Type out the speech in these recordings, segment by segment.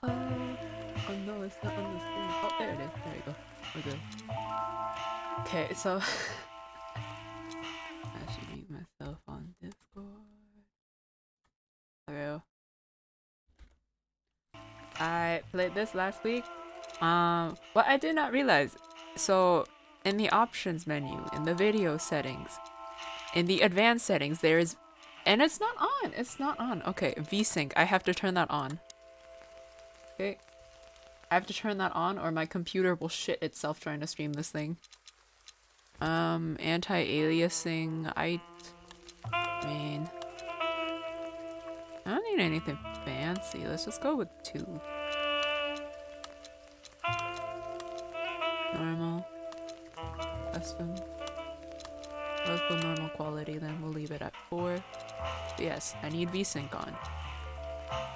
Oh no, it's not on the screen. Oh, there it is. There you go. We're good. Okay, so I should mute myself on Discord. Okay. I played this last week. What I did not realize. So in the options menu, in the video settings, in the advanced settings, there's, and it's not on. It's not on. Okay, VSync. I have to turn that on. Okay. I have to turn that on or my computer will shit itself trying to stream this thing. Anti-aliasing. I mean, I don't need anything fancy. Let's just go with 2. Normal. Custom. Let's go normal quality, then we'll leave it at 4. But yes, I need VSync on.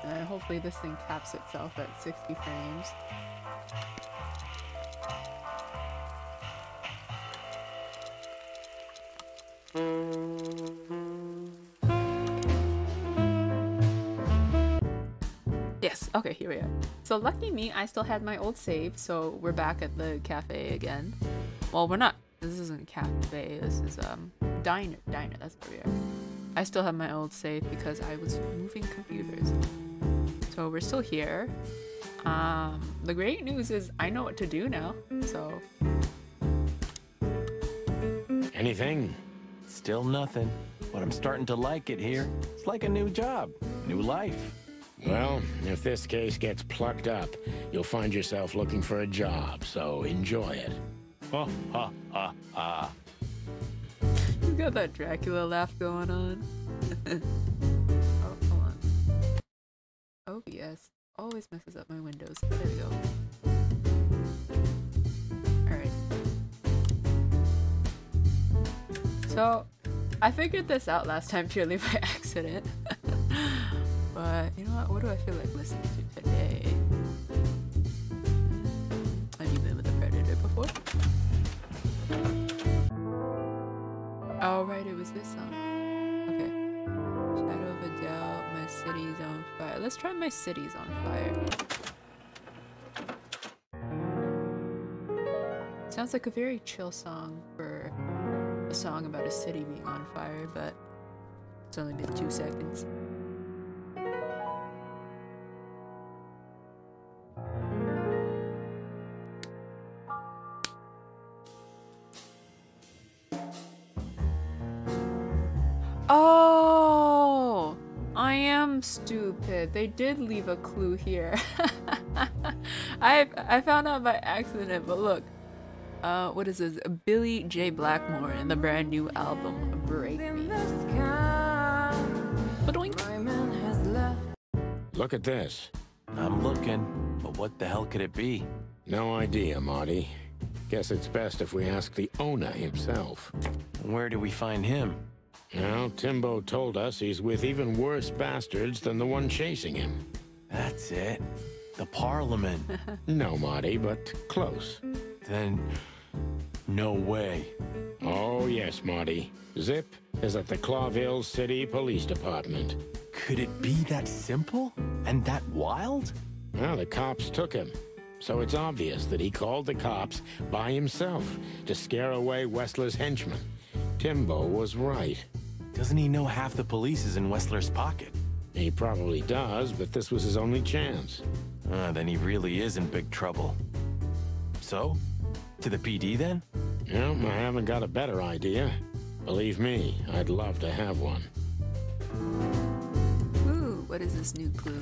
And hopefully this thing caps itself at 60 frames. Yes, okay, here we are. So lucky me, I still had my old save, so we're back at the cafe again. Well, we're not. This isn't cafe, this is diner, that's where we are. I still have my old save because I was moving computers. So we're still here. The great news is I know what to do now, so. Anything? Still nothing, but I'm starting to like it here. It's like a new job, new life. Well, if this case gets plucked up, you'll find yourself looking for a job, so enjoy it. Ha ha ha ha. You got that Dracula laugh going on. Oh, hold on. OBS always messes up my windows. There we go. Alright. So, I figured this out last time purely by accident. But, you know what? What do I feel like listening to today? Have you been with a Predator before? Oh, right, it was this song. Okay. Shadow of a Doubt, My City's on Fire. Let's try My City's on Fire. Sounds like a very chill song for a song about a city being on fire, but it's only been 2 seconds. Oh, I am stupid. They did leave a clue here. I found out by accident, but look. What is this? Billy J. Blackmore in the brand new album Break Me. Look at this. I'm looking, but what the hell could it be? No idea, Marty. Guess it's best if we ask the owner himself. Where do we find him? Well, Timbo told us he's with even worse bastards than the one chasing him. That's it. The Parliament. No, Marty, but close. Then, no way. Oh, yes, Marty. Zip is at the Clawville City Police Department. Could it be that simple? And that wild? Well, the cops took him. So it's obvious that he called the cops by himself to scare away Wessler's henchmen. Timbo was right. Doesn't he know half the police is in Wessler's pocket? He probably does, but this was his only chance. Then he really is in big trouble. So? To the PD then? No, I haven't got a better idea. Believe me, I'd love to have one. Ooh, what is this new clue?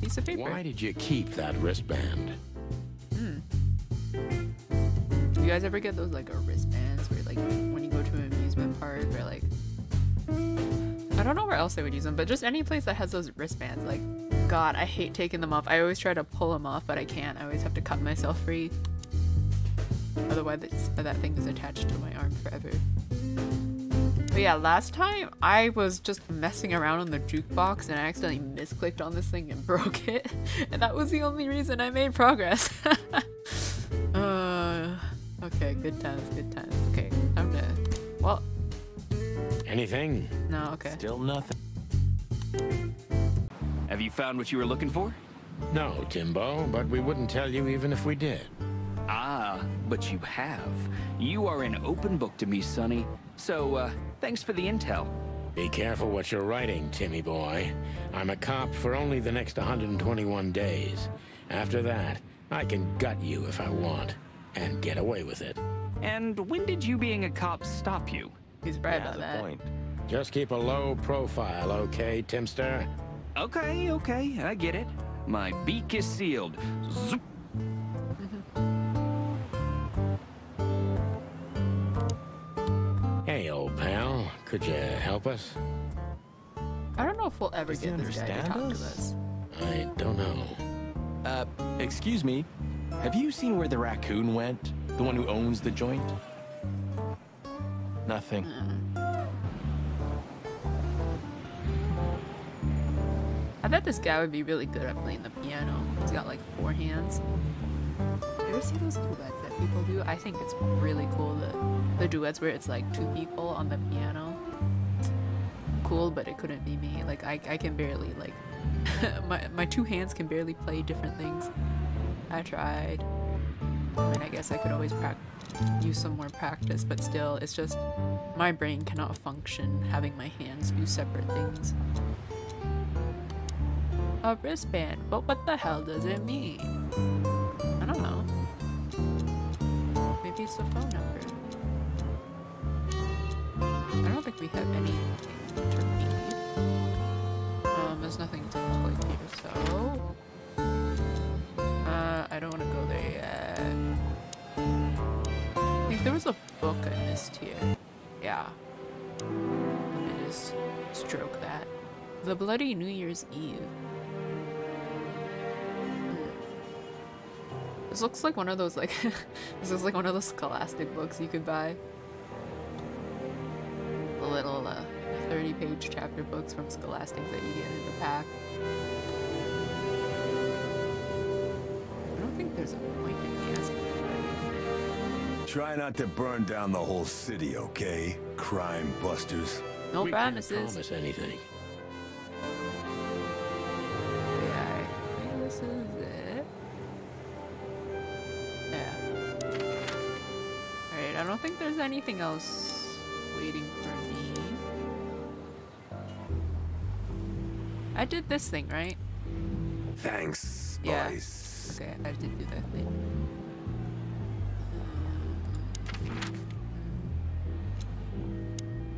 Piece of paper. Why did you keep that wristband? You guys ever get those like wristbands where like when you go to an amusement park or like I don't know where else they would use them, but just any place that has those wristbands, like God, I hate taking them off. I always try to pull them off, but I can't. I always have to cut myself free. Otherwise that thing is attached to my arm forever. But yeah, last time I was just messing around on the jukebox and I accidentally misclicked on this thing and broke it. And that was the only reason I made progress. Okay, good times, good times. Okay, time to... Well... Anything? No, okay. Still nothing. Have you found what you were looking for? No, Timbo, but we wouldn't tell you even if we did. Ah, but you have. You are an open book to me, Sonny. So, thanks for the intel. Be careful what you're writing, Timmy boy. I'm a cop for only the next 121 days. After that, I can gut you if I want, and get away with it. And when did you being a cop stop you? He's right Yeah, about the that. point. Just keep a low profile, okay, Timster? Okay, I get it. My beak is sealed. Zoop. Hey, old pal, could you help us? I don't know if we'll ever Does he get this guy to understand talk to us? us. I don't know. Excuse me. Have you seen where the raccoon went? The one who owns the joint? Nothing. I bet this guy would be really good at playing the piano. He's got like 4 hands. You ever see those duets that people do? I think it's really cool, the duets where it's like 2 people on the piano. Cool, but it couldn't be me. Like I can barely like my 2 hands can barely play different things. I tried. I mean, I guess I could always use some more practice, but still, it's just my brain cannot function having my hands do separate things. A wristband, but what the hell does it mean? I don't know. Maybe it's the phone number. I don't think we have anything to read. There's nothing to click here, so... I don't want to go there yet. I think there was a book I missed here. Yeah. Let me just stroke that. The Bloody New Year's Eve. This looks like one of those like this is like one of those Scholastic books you could buy. The little 30-page chapter books from Scholastic that you get in the pack. I don't think there's a point in me asking anybody. Try not to burn down the whole city, okay? Crime busters. No We can't promises. promise anything. Yeah, I think this is it. Yeah. Alright, I don't think there's anything else waiting for me. I did this thing, right? Thanks, Yeah. boys. Okay, I did do that thing.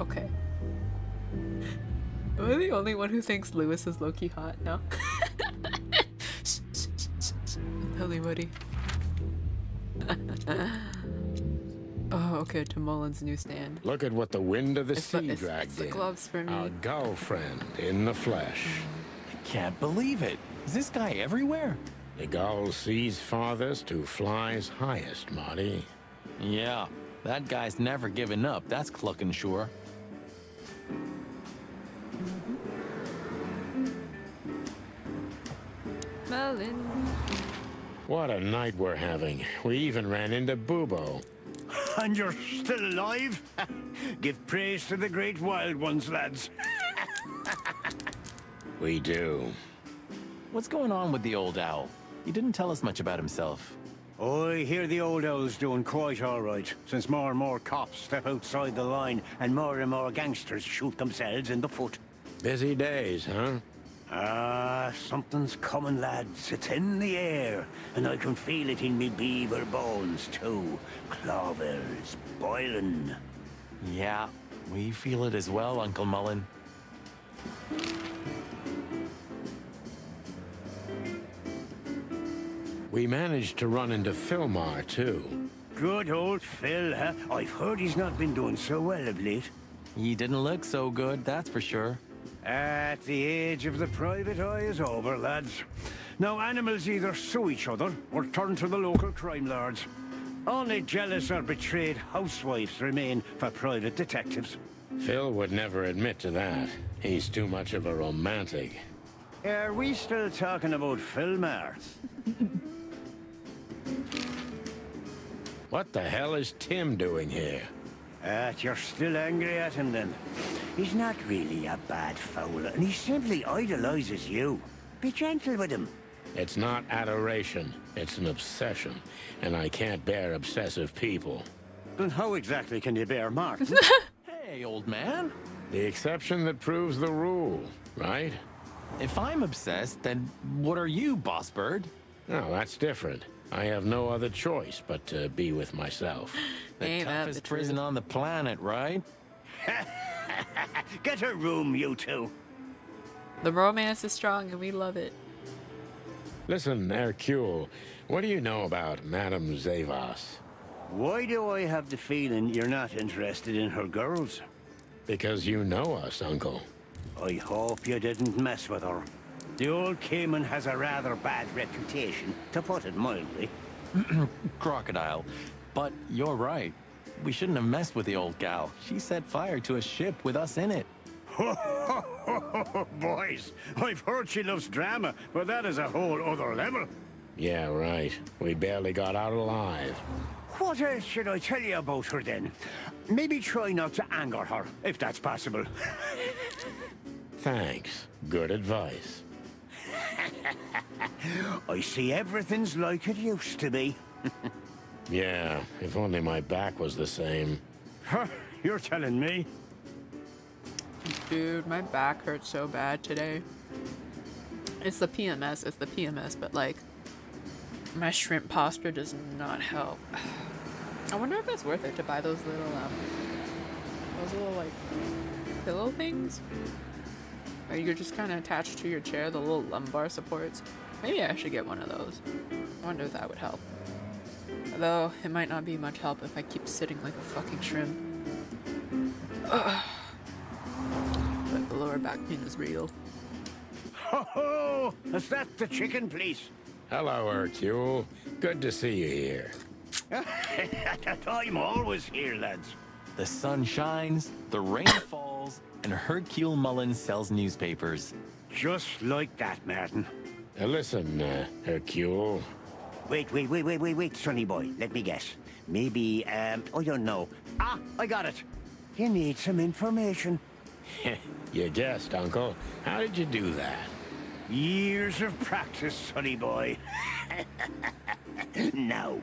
Okay. Am I the only one who thinks Lewis is low-key hot now? Tell anybody. Oh, okay, to Mullen's newsstand. Look at what the wind of the It's sea the dragged in. gloves for me. Our girlfriend in the flesh. Can't believe it. Is this guy everywhere? The gull sees farthest who flies highest, Marty. Yeah, that guy's never given up. That's clucking sure. Mullen. What a night we're having. We even ran into Bubo. And you're still alive? Give praise to the great wild ones, lads. We do. What's going on with the old owl? He didn't tell us much about himself. I hear the old owl's doing quite all right, since more and more cops step outside the line and more gangsters shoot themselves in the foot. Busy days, huh? Ah, something's coming, lads. It's in the air, and I can feel it in me beaver bones, too. Clawville's boiling. Yeah, we feel it as well, Uncle Mullen. We managed to run into Philmar, too. Good old Phil, huh? I've heard he's not been doing so well of late. He didn't look so good, that's for sure. At the age of the private eye is over, lads. Now animals either sue each other or turn to the local crime lords. Only jealous or betrayed housewives remain for private detectives. Phil would never admit to that. He's too much of a romantic. Are we still talking about Philmar? What the hell is Tim doing here? You're still angry at him then? He's not really a bad fowler, and he simply idolizes you. Be gentle with him. It's not adoration, it's an obsession, and I can't bear obsessive people. Then how exactly can you bear Martin? Hey, old man. The exception that proves the rule, right? If I'm obsessed, then what are you, boss bird? No, that's different. I have no other choice but to be with myself. The Ain't that toughest the prison truth? on the planet, right? Get a room, you two. The romance is strong and we love it. Listen, Hercule, what do you know about Madame Zavas? Why do I have the feeling you're not interested in her girls? Because you know us, Uncle. I hope you didn't mess with her. The old Cayman has a rather bad reputation, to put it mildly. Crocodile. But you're right. We shouldn't have messed with the old gal. She set fire to a ship with us in it. Boys, I've heard she loves drama, but that is a whole other level. Yeah, right. We barely got out alive. What else should I tell you about her then? Maybe try not to anger her, if that's possible. Thanks. Good advice. I see everything's like it used to be. Yeah, if only my back was the same. You're telling me? Dude, my back hurts so bad today. It's the PMS, but like, my shrimp posture does not help. I wonder if it's worth it to buy those little like, pillow things? Or you're just kind of attached to your chair, the little lumbar supports. Maybe I should get one of those. I wonder if that would help. Although, it might not be much help if I keep sitting like a fucking shrimp. Ugh. But the lower back pain is real. Ho ho! Is that the chicken, please? Hello, Hercule. Good to see you here. I'm always here, lads. The sun shines, the rain falls, and Hercule Mullins sells newspapers. Just like that, Martin. Listen, Hercule. Wait, sonny boy. Let me guess. Maybe, I don't know. Ah, I got it. You need some information. You guessed, Uncle. How did you do that? Years of practice, sonny boy. Now,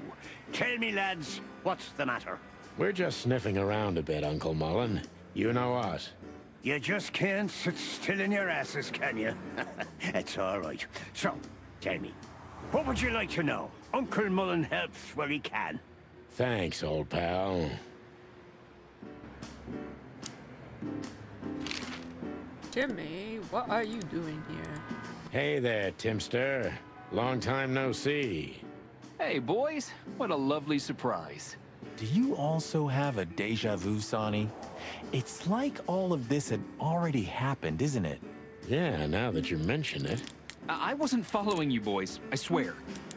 tell me, lads, what's the matter? We're just sniffing around a bit, Uncle Mullen. You know us. You just can't sit still in your asses, can you? It's all right. So, tell me, what would you like to know? Uncle Mullen helps where he can. Thanks, old pal. Jimmy, what are you doing here? Hey there, Timster. Long time no see. Hey, boys. What a lovely surprise. Do you also have a deja vu, Sonny? It's like all of this had already happened, isn't it? Yeah, now that you mention it. I wasn't following you boys, I swear.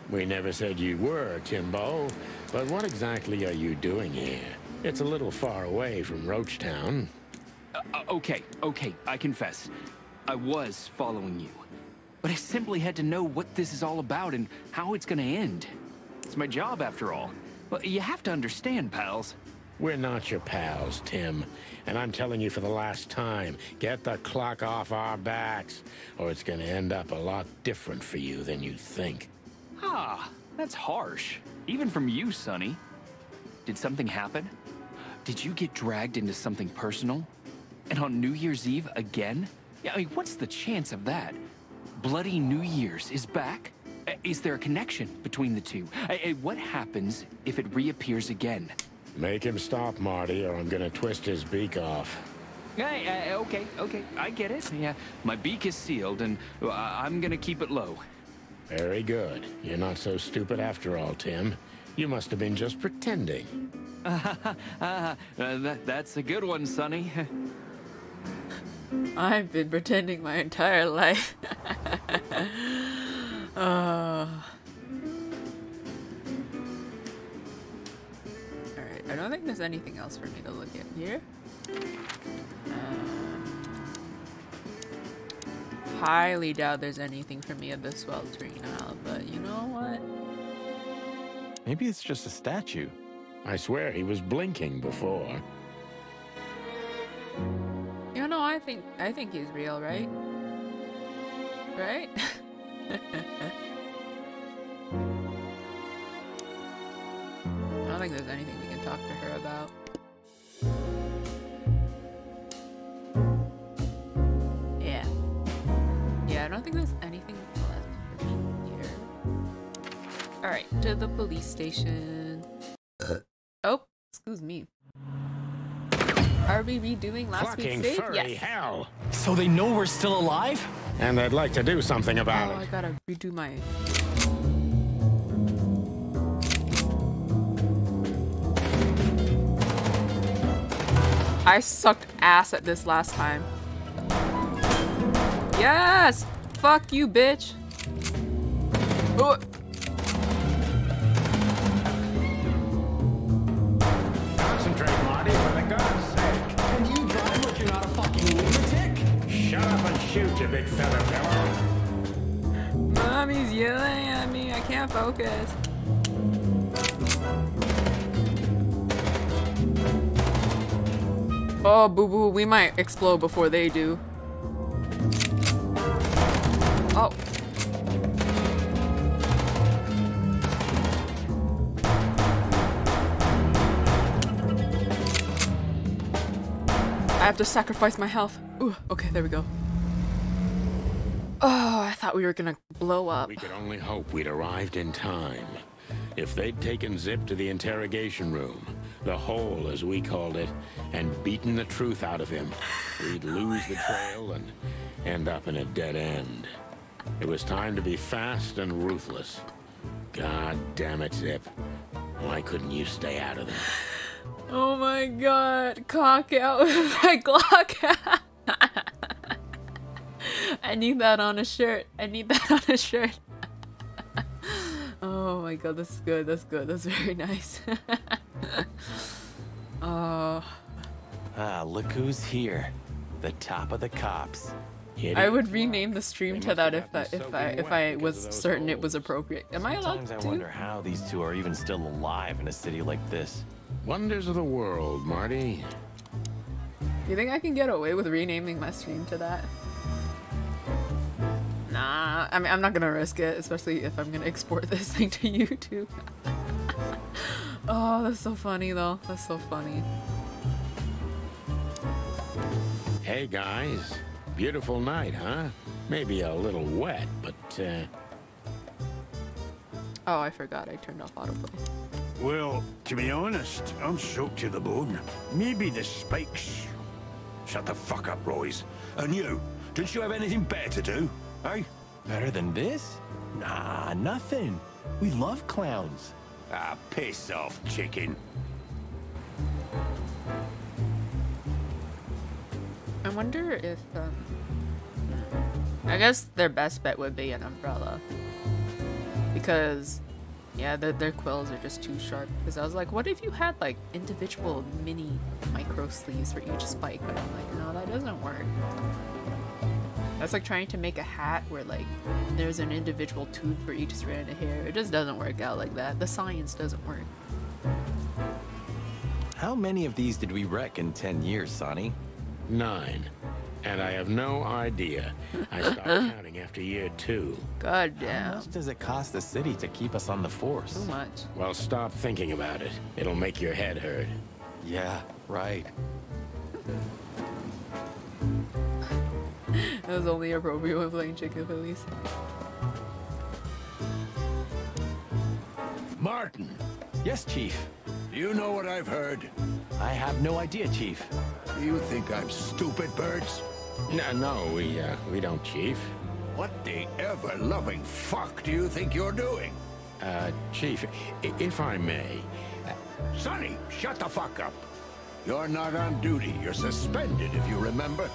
We never said you were, Timbo. But what exactly are you doing here? It's a little far away from Roachtown. Okay, I confess. I was following you. But I simply had to know what this is all about and how it's gonna end. It's my job, after all. But you have to understand, pals. We're not your pals, Tim. And I'm telling you for the last time, get the clock off our backs, or it's gonna end up a lot different for you than you think. Ah, that's harsh. Even from you, Sonny. Did something happen? Did you get dragged into something personal? And on New Year's Eve again? Yeah, I mean, what's the chance of that? Bloody New Year's is back? Is there a connection between the two? What happens if it reappears again? Make him stop, Marty, or I'm gonna twist his beak off. Hey, okay, I get it. Yeah, my beak is sealed, and I'm gonna keep it low. Very good. You're not so stupid after all, Tim. You must have been just pretending. That's a good one, Sonny. I've been pretending my entire life. Alright, I don't think there's anything else for me to look at here. Highly doubt there's anything for me at the Sweltering Isle, but you know what? Maybe it's just a statue. I swear he was blinking before. You know, I think he's real, right? Right? I don't think there's anything we can talk to her about. Yeah. Yeah, I don't think there's anything left for me here. Alright, to the police station. Oh, excuse me. Are we redoing last Fucking week's save? furry Yes. hell. So they know we're still alive? And they'd like to do something Oh, about I it. gotta redo my... I sucked ass at this last time. Yes! Fuck you, bitch! Oh. Concentrate, Marty, for the God's sake. Can you drive like you're not a fucking lunatic? Shut up and shoot, you big feather pillow. Mommy's yelling at me. I can't focus. Oh, boo-boo. We might explode before they do. Oh. I have to sacrifice my health. Ooh, okay, there we go. Oh, I thought we were gonna blow up. We could only hope we'd arrived in time. If they'd taken Zip to the interrogation room, the hole as we called it, and beaten the truth out of him, we'd lose the trail and end up in a dead end. It was time to be fast and ruthless. God damn it, Zip. Why couldn't you stay out of there? Oh my god, cock out with my Glock. I need that on a shirt. I need that on a shirt. Oh my god, that's good, that's good, that's very nice. Oh. Ah, look who's here. The top of the cops. I would rename the stream They to must that have if gotten soaking I wet was because of those certain it was holes. appropriate. Am I allowed Sometimes I to? wonder how these two are even still alive in a city like this. Wonders of the world, Marty. You think I can get away with renaming my stream to that? Nah, I mean, I'm not gonna risk it, especially if I'm gonna export this thing to YouTube. Oh, that's so funny though. That's so funny. Hey, guys. Beautiful night, huh? Maybe a little wet, but, Oh, I forgot I turned off autoplay. Well, to be honest, I'm soaked to the bone. Maybe the spikes. Shut the fuck up, Royce. And you, didn't you have anything better to do? Eh? Better than this? Nah, nothing. We love clowns. Ah, piss off, chicken. I wonder if, I guess their best bet would be an umbrella. Because, yeah, their quills are just too sharp. Because I was like, what if you had, like, individual mini micro sleeves for each spike? But I'm like, no, that doesn't work. That's like trying to make a hat where, like, there's an individual tube for each strand of hair. It just doesn't work out like that. The science doesn't work. How many of these did we wreck in 10 years, Sonny? 9. And I have no idea. I stopped counting after year 2. God How damn. much does it cost the city to keep us on the force? Too much. Well, stop thinking about it. It'll make your head hurt. Yeah, right. That was only appropriate when playing Chicken Police. Martin, Yes, Chief. do you know what I've heard? I have no idea, Chief. Do you think I'm stupid, birds? No, we don't, Chief. What the ever-loving fuck do you think you're doing? Chief, if I may, Sonny, shut the fuck up. You're not on duty. You're suspended, if you remember.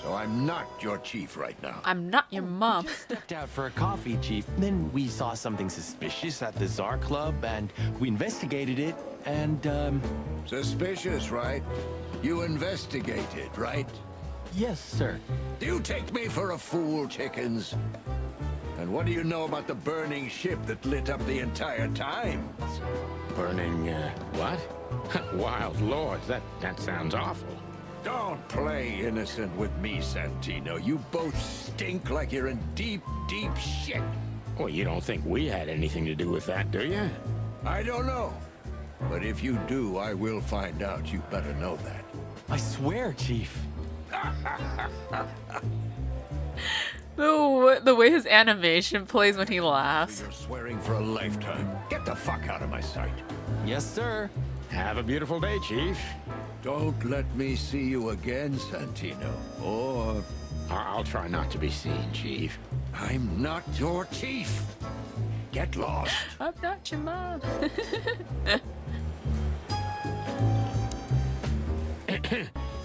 So I'm not your chief right now. I'm not your mom. Stepped out for a coffee, Chief. Then we saw something suspicious at the Czar Club, and we investigated it, and, Suspicious, right? You investigated, right? yes, sir. Do you take me for a fool, chickens? And what do you know about the burning ship that lit up the entire time? burning, what? Wild lords, that sounds awful. Don't play innocent with me, Santino. You both stink like you're in deep, deep shit. Well, you don't think we had anything to do with that, do you? I don't know. But if you do, I will find out. You better know that. I swear, Chief. The way his animation plays when he laughs. You're swearing for a lifetime. Get the fuck out of my sight. Yes, sir. Have a beautiful day, Chief. Don't let me see you again, Santino. Or I'll try not to be seen, Chief. I'm not your chief. Get lost. I'm not your mom.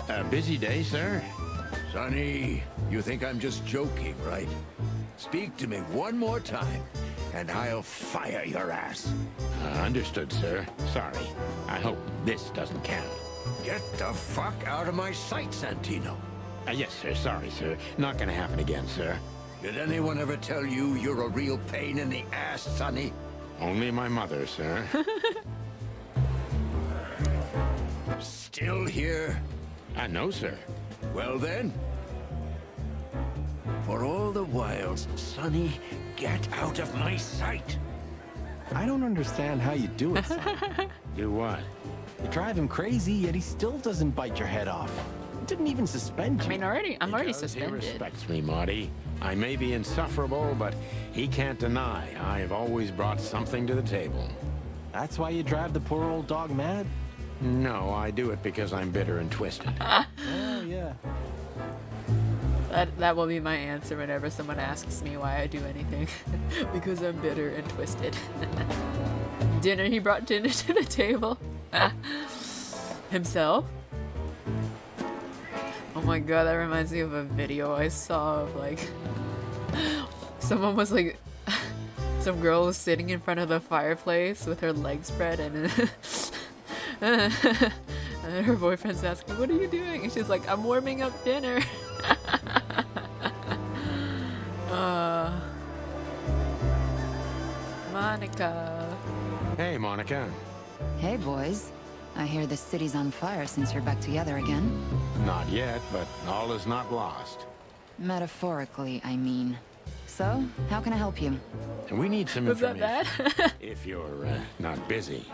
A busy day, sir? Sonny, you think I'm just joking, right? Speak to me one more time, and I'll fire your ass. Understood, sir. Sorry. I hope this doesn't count. Get the fuck out of my sight, Santino. Yes, sir. Sorry, sir. Not gonna happen again, sir. Did anyone ever tell you you're a real pain in the ass, Sonny? Only my mother, sir. Still here? No, sir. Well then. For all the wilds, Sonny, get out of my sight. I don't understand how you do it, son. Do what? You drive him crazy, yet he still doesn't bite your head off. He didn't even suspend you. I mean, I'm already Because suspended. He respects me, Marty. I may be insufferable, but he can't deny I've always brought something to the table. That's why you drive the poor old dog mad? No, I do it because I'm bitter and twisted. Oh, yeah. That will be my answer whenever someone asks me why I do anything. Because I'm bitter and twisted. Dinner, he brought dinner to the table. Himself? Oh my god, that reminds me of a video I saw of like someone was like some girl was sitting in front of the fireplace with her legs spread and and her boyfriend's asking, "What are you doing?" And she's like, "I'm warming up dinner." Monica. Hey, Monica. Hey, boys. I hear the city's on fire since you're back together again. Not yet, but all is not lost. Metaphorically, I mean. So, how can I help you? And we need some Was that information. bad? If you're not busy.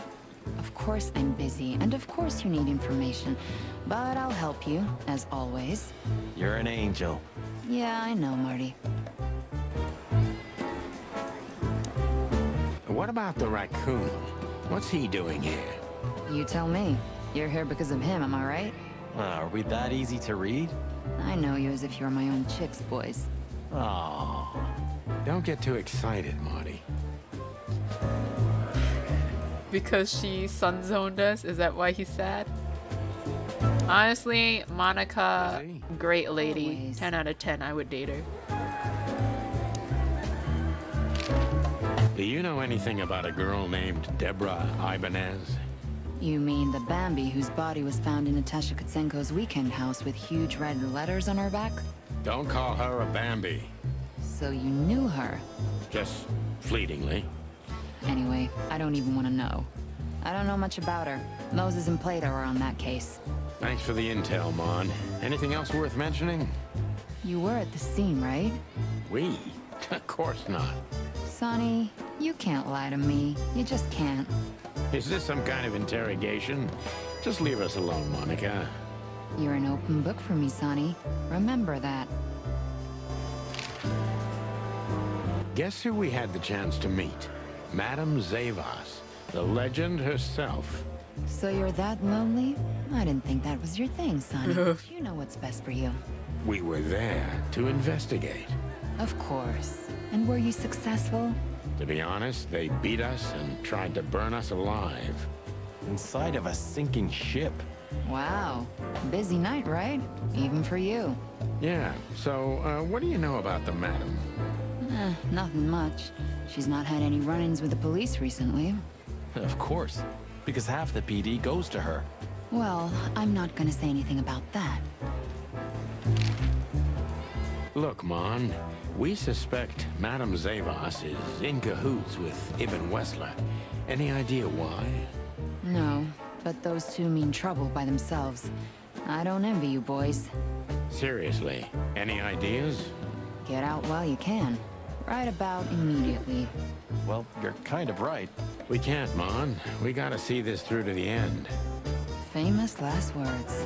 Of course I'm busy, and of course you need information. But I'll help you, as always. You're an angel. Yeah, I know, Marty. What about the raccoon? What's he doing here? You tell me. You're here because of him, am I right? Are we that easy to read? I know you as if you're my own chicks, boys. Oh. Don't get too excited, Marty. Because she sun-zoned us? Is that why he's sad? Honestly, Monica, great lady. Always. 10 out of 10, I would date her. Do you know anything about a girl named Deborah Ibanez? You mean the Bambi whose body was found in Natasha Kutsenko's weekend house with huge red letters on her back? Don't call her a Bambi. So you knew her. Just fleetingly. Anyway, I don't even want to know. I don't know much about her. Moses and Plato are on that case. Thanks for the intel, Mon. Anything else worth mentioning? You were at the scene, right? We? Of course not. Sonny, you can't lie to me. You just can't. Is this some kind of interrogation? Just leave us alone, Monica. You're an open book for me, Sonny. Remember that. Guess who we had the chance to meet? Madame Zavas, the legend herself. So you're that lonely? I didn't think that was your thing, Sonny. You know what's best for you. We were there to investigate. Of course. And were you successful? To be honest, they beat us and tried to burn us alive. Inside of a sinking ship. Wow. Busy night, right? Even for you. Yeah, so what do you know about the madam? Nothing much. She's not had any run-ins with the police recently. Of course. Because half the PD goes to her. Well, I'm not gonna say anything about that. Look, Mon, we suspect Madame Zavas is in cahoots with Ibn Wessler. Any idea why? No, but those two mean trouble by themselves. I don't envy you boys. Seriously, any ideas? Get out while you can. Right about immediately. Well, you're kind of right. We can't, Mon. We gotta see this through to the end. Famous last words.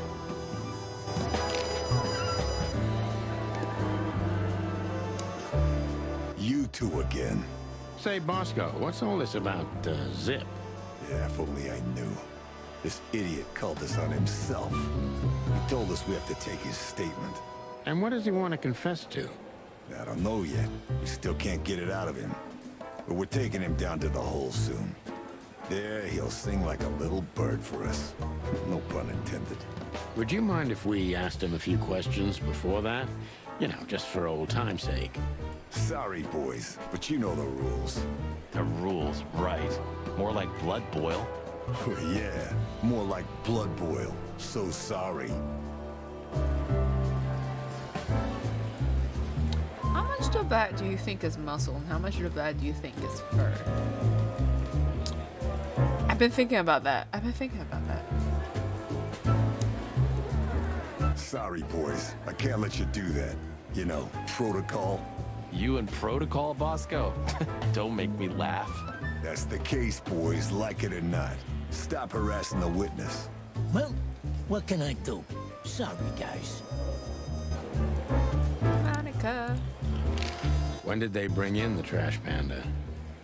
You two again. Say, Bosco, what's all this about, Zip? Yeah, if only I knew. This idiot called us on himself. He told us we have to take his statement. And what does he want to confess to? I don't know yet. We still can't get it out of him. But we're taking him down to the hole soon. There, he'll sing like a little bird for us. No pun intended. Would you mind if we asked him a few questions before that? You know, just for old time's sake. Sorry, boys, but you know the rules. The rules, right. More like blood boil. Yeah, more like blood boil. So sorry. How much of that do you think is muscle, and how much of that do you think is fur? I've been thinking about that. Sorry, boys. I can't let you do that. You know, protocol. You and protocol, Bosco? Don't make me laugh. That's the case, boys, like it or not. Stop harassing the witness. Well, what can I do? Sorry, guys. Monica. When did they bring in the trash panda?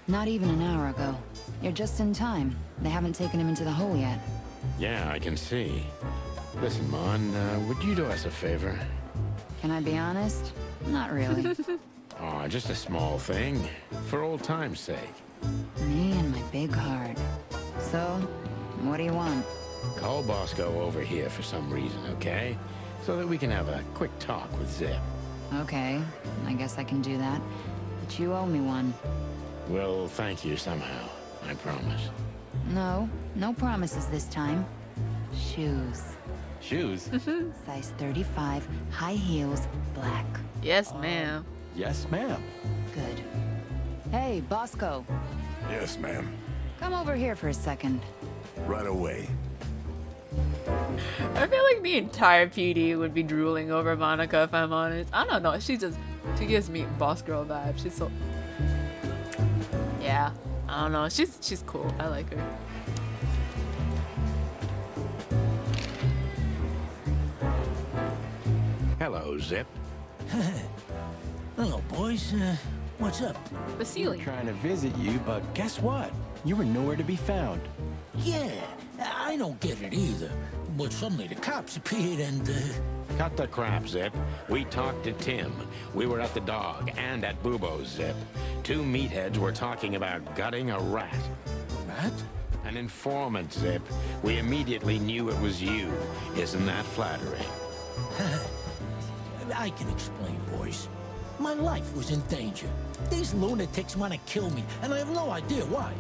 Not even an hour ago. You're just in time. They haven't taken him into the hole yet. Yeah, I can see. Listen, Mon, would you do us a favor? Can I be honest? Not really. Oh, just a small thing. For old time's sake. Me and my big heart. So, what do you want? Call Bosco over here for some reason, okay? So that we can have a quick talk with Zip. Okay, I guess I can do that. But you owe me one. We'll thank you somehow, I promise. No, no promises this time. Shoes. Shoes? Size 35, high heels, black. Yes, ma'am. Yes, ma'am. Good. Hey, Bosco. Yes, ma'am. Come over here for a second. Right away. I feel like the entire PD would be drooling over Monica if I'm honest. I don't know. She gives me boss girl vibes. She's so, yeah. I don't know. She's cool. I like her. Hello, Zip. Hello, boys. What's up? The ceiling. Trying to visit you, but guess what? You were nowhere to be found. Yeah, I don't get it either. But suddenly the cops appeared and, Cut the crap, Zip. We talked to Tim. We were at the dog and at Bubo's, Zip. Two meatheads were talking about gutting a rat. Rat? An informant, Zip. We immediately knew it was you. Isn't that flattering? I can explain, boys. My life was in danger. These lunatics want to kill me, and I have no idea why.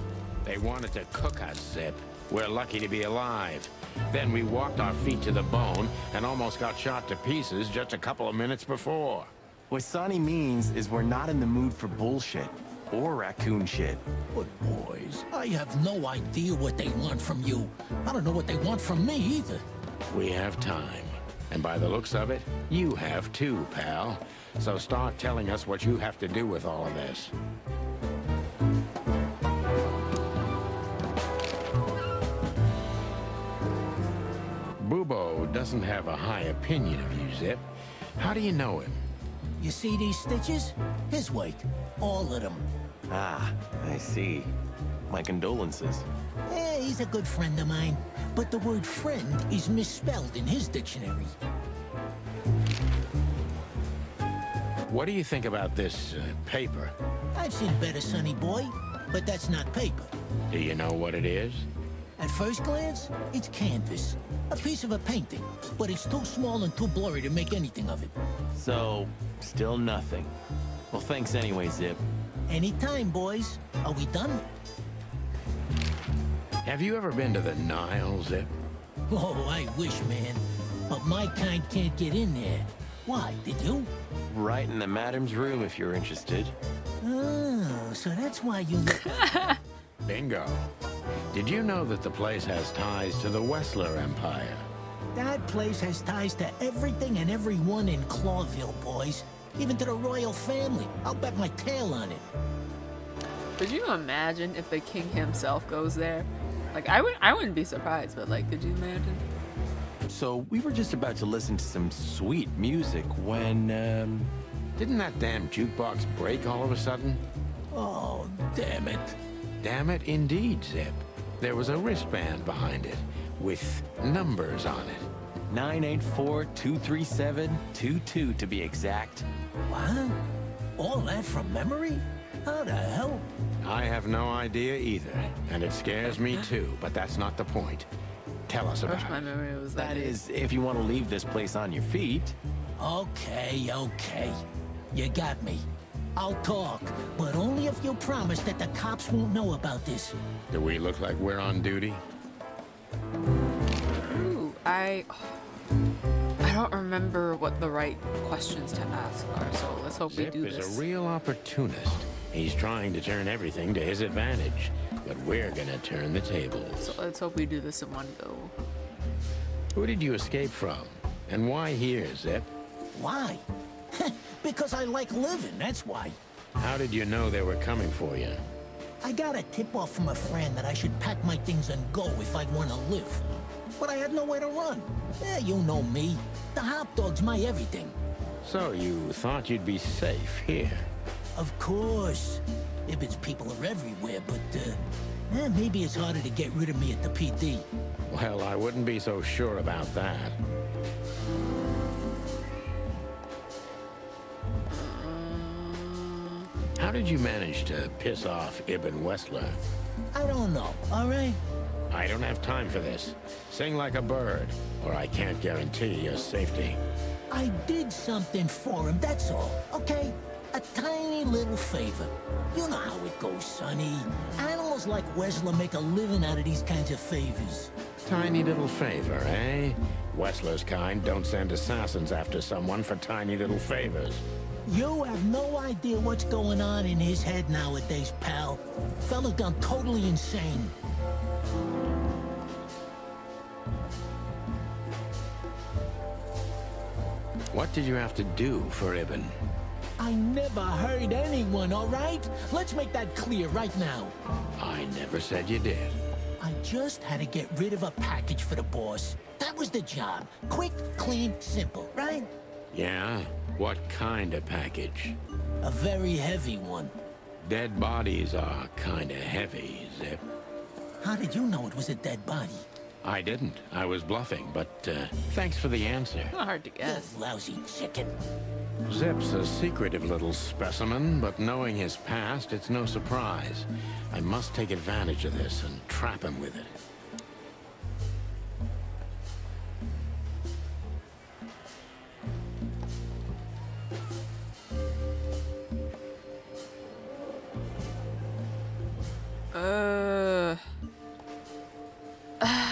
They wanted to cook us, Zip. We're lucky to be alive. Then we walked our feet to the bone and almost got shot to pieces just a couple of minutes before. What Sonny means is we're not in the mood for bullshit. Or raccoon shit. But boys, I have no idea what they want from you. I don't know what they want from me either. We have time. And by the looks of it, you have too, pal. So start telling us what you have to do with all of this. Bubo doesn't have a high opinion of you, Zip. How do you know him? You see these stitches? His weight. All of them. Ah, I see. My condolences. He's a good friend of mine. But the word friend is misspelled in his dictionary. What do you think about this paper? I've seen better, sonny boy. But that's not paper. Do you know what it is? At first glance, it's canvas. A piece of a painting. But it's too small and too blurry to make anything of it. So, still nothing. Well, thanks anyway, Zip. Anytime, boys. Are we done? Have you ever been to the Nile, Zip? Oh, I wish, man. But my kind can't get in there. Why, did you? Right in the madam's room if you're interested. Oh, so that's why you look... Bingo. Did you know that the place has ties to the Wesker Empire? That place has ties to everything and everyone in Clawville, boys. Even to the royal family. I'll bet my tail on it. Could you imagine if the king himself goes there? Like, I wouldn't be surprised, but like, could you imagine? So we were just about to listen to some sweet music when, Didn't that damn jukebox break all of a sudden? Oh, damn it. Damn it, indeed, Zip. There was a wristband behind it, with numbers on it. 984-237-22 to be exact. What? All that from memory? How the hell? I have no idea either, and it scares me too, but that's not the point. Tell us I wish about my it. memory was That is, if you want to leave this place on your feet. Okay, okay. You got me. I'll talk, but only if you promise that the cops won't know about this. Do we look like we're on duty? Ooh, I don't remember what the right questions to ask are, so let's hope Zip we do is this. a real opportunist. He's trying to turn everything to his advantage, but we're gonna turn the tables. So let's hope we do this in one go. Who did you escape from? And why here, Zip? Why? Because I like living, that's why. How did you know they were coming for you? I got a tip-off from a friend that I should pack my things and go if I'd want to live. But I had nowhere to run. Yeah, you know me. The hot dog's my everything. So you thought you'd be safe here? Of course. Ibbott's people are everywhere, but, maybe it's harder to get rid of me at the PD. Well, I wouldn't be so sure about that. How did you manage to piss off Ibn Wessler? I don't know, all right? I don't have time for this. Sing like a bird, or I can't guarantee your safety. I did something for him, that's all, okay? A tiny little favor. You know how it goes, Sonny. Animals like Wessler make a living out of these kinds of favors. Tiny little favor, eh? Wessler's kind don't send assassins after someone for tiny little favors. You have no idea what's going on in his head nowadays, pal. Fella's gone totally insane. What did you have to do for Ibn? I never hurt anyone, all right? Let's make that clear right now. I never said you did. I just had to get rid of a package for the boss. That was the job. Quick, clean, simple, right? Yeah? What kind of package? A very heavy one. Dead bodies are kinda heavy, Zip. How did you know it was a dead body? I didn't. I was bluffing, but thanks for the answer. Not hard to guess. You lousy chicken. Zip's a secretive little specimen, but knowing his past, it's no surprise. I must take advantage of this and trap him with it.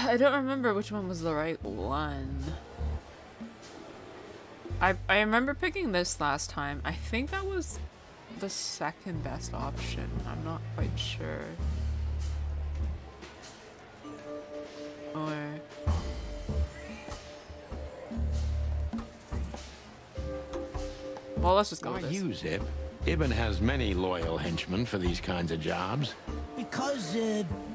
I don't remember which one was the right one. I remember picking this last time. I think that was the second best option. I'm not quite sure. Or... well, let's just go Why with this. you, Zip? Ibn has many loyal henchmen for these kinds of jobs. Because,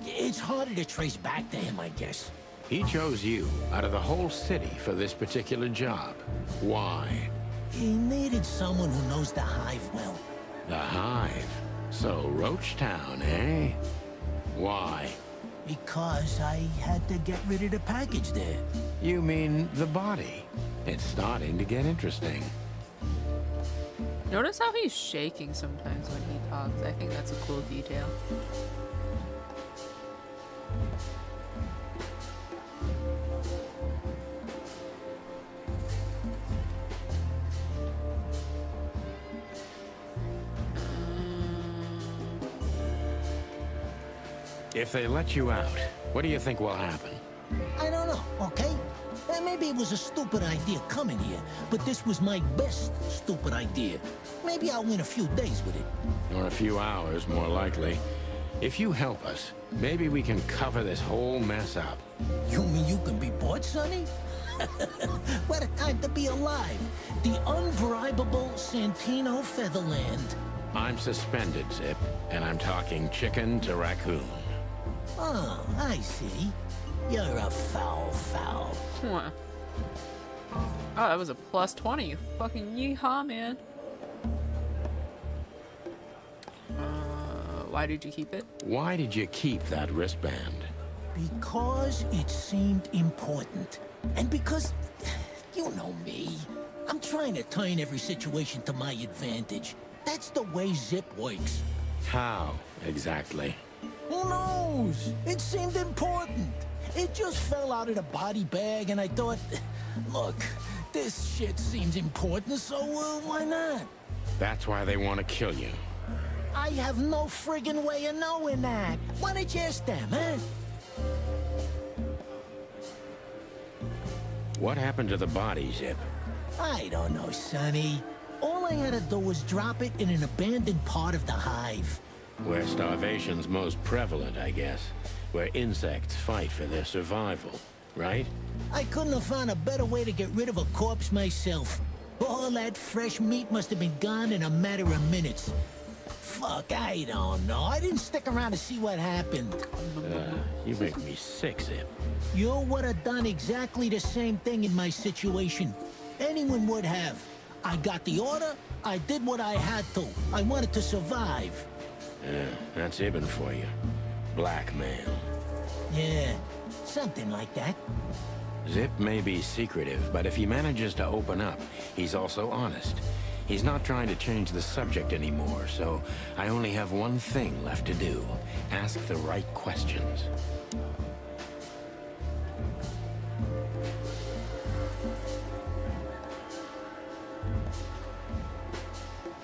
it's harder to trace back to him, I guess. He chose you out of the whole city for this particular job. Why? He needed someone who knows the Hive well. The Hive. So, Roachtown, eh? Why? Because I had to get rid of the package there. You mean the body? It's starting to get interesting. Notice how he's shaking sometimes when he talks. I think that's a cool detail. If they let you out, what do you think will happen? I don't know, okay? Maybe it was a stupid idea coming here, but this was my best stupid idea. Maybe I'll win a few days with it. Or a few hours, more likely. If you help us, maybe we can cover this whole mess up. You mean you can be bought, Sonny? What a time to be alive. The unbribable Santino Featherland. I'm suspended, Zip, and I'm talking chicken to raccoon. Oh, I see. You're a foul. Huh. Oh, that was a plus 20. Fucking yeehaw, man. Why did you keep it? Why did you keep that wristband? Because it seemed important. And because, you know me, I'm trying to turn every situation to my advantage. That's the way Zip works. How, exactly? Who knows? It seemed important. It just fell out of the body bag, and I thought, look, this shit seems important, so why not? That's why they want to kill you. I have no friggin' way of knowing that. Why don't you ask them, huh? What happened to the body, Zip? I don't know, Sonny. All I had to do was drop it in an abandoned part of the hive. Where starvation's most prevalent, I guess. Where insects fight for their survival, right? I couldn't have found a better way to get rid of a corpse myself. All that fresh meat must have been gone in a matter of minutes. Fuck, I don't know. I didn't stick around to see what happened. You make me sick, Zip. You would have done exactly the same thing in my situation. Anyone would have. I got the order, I did what I had to. I wanted to survive. That's Ibn for you. Blackmail. Yeah, something like that. Zip may be secretive, but if he manages to open up, he's also honest. He's not trying to change the subject anymore, so I only have one thing left to do. Ask the right questions.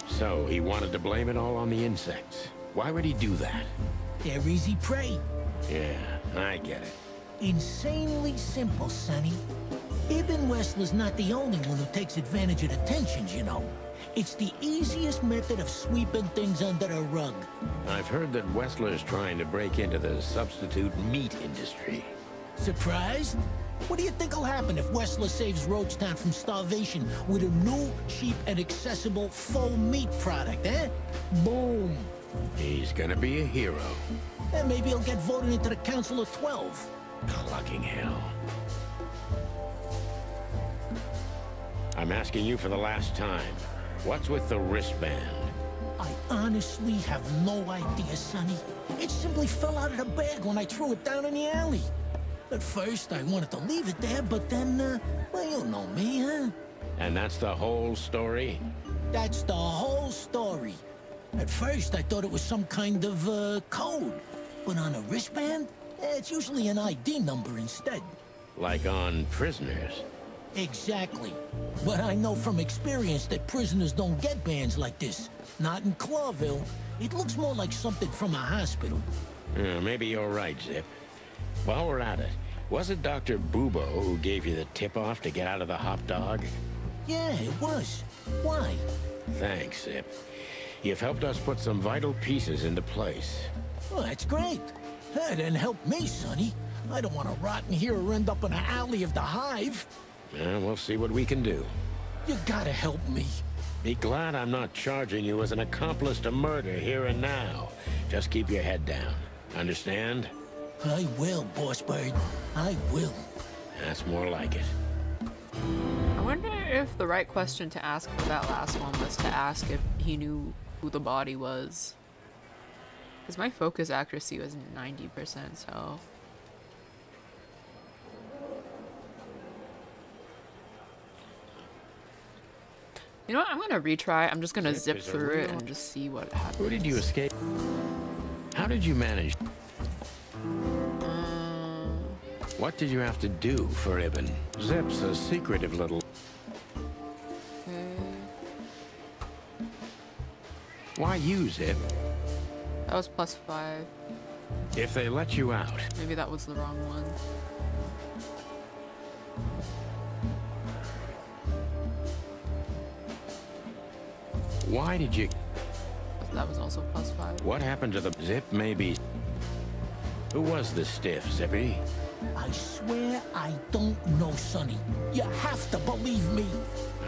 So, he wanted to blame it all on the insects. Why would he do that? They're easy prey. Yeah, I get it. Insanely simple, Sonny. Ibn Wessler's not the only one who takes advantage of the tensions, you know. It's the easiest method of sweeping things under the rug. I've heard that Wessler's trying to break into the substitute meat industry. Surprised? What do you think will happen if Wessler saves Roachtown from starvation with a new, cheap, and accessible faux meat product, eh? Boom! He's gonna be a hero. And maybe he'll get voted into the Council of 12. Clucking hell. I'm asking you for the last time. What's with the wristband? I honestly have no idea, Sonny. It simply fell out of the bag when I threw it down in the alley. At first, I wanted to leave it there, but then, well, you know me, huh? And that's the whole story? That's the whole story. At first, I thought it was some kind of, code. But on a wristband, it's usually an ID number instead. Like on prisoners? Exactly. But I know from experience that prisoners don't get bands like this. Not in Clawville. It looks more like something from a hospital. Maybe you're right, Zip. While we're at it, was it Dr. Bubo who gave you the tip-off to get out of the hot dog? Yeah, it was. Why? Thanks, Zip. You've helped us put some vital pieces into place. Well, that's great. That didn't help me, Sonny. I don't want to rot in here or end up in an alley of the hive. We'll see what we can do. You gotta help me. Be glad I'm not charging you as an accomplice to murder here and now. Just keep your head down. Understand? I will, Boss Bird. I will. That's more like it. I wonder if the right question to ask for that last one was to ask if he knew who the body was. Because my focus accuracy was 90%, so... You know what? I'm gonna retry. I'm just gonna zip through it and just see what happens. Who did you escape? How did you manage? What did you have to do for Ibn? Zip's a secretive little... Why you, Zip? That was +5. If they let you out... Maybe that was the wrong one. Why did you... That was also +5. What happened to the... Zip, maybe... Who was the stiff, Zippy? I swear I don't know, Sonny. You have to believe me.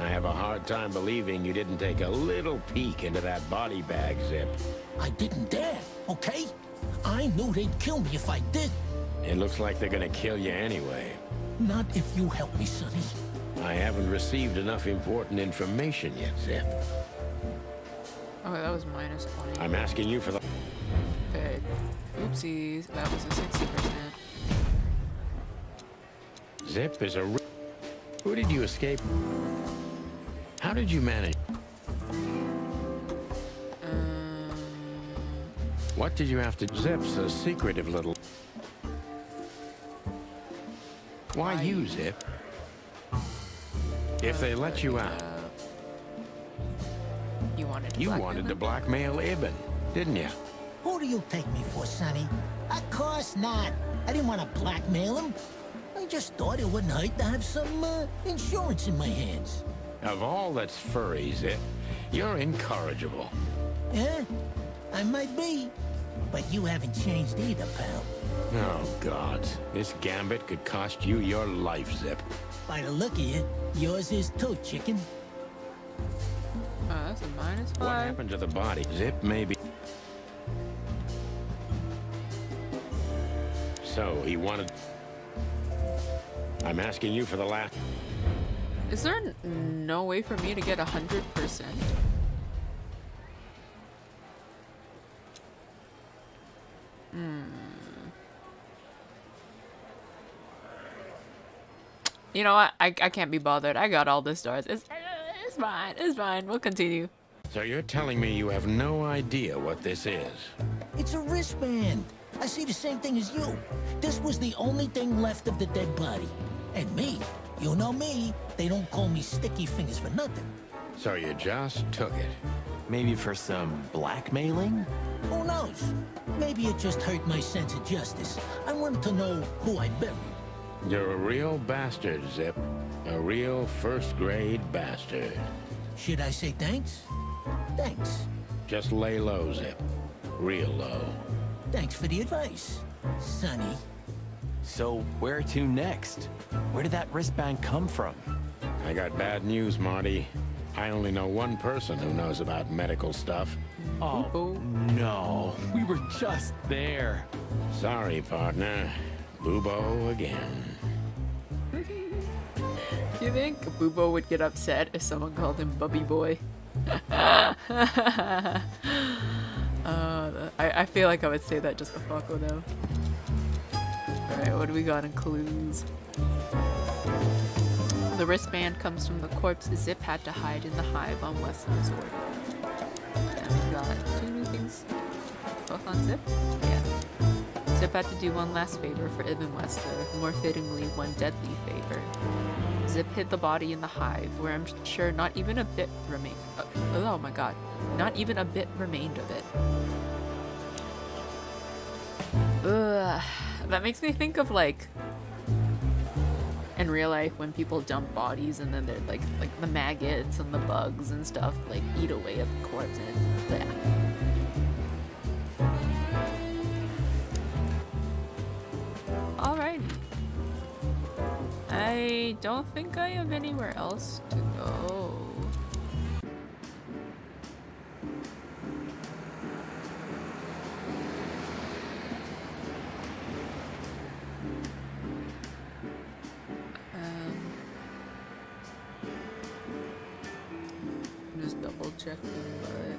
I have a hard time believing you didn't take a little peek into that body bag, Zip. I didn't dare, okay? I knew they'd kill me if I did. It looks like they're gonna kill you anyway. Not if you help me, Sonny. I haven't received enough important information yet, Zip. Oh, that was minus 20. I'm asking you for the... Okay. Oopsies. That was a 60%. Zip is a... Who did you escape? How did you manage? What did you have to... Zip's a secretive little... Why you, Zip? If they let you out... You wanted to blackmail Ibn, didn't you? Who do you take me for, Sonny? Of course not. I didn't want to blackmail him. I just thought it wouldn't hurt to have some insurance in my hands. Of all that's furry, Zip, you're incorrigible. Yeah, I might be. But you haven't changed either, pal. Oh, God. This gambit could cost you your life, Zip. By the look of you, yours is too, chicken. Oh, that's a minus 5. What happened to the body? Zip, maybe. So, he wanted... I'm asking you for the last... Is there no way for me to get 100%? You know what? I can't be bothered. I got all the stars. It's fine. It's fine. We'll continue. So you're telling me you have no idea what this is? It's a wristband. I see the same thing as you. This was the only thing left of the dead body. And me, you know me, they don't call me Sticky Fingers for nothing. So you just took it? Maybe for some blackmailing? Who knows? Maybe it just hurt my sense of justice. I wanted to know who I buried. You're a real bastard, Zip. A real first-grade bastard. Should I say thanks? Thanks. Just lay low, Zip. Real low. Thanks for the advice, Sonny. So where to next? Where did that wristband come from? I got bad news, Marty. I only know one person who knows about medical stuff. Oh, no. We were just there. Sorry, partner. Bubo again. You think Bubo would get upset if someone called him Bubby Boy? I feel like I would say that just to fuck with him. Alright, what do we got in clues? The wristband comes from the corpse Zip had to hide in the hive on Wesker's order. And we got 2 new things. Both on Zip? Yeah. Zip had to do one last favor for Ibn Wesker, more fittingly, one deadly favor. Zip hid the body in the hive, where I'm sure not even a bit remained. Oh my god. Not even a bit remained of it. Ugh. That makes me think of, like, in real life when people dump bodies and then they're like the maggots and the bugs and stuff like eat away at the corpse and it's bleh. Alrighty. I don't think I have anywhere else to go. Just double checking, but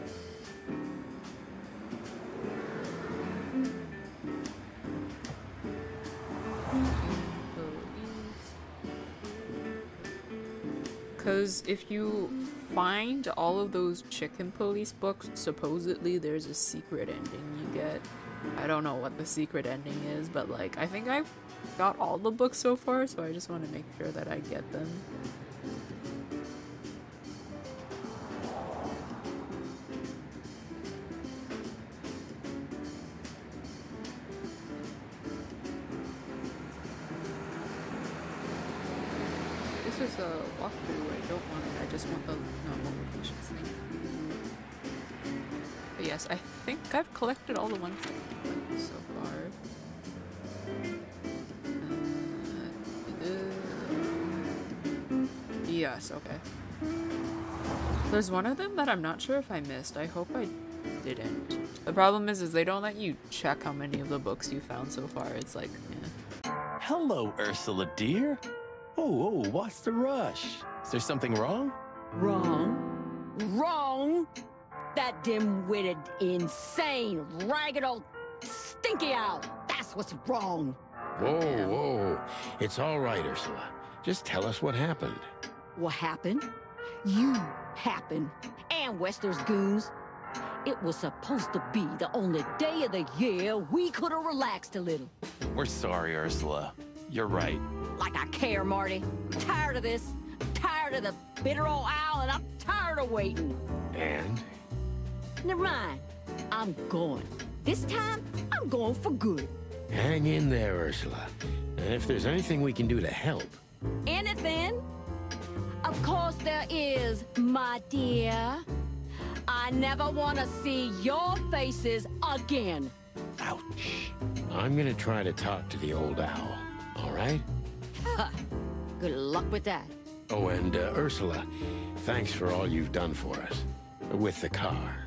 because if you find all of those chicken police books, supposedly there's a secret ending you get. I don't know what the secret ending is, but like I think I've got all the books so far, so I just want to make sure that I get them. This is a walkthrough. I don't want it. I just want the normal locations thing. But yes, I think I've collected all the ones I've collected so far. Yes, okay. There's one of them that I'm not sure if I missed. I hope I didn't. The problem is they don't let you check how many of the books you found so far. It's like, yeah. Hello, Ursula, dear. Oh, what's the rush? Is there something wrong? Wrong. Wrong. That dim-witted, insane, ragged old stinky owl. That's what's wrong. Whoa. It's all right, Ursula. Just tell us what happened. What happened? You happened. And Wesker's goons. It was supposed to be the only day of the year we could have relaxed a little. We're sorry, Ursula. You're right. Like I care, Marty. I'm tired of this. I'm tired of the bitter old owl, and I'm tired of waiting. And? Never mind. I'm going. This time, I'm going for good. Hang in there, Ursula. And if there's anything we can do to help... Anything? Of course there is, my dear. I never want to see your faces again. Ouch. I'm gonna try to talk to the old owl, all right? Good luck with that. Oh, and Ursula, thanks for all you've done for us. With the car.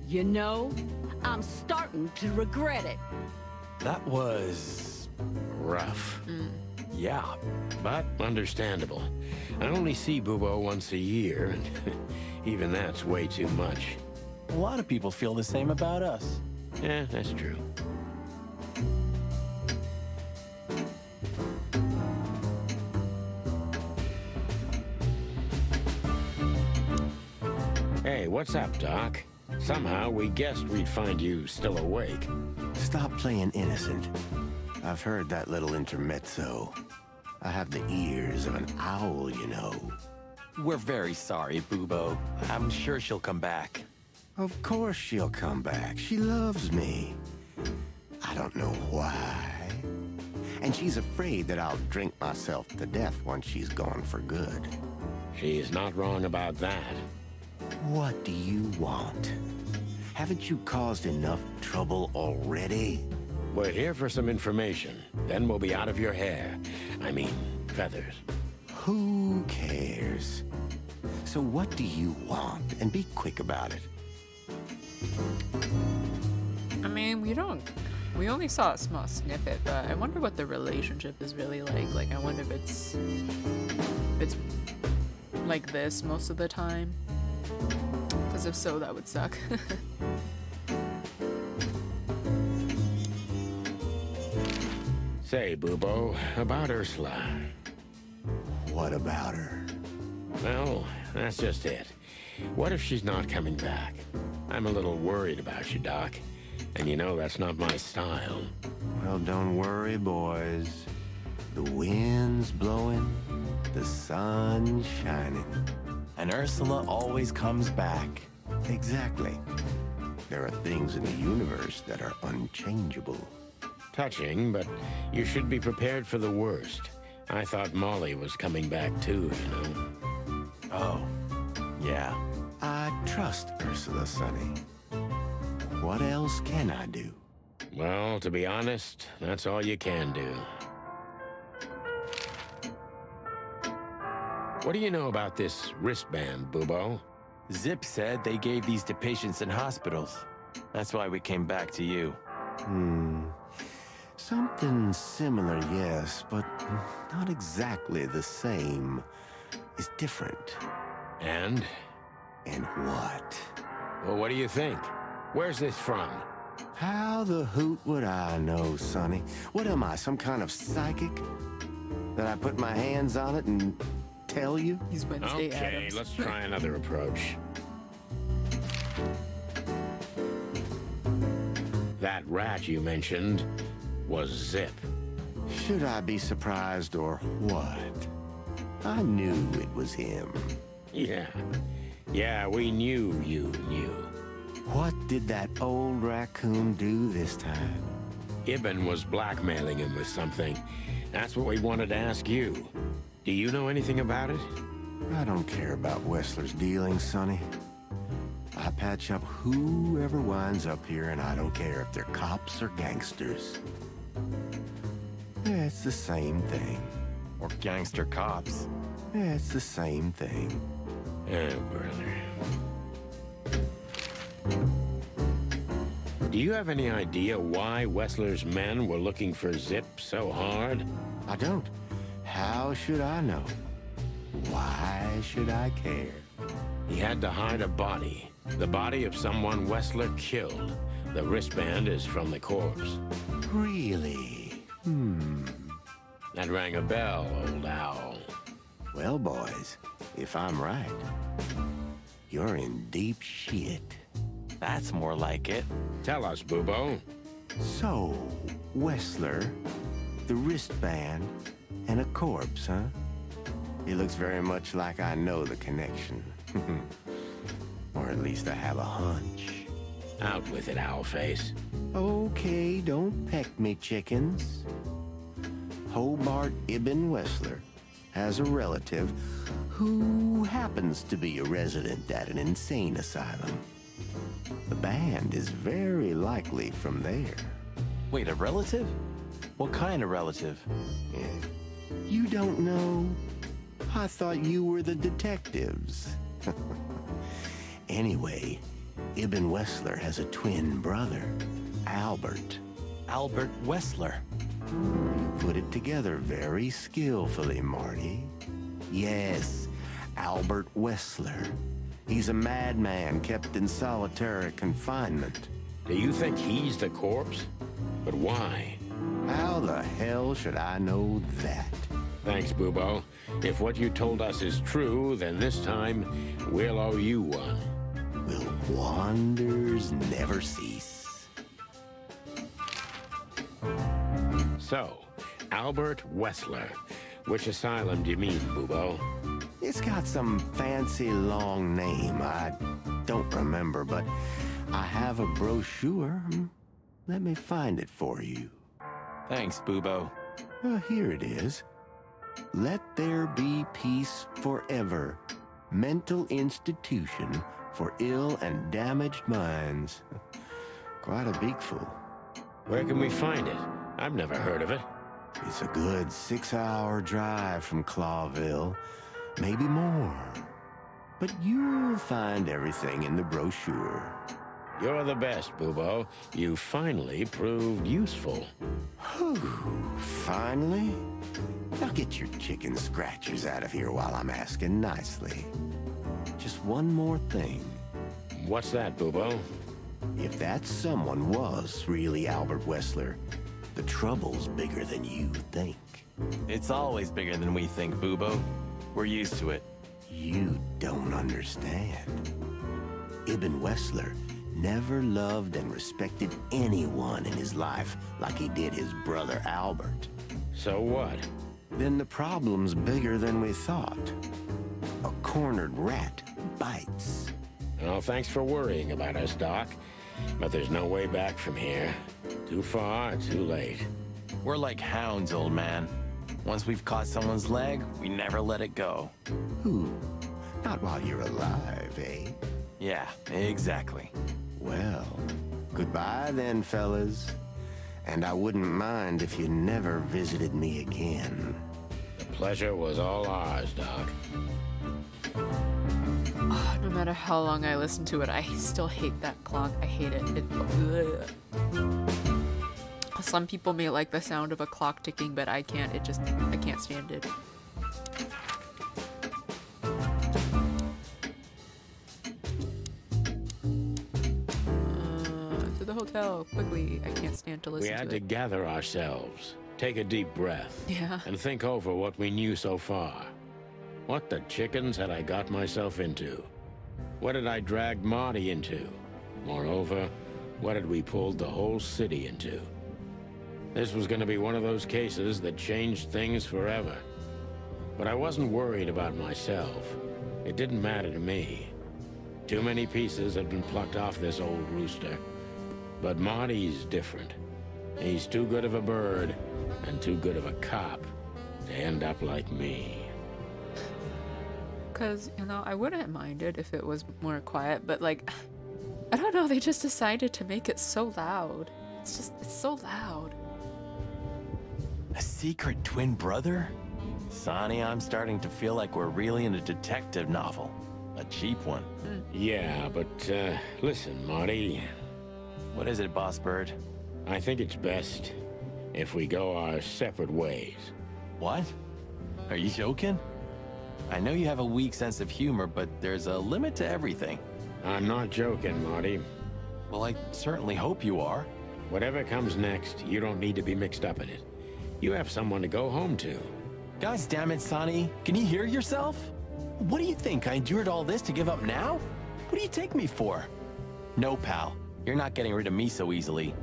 You know, I'm starting to regret it. That was... rough. yeah. But understandable. I only see Bubo once a year, and even that's way too much. A lot of people feel the same about us. Yeah, that's true. Hey, what's up, Doc? Somehow we guessed we'd find you still awake. Stop playing innocent. I've heard that little intermezzo. I have the ears of an owl, you know. We're very sorry, Bubo. I'm sure she'll come back. Of course she'll come back. She loves me. I don't know why. And she's afraid that I'll drink myself to death once she's gone for good. She's not wrong about that. What do you want? Haven't you caused enough trouble already? We're here for some information. Then we'll be out of your hair. I mean, feathers. Who cares? So what do you want? And be quick about it. I mean, we only saw a small snippet, but I wonder what the relationship is really like. Like, I wonder if it's like this most of the time. Because if so, that would suck. Say, Bubo, about Ursula. What about her? Well, that's just it. What if she's not coming back? I'm a little worried about you, Doc. And you know that's not my style. Well, don't worry, boys. The wind's blowing, the sun's shining. And Ursula always comes back. Exactly. There are things in the universe that are unchangeable. Touching, but you should be prepared for the worst. I thought Molly was coming back too, you know. Oh, yeah. I trust Ursula, Sonny. What else can I do? Well, to be honest, that's all you can do. What do you know about this wristband, Bubo? Zip said they gave these to patients in hospitals. That's why we came back to you. Something similar, yes, but not exactly the same. It's different. And? And what? Well, what do you think? Where's this from? How the hoot would I know, Sonny? What am I, some kind of psychic? That I put my hands on it and tell you? He's Wednesday Okay, Addams. let's try another approach. That rat you mentioned was Zip. Should I be surprised or what? I knew it was him. Yeah, we knew you knew. What did that old raccoon do this time? Ibn was blackmailing him with something. That's what we wanted to ask you. Do you know anything about it? I don't care about Wessler's dealings, Sonny. I patch up whoever winds up here, and I don't care if they're cops or gangsters. Yeah, it's the same thing. Or gangster cops. It's the same thing. Oh, brother. Do you have any idea why Wessler's men were looking for Zip so hard? I don't. How should I know? Why should I care? He had to hide a body. The body of someone Wessler killed. The wristband is from the corpse. Really? That rang a bell, old owl. Well, boys, if I'm right, you're in deep shit. That's more like it. Tell us, Bubo. So, Wessler, the wristband, and a corpse, huh? It looks very much like I know the connection. Or at least I have a hunch. Out with it, Owlface. Okay, don't peck me, chickens. Hobart Ibn Wessler has a relative who happens to be a resident at an insane asylum. The band is very likely from there. Wait, a relative? What kind of relative? You don't know? I thought you were the detectives. Anyway, Ibn Wessler has a twin brother, Albert. Albert Wessler. You put it together very skillfully, Marty. Yes, Albert Wessler. He's a madman kept in solitary confinement. Do you think he's the corpse? But why? How the hell should I know that? Thanks, Bubo. If what you told us is true, then this time we'll owe you one. Will wonders never cease? So, Albert Wessler. Which asylum do you mean, Bubo? It's got some fancy long name. I don't remember, but I have a brochure. Let me find it for you. Thanks, Bubo. Here it is. Let There Be Peace Forever. Mental Institution for Ill and Damaged Minds. Quite a beakful. Where can we find it? I've never heard of it. It's a good 6-hour drive from Clawville. Maybe more. But you'll find everything in the brochure. You're the best, Bubo. You finally proved useful. Whew, finally? Now get your chicken scratchers out of here while I'm asking nicely. Just one more thing. What's that, Bubo? If that someone was really Albert Wessler, the trouble's bigger than you think. It's always bigger than we think, Bubo. We're used to it. You don't understand. Ibn Wessler never loved and respected anyone in his life like he did his brother Albert. So what? Then the problem's bigger than we thought. A cornered rat bites. Well, thanks for worrying about us, Doc. But there's no way back from here. Too far, too late. We're like hounds, old man. Once we've caught someone's leg, we never let it go. Ooh, not while you're alive, eh? Yeah, exactly. Well, goodbye then, fellas. And I wouldn't mind if you never visited me again. The pleasure was all ours, Doc. Oh, no matter how long I listen to it, I still hate that clock. I hate it. Some people may like the sound of a clock ticking, but I can't. I can't stand it. To the hotel, quickly. I can't stand to listen to it. We had to gather ourselves, take a deep breath, Yeah. and think over what we knew so far. What the chickens had I got myself into? What had I dragged Marty into? Moreover, what had we pulled the whole city into? This was going to be one of those cases that changed things forever. But I wasn't worried about myself. It didn't matter to me. Too many pieces had been plucked off this old rooster. But Marty's different. He's too good of a bird and too good of a cop to end up like me. Because, you know, I wouldn't mind it if it was more quiet, but like, I don't know, they just decided to make it so loud. It's so loud. A secret twin brother? Sonny, I'm starting to feel like we're really in a detective novel. A cheap one. Yeah, but, listen, Marty. What is it, Boss Bird? I think it's best if we go our separate ways. What? Are you joking? I know you have a weak sense of humor, but there's a limit to everything. I'm not joking, Marty. Well, I certainly hope you are. Whatever comes next, you don't need to be mixed up in it. You have someone to go home to. Guys, damn it, Sonny. Can you hear yourself? What do you think? I endured all this to give up now? What do you take me for? No, pal. You're not getting rid of me so easily.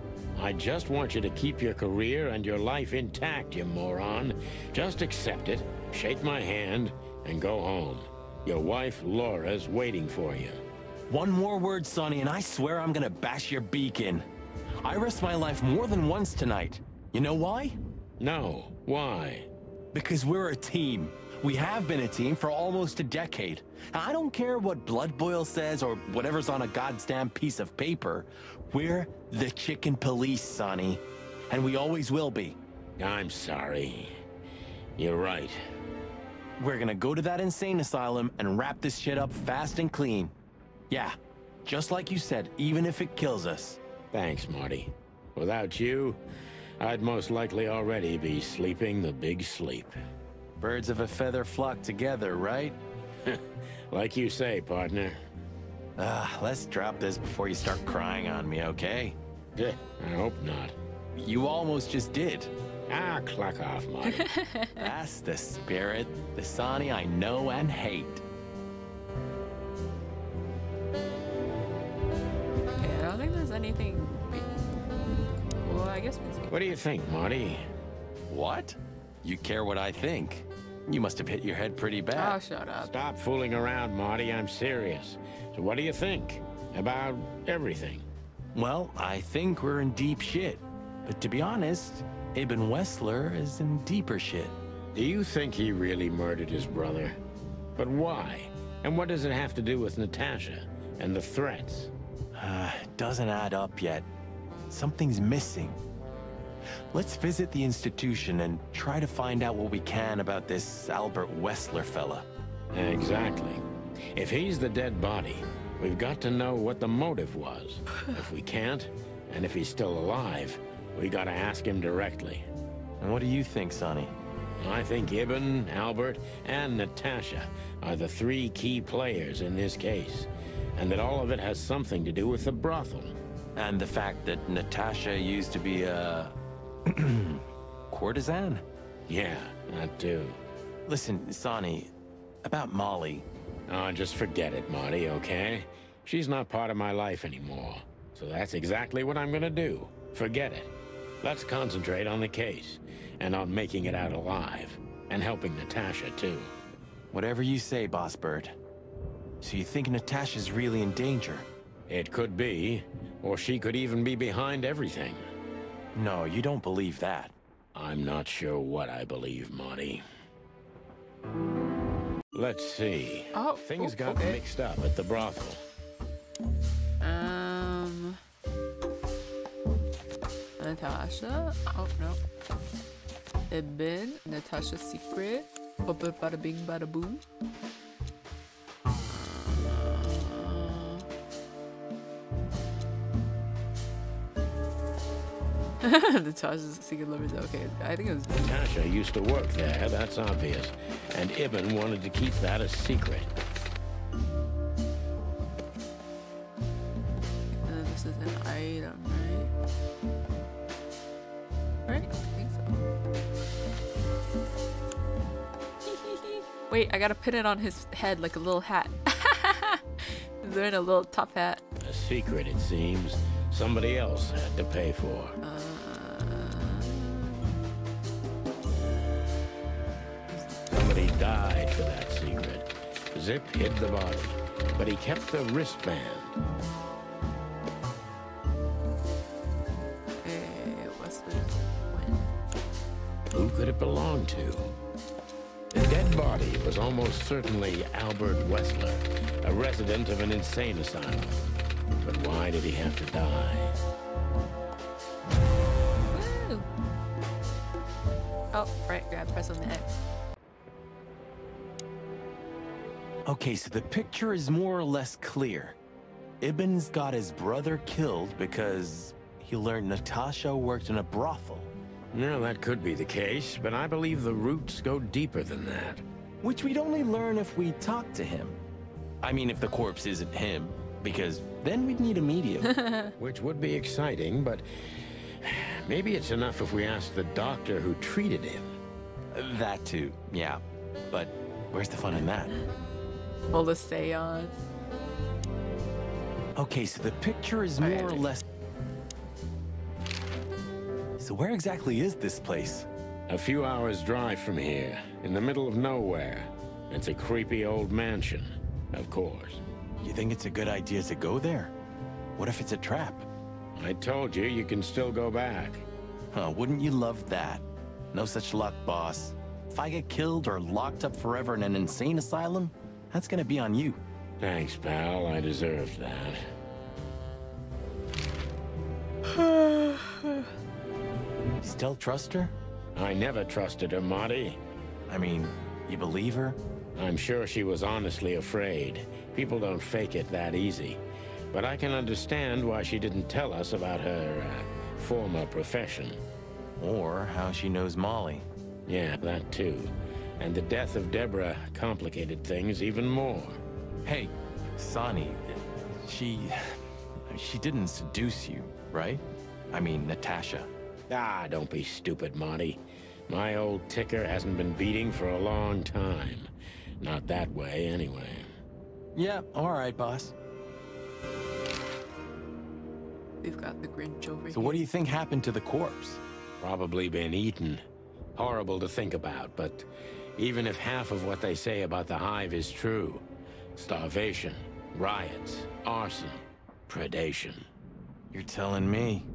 I just want you to keep your career and your life intact, you moron. Just accept it, shake my hand, and go home. Your wife, Laura's waiting for you. One more word, Sonny, and I swear I'm gonna bash your beak in. I risked my life more than once tonight. You know why? No. Why? Because we're a team. We have been a team for almost a decade. I don't care what Blood Boil says or whatever's on a goddamn piece of paper. We're the Chicken Police, Sonny. And we always will be. I'm sorry. You're right. We're gonna go to that insane asylum and wrap this shit up fast and clean. Yeah, just like you said, even if it kills us. Thanks, Marty. Without you, I'd most likely already be sleeping the big sleep. Birds of a feather flock together, right? Like you say, partner. Let's drop this before you start crying on me, okay? I hope not. You almost just did. Clock off, Marty. That's the spirit, the Sonny I know and hate. Okay, I don't think there's anything... Well, I guess we can... What do you think, Marty? What? You care what I think? You must have hit your head pretty bad. Oh, shut up. Stop fooling around, Marty. I'm serious. So what do you think about everything? Well, I think we're in deep shit. But to be honest, Ibn Wessler is in deeper shit. Do you think he really murdered his brother? But why? And what does it have to do with Natasha and the threats? Doesn't add up yet. Something's missing. Let's visit the institution and try to find out what we can about this Albert Wessler fella. Exactly. If he's the dead body, we've got to know what the motive was. If we can't, and if he's still alive, we gotta ask him directly. And what do you think, Sonny? I think Ibn, Albert, and Natasha are the three key players in this case, and that all of it has something to do with the brothel. And the fact that Natasha used to be a... courtesan? Yeah, that too. Listen, Sonny, about Molly. Oh, just forget it, Marty, okay? She's not part of my life anymore. So that's exactly what I'm gonna do. Forget it. Let's concentrate on the case, and on making it out alive, and helping Natasha too. Whatever you say, Boss Bird. So you think Natasha's really in danger? It could be, or she could even be behind everything. No, you don't believe that. I'm not sure what I believe, Marty. Let's see. Oh, Things got okay. mixed up at the brothel. Natasha? Oh, no. Ibn, Natasha's secret. Bada bing, bada boom. Natasha's secret lovers. Okay, I think it was. Natasha used to work there, that's obvious. And Ibn wanted to keep that a secret. This is an item, right? Right? I think so. Wait, I gotta pin it on his head like a little hat. He's wearing a little top hat. A secret, it seems. Somebody else had to pay for. Somebody died for that secret. Zip hid the body, but he kept the wristband. Who could it belong to? The dead body was almost certainly Albert Wessler, a resident of an insane asylum. But why did he have to die? Woo. Oh, right, grab press on the X. Okay, so the picture is more or less clear. Ibn's got his brother killed because he learned Natasha worked in a brothel. No, that could be the case, but I believe the roots go deeper than that. Which we'd only learn if we talk to him. I mean, if the corpse isn't him, because then we'd need a medium. Which would be exciting, but maybe it's enough if we ask the doctor who treated him. That too, yeah. But where's the fun in that? All the seance. Okay, so the picture is more or less... So where exactly is this place? A few hours' drive from here, in the middle of nowhere. It's a creepy old mansion, of course. You think it's a good idea to go there? What if it's a trap? I told you, you can still go back. Huh, wouldn't you love that? No such luck, boss. If I get killed or locked up forever in an insane asylum, that's gonna be on you. Thanks, pal. I deserved that. You still trust her? I never trusted her, Marty. I mean, you believe her? I'm sure she was honestly afraid. People don't fake it that easy. But I can understand why she didn't tell us about her former profession. Or how she knows Molly. Yeah, that too. And the death of Deborah complicated things even more. Hey, Sonny, she didn't seduce you, right? I mean, Natasha. Ah, don't be stupid, Marty. My old ticker hasn't been beating for a long time. Not that way, anyway. Yeah, all right, boss. We've got the Grinch over here. So what do you think happened to the corpse? Probably been eaten. Horrible to think about, but even if half of what they say about the Hive is true, starvation, riots, arson, predation. You're telling me.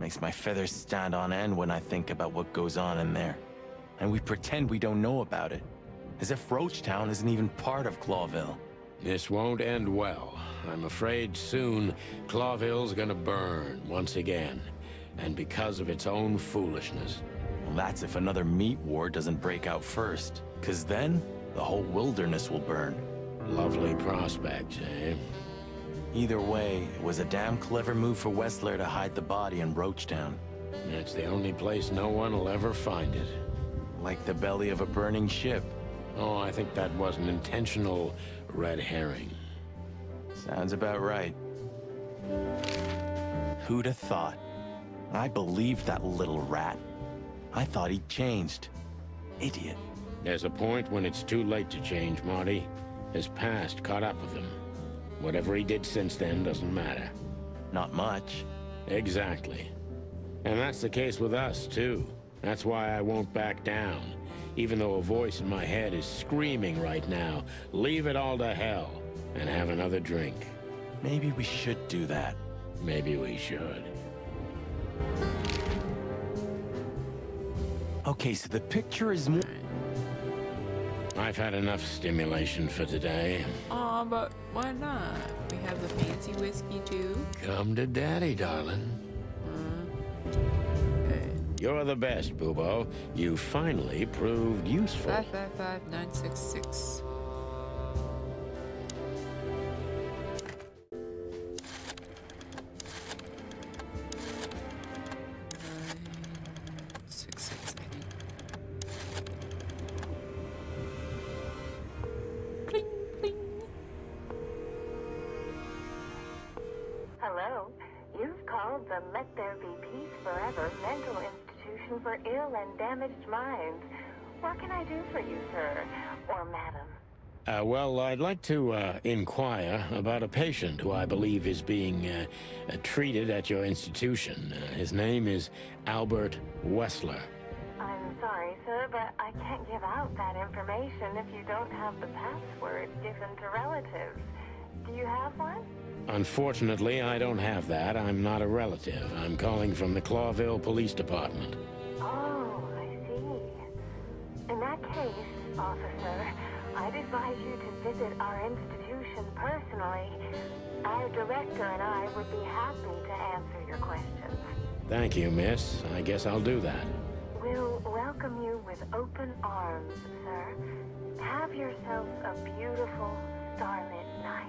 Makes my feathers stand on end when I think about what goes on in there. And we pretend we don't know about it. As if Roachtown isn't even part of Clawville. This won't end well. I'm afraid soon Clawville's gonna burn once again. And because of its own foolishness. Well, that's if another meat war doesn't break out first. 'Cause then, the whole wilderness will burn. Lovely prospects, eh? Either way, it was a damn clever move for Wesker to hide the body in Roachtown. It's the only place no one will ever find it. Like the belly of a burning ship. Oh, I think that was an intentional red herring. Sounds about right. Who'd have thought? I believed that little rat. I thought he'd changed. Idiot. There's a point when it's too late to change, Marty. His past caught up with him. Whatever he did since then doesn't matter. Not much. Exactly. And that's the case with us, too. That's why I won't back down. Even though a voice in my head is screaming right now, leave it all to hell and have another drink. Maybe we should do that. Maybe we should. Okay, so the picture is more... I've had enough stimulation for today. Aw, but why not? We have the fancy whiskey too. Come to daddy, darling. Okay. You're the best, Bubo. You finally proved useful. 555966. Hello. You've called the Let There Be Peace Forever mental institution for ill and damaged minds. What can I do for you, sir? Or madam? Well, I'd like to inquire about a patient who I believe is being treated at your institution. His name is Albert Wesker. I'm sorry, sir, but I can't give out that information if you don't have the password given to relatives. Do you have one? Unfortunately, I don't have that. I'm not a relative. I'm calling from the Clawville Police Department. Oh, I see. In that case, officer, I'd advise you to visit our institution personally. Our director and I would be happy to answer your questions. Thank you, miss. I guess I'll do that. We'll welcome you with open arms, sir. Have yourself a beautiful, starlit night.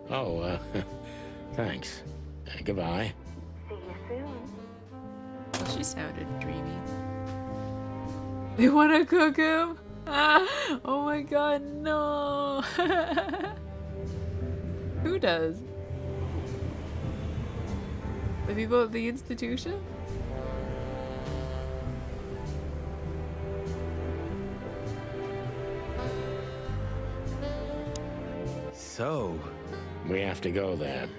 Oh, thanks. Goodbye. See you soon. Well, she sounded dreamy. They want to cook him? Ah, oh my god, no! Who does? The people at the institution? So, We have to go there.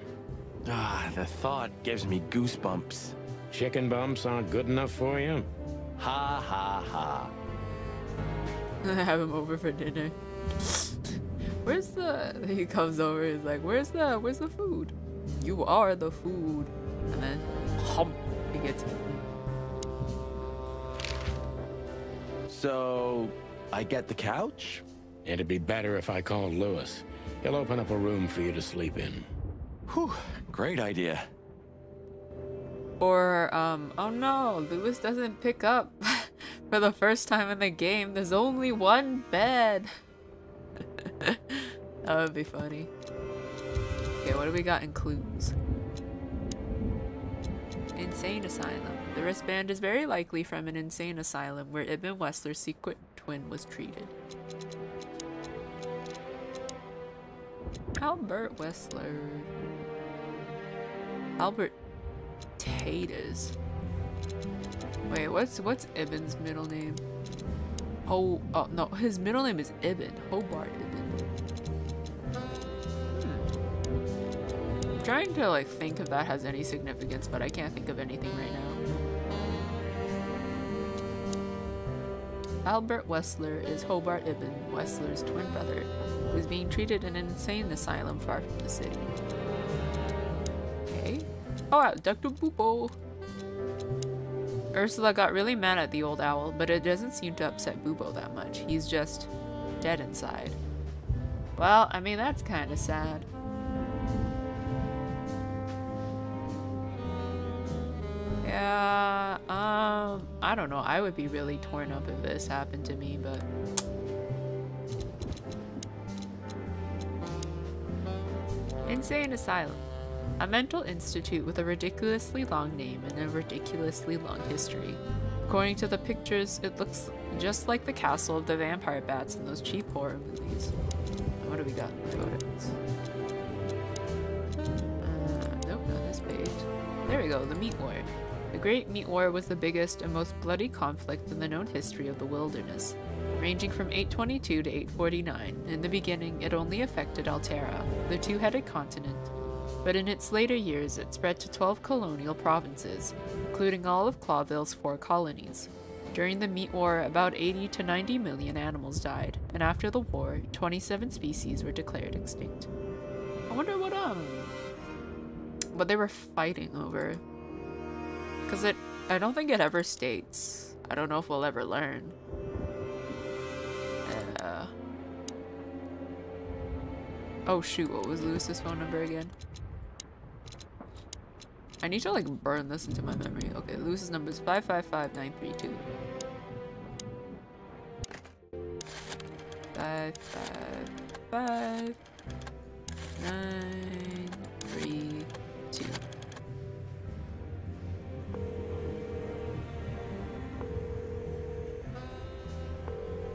the thought gives me goosebumps. Chicken bumps aren't good enough for you? Ha ha ha. Have him over for dinner. Where's the... He comes over, he's like, where's the food? You are the food. And then, hump, he gets it. So, I get the couch? It'd be better if I called Lewis. He'll open up a room for you to sleep in. Whew, great idea. Or, oh no, Lewis doesn't pick up for the first time in the game. There's only one bed. That would be funny. Okay, what do we got in clues? Insane asylum. The wristband is very likely from an insane asylum where Ibn Wessler's secret twin was treated. Albert Wessler. Albert Taters. Wait, what's Ibn's middle name? Oh no, his middle name is Ibn. Hobart Ibn. I'm trying to like think if that has any significance, but I can't think of anything right now. Albert Wessler is Hobart Ibn Wessler's twin brother, who is being treated in an insane asylum far from the city. Okay. Oh, Dr. Boobo! Ursula got really mad at the old owl, but it doesn't seem to upset Boobo that much. He's just dead inside. Well, I mean, that's kind of sad. Yeah, I don't know. I would be really torn up if this happened to me, but... Insane Asylum. A mental institute with a ridiculously long name and a ridiculously long history. According to the pictures, it looks just like the castle of the vampire bats in those cheap horror movies. What do we got in the photos? Nope, not this page. There we go, the Meat War. The Great Meat War was the biggest and most bloody conflict in the known history of the wilderness, ranging from 822 to 849. In the beginning, it only affected Altera, the two-headed continent, but in its later years it spread to 12 colonial provinces, including all of Clawville's 4 colonies. During the Meat War, about 80 to 90 million animals died, and after the war, 27 species were declared extinct. I wonder what they were fighting over. Because I don't think it ever states. I don't know if we'll ever learn. Oh shoot, what was Lewis's phone number again? I need to like burn this into my memory. Okay, Lewis's number is 555-932. 555-932.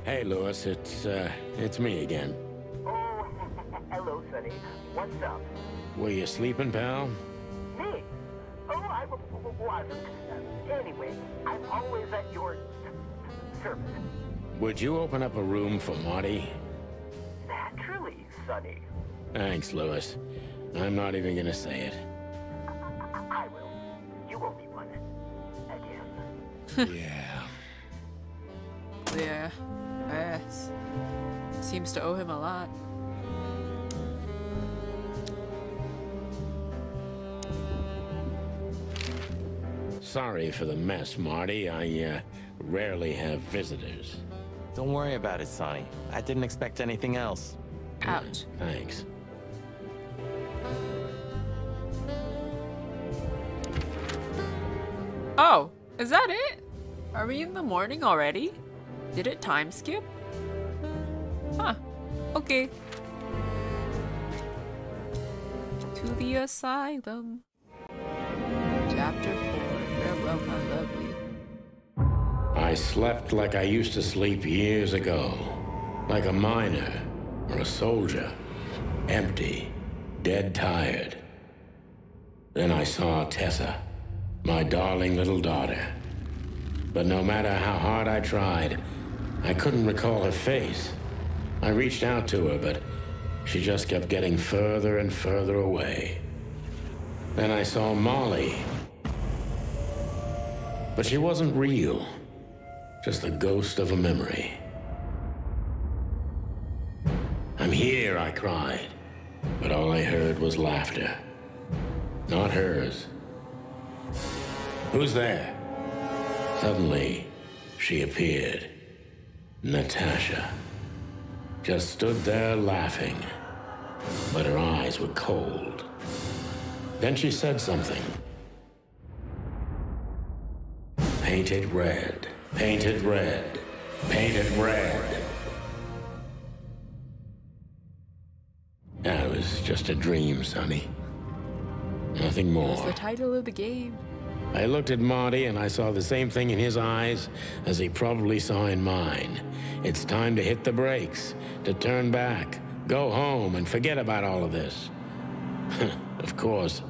Hey, Lewis, it's me again. Oh, hello, Sonny. What's up? Were you sleeping, pal? Me? Oh, I wasn't. Anyway, I'm always at your service. Would you open up a room for Marty? Naturally, Sonny. Thanks, Lewis. I'm not even gonna say it. I will. You owe me one. Again. Yeah. Yeah. Yes. Seems to owe him a lot. Sorry for the mess, Marty. I rarely have visitors. Don't worry about it, Sonny. I didn't expect anything else. Ouch. Thanks. Oh, is that it? Are we in the morning already? Did it time skip? Huh. Okay. to the asylum. Chapter 4. Farewell, my lovely. I slept like I used to sleep years ago. Like a miner or a soldier. Empty. Dead tired. Then I saw Tessa. My darling little daughter. But no matter how hard I tried, I couldn't recall her face. I reached out to her, but she just kept getting further and further away. Then I saw Molly. But she wasn't real. Just the ghost of a memory. I'm here, I cried. But all I heard was laughter. Not hers. Who's there? Suddenly, she appeared. Natasha. Just stood there laughing. But her eyes were cold. Then she said something. Painted red. Painted red. Painted red. That was just a dream, Sonny. Nothing more. That's the title of the game. I looked at Marty and I saw the same thing in his eyes as he probably saw in mine. It's time to hit the brakes, to turn back, go home and forget about all of this. Of course,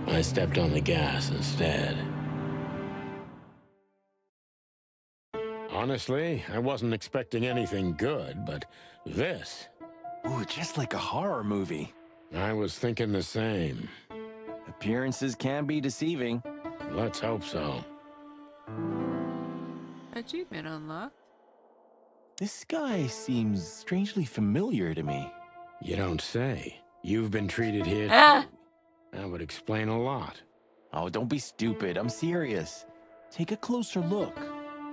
I stepped on the gas instead. Honestly, I wasn't expecting anything good, but this... Ooh, just like a horror movie. I was thinking the same. Appearances can be deceiving. Let's hope so. Achievement unlocked. This guy seems strangely familiar to me. You don't say. You've been treated here too. That would explain a lot. Oh, don't be stupid. I'm serious. Take a closer look.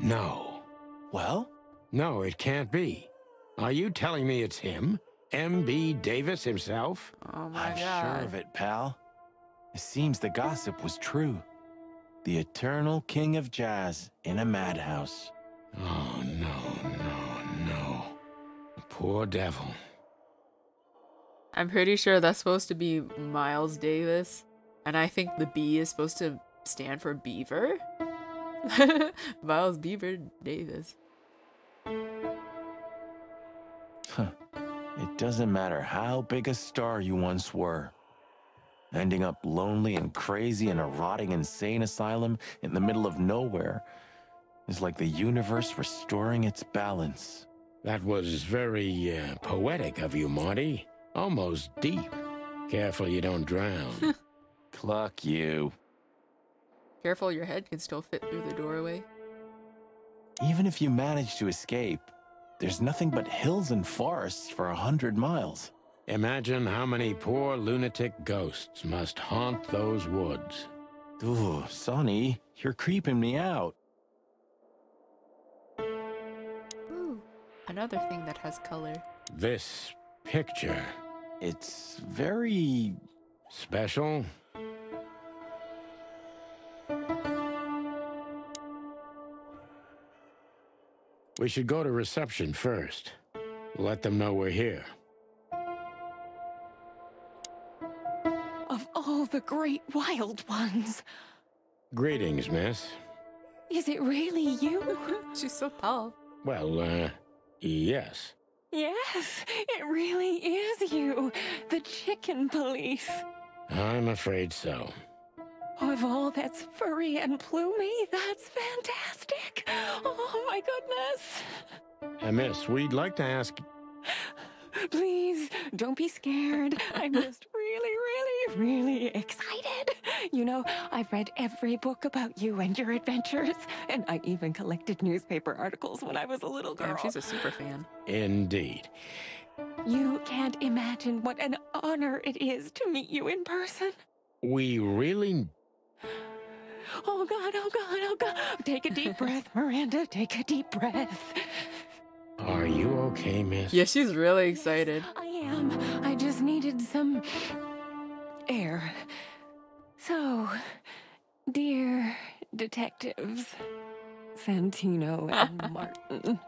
No. Well? No, it can't be. Are you telling me it's him? M.B. Davis himself? Oh my I'm god. sure of it, pal. It seems the gossip was true. The eternal king of jazz in a madhouse. Oh, no. The poor devil. I'm pretty sure that's supposed to be Miles Davis. And I think the B is supposed to stand for Beaver. Miles Beaver Davis. Huh. It doesn't matter how big a star you once were. Ending up lonely and crazy in a rotting insane asylum in the middle of nowhere is like the universe restoring its balance. That was very poetic of you, Marty. Almost deep. Careful you don't drown. Cluck you. Careful, your head can still fit through the doorway. Even if you manage to escape, there's nothing but hills and forests for 100 miles. Imagine how many poor lunatic ghosts must haunt those woods. Ooh, Sonny, you're creeping me out. Ooh, another thing that has color. This picture. It's very... special? We should go to reception first. Let them know we're here. Of all the great wild ones. Greetings, miss. Is it really you? She's so tall. Well, yes. Yes, it really is you. The chicken police. I'm afraid so. Of all that's furry and plumey, that's fantastic. Oh my goodness. Miss, we'd like to ask... Please, don't be scared. I'm just really excited. You know, I've read every book about you and your adventures, and I even collected newspaper articles when I was a little girl. Damn, she's a super fan. Indeed. You can't imagine what an honor it is to meet you in person. We really... Oh God, oh God, oh God. Take a deep breath, Miranda. Take a deep breath. Are you okay, miss? Yeah, she's really excited. I am. I just needed some air. So, dear detectives, Santino and Martin,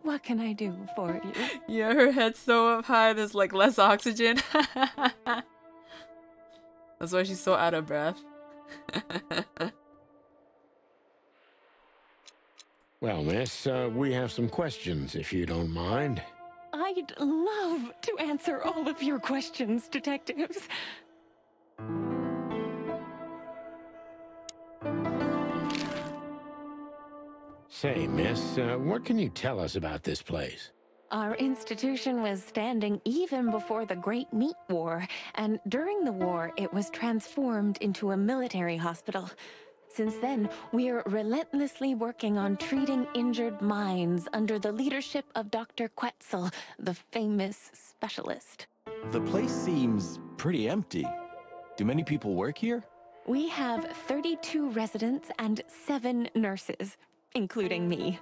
what can I do for you? Yeah, her head's so up high, there's like less oxygen. That's why she's so out of breath. Well, miss, we have some questions, if you don't mind. I'd love to answer all of your questions, detectives. Say, miss, what can you tell us about this place? Our institution was standing even before the Great Meat War, and during the war, it was transformed into a military hospital. Since then, we're relentlessly working on treating injured minds under the leadership of Dr. Quetzal, the famous specialist. The place seems pretty empty. Do many people work here? We have 32 residents and 7 nurses, including me.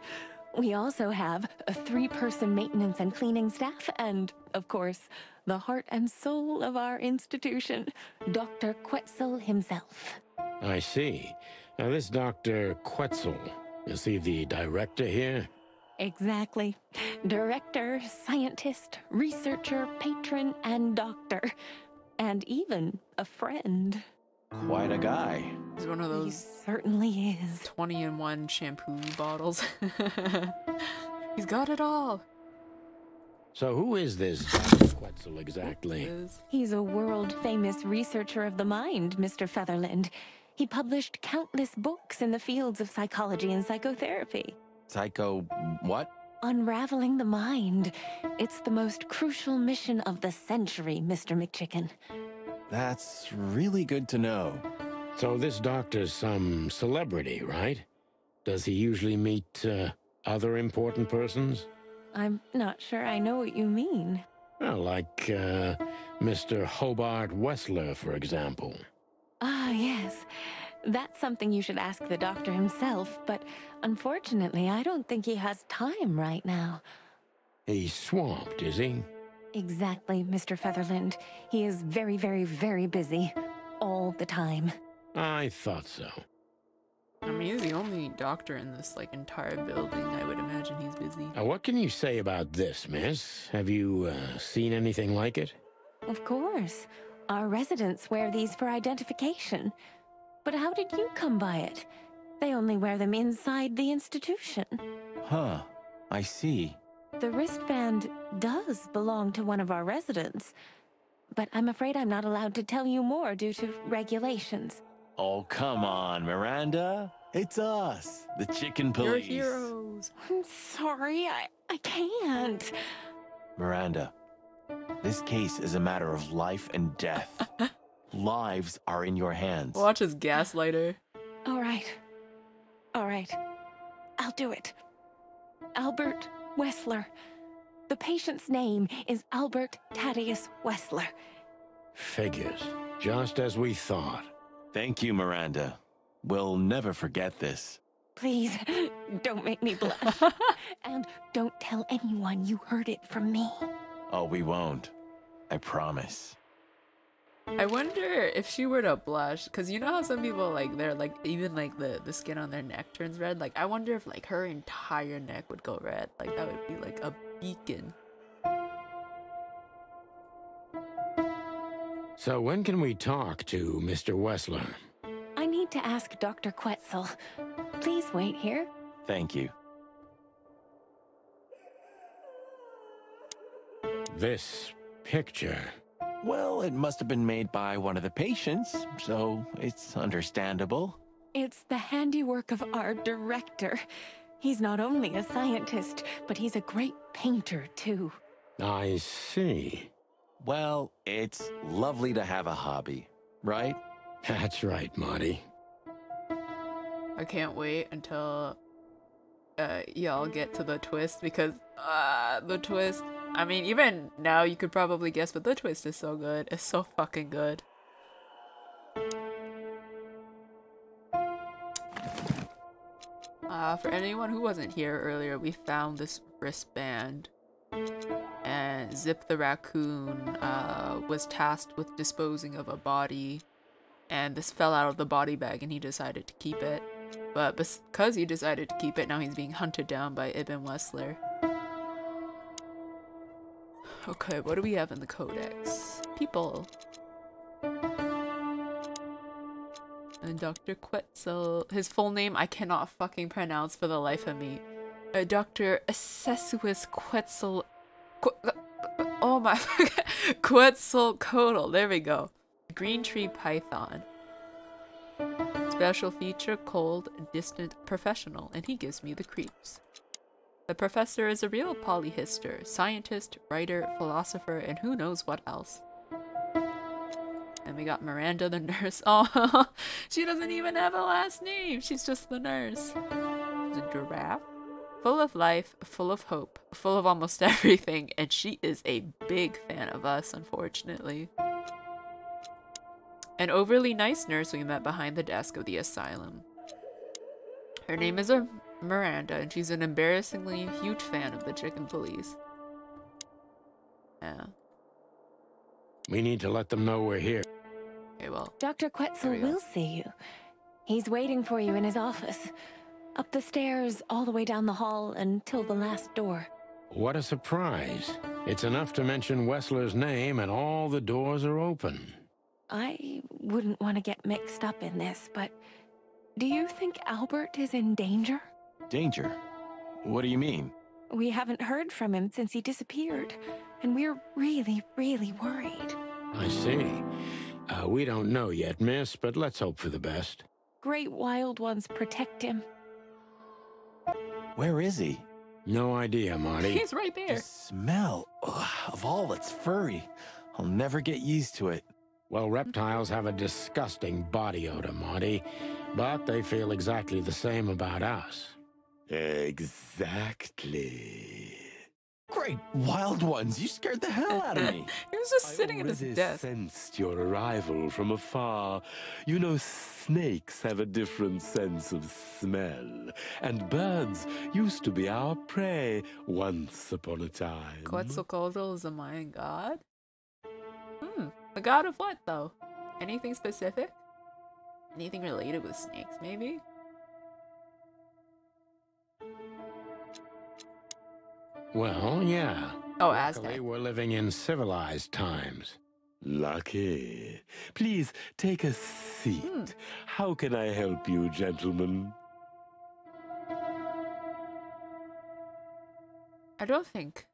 We also have a 3-person maintenance and cleaning staff, and, of course, the heart and soul of our institution, Dr. Quetzal himself. I see. Now, this Dr. Quetzal, is he the director here? Exactly. Director, scientist, researcher, patron, and doctor. And even a friend. Quite a guy. He's one of those. He certainly is. 20-in-1 shampoo bottles. He's got it all. So who is this Dr. Quetzal exactly? He's a world-famous researcher of the mind, Mr. Featherland. He published countless books in the fields of psychology and psychotherapy. Psycho what? Unraveling the mind. It's the most crucial mission of the century, Mr. McChicken. That's really good to know. So this doctor's some celebrity, right? Does he usually meet other important persons? I'm not sure I know what you mean. Well, like Mr. Hobart Wesker, for example. Ah, yes. That's something you should ask the doctor himself, but unfortunately, I don't think he has time right now. He's swamped, is he? Exactly, Mr. Featherland. He is very, very, very busy. All the time. I thought so. I mean, he's the only doctor in this, like, entire building. I would imagine he's busy. Now, what can you say about this, miss? Have you seen anything like it? Of course. Our residents wear these for identification. But how did you come by it? They only wear them inside the institution. Huh. I see. The wristband does belong to one of our residents. But I'm afraid I'm not allowed to tell you more due to regulations. Oh, come on, Miranda. It's us, the Chicken Police. You're heroes. I'm sorry, I can't. Miranda, this case is a matter of life and death. Lives are in your hands. Watch his gaslighter. All right. All right. I'll do it. Albert Wesker. The patient's name is Albert Thaddeus Wesker. Figures. Just as we thought. Thank you, Miranda. We'll never forget this. Please, don't make me blush. And don't tell anyone you heard it from me. Oh, we won't. I promise. I wonder if she were to blush, because you know how some people, like, they're, like, even, like, the skin on their neck turns red? Like, I wonder if, like, her entire neck would go red. Like, that would be, like, a beacon. So when can we talk to Mr. Wesker? I need to ask Dr. Quetzal. Please wait here. Thank you. This picture. Well, it must have been made by one of the patients, so it's understandable. It's the handiwork of our director. He's not only a scientist, but he's a great painter, too. I see. Well, it's lovely to have a hobby, right? That's right, Marty. I can't wait until y'all get to the twist, because the twist, I mean, even now you could probably guess, but the twist is so good. It's so fucking good. For anyone who wasn't here earlier, we found this wristband, and Zip the raccoon was tasked with disposing of a body, and this fell out of the body bag and he decided to keep it. But because he decided to keep it, now he's being hunted down by Ibn Wesker. Okay, what do we have in the codex? People. Dr. Quetzal. His full name I cannot fucking pronounce for the life of me. Dr. Assessuus Quetzal. Oh my. Quetzalcoatl. There we go. Green tree python. Special feature: cold, distant, professional, and he gives me the creeps. The professor is a real polyhister, scientist, writer, philosopher, and who knows what else. And we got Miranda the nurse. Oh, she doesn't even have a last name. She's just the nurse. She's a giraffe. Full of life, full of hope, full of almost everything, and she is a big fan of us, unfortunately. An overly nice nurse we met behind the desk of the asylum. Her name is Miranda, and she's an embarrassingly huge fan of the chicken police. Yeah. We need to let them know we're here. Okay, well. Dr. Quetzal will see you. He's waiting for you in his office. Up the stairs, all the way down the hall, until the last door. What a surprise. It's enough to mention Wessler's name and all the doors are open. I wouldn't want to get mixed up in this, but do you think Albert is in danger? Danger? What do you mean? We haven't heard from him since he disappeared, and we're really, really worried. I see. We don't know yet, miss, but let's hope for the best. Great wild ones protect him. Where is he? No idea, Marty. He's right there. The smell of all that's furry. I'll never get used to it. Well, reptiles have a disgusting body odor, Marty, but they feel exactly the same about us. Exactly. Great wild ones, you scared the hell out of me. He was just sitting at his desk. I sensed your arrival from afar. You know, snakes have a different sense of smell, and birds used to be our prey once upon a time. Quetzalcoatl is a Mayan god? The god of what, though? Anything specific? Anything related with snakes, maybe? Well, yeah. Oh, Luckily, Aztec. we're living in civilized times. Lucky. Please take a seat. How can I help you, gentlemen? I don't think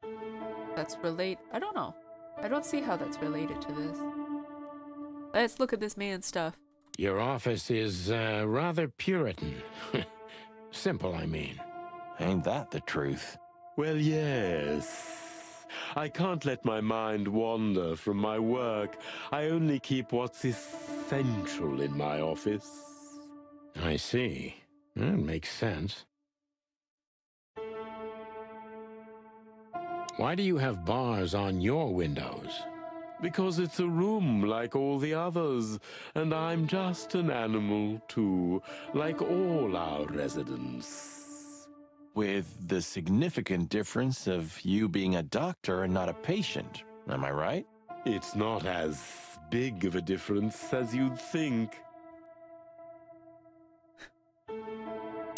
that's I don't know. I don't see how that's related to this. Let's look at this man's stuff. Your office is rather Puritan. Simple, I mean. Ain't that the truth? Well, yes. I can't let my mind wander from my work. I only keep what's essential in my office. I see. That makes sense. Why do you have bars on your windows? Because it's a room like all the others, and I'm just an animal too, like all our residents. With the significant difference of you being a doctor and not a patient, am I right? It's not as big of a difference as you'd think.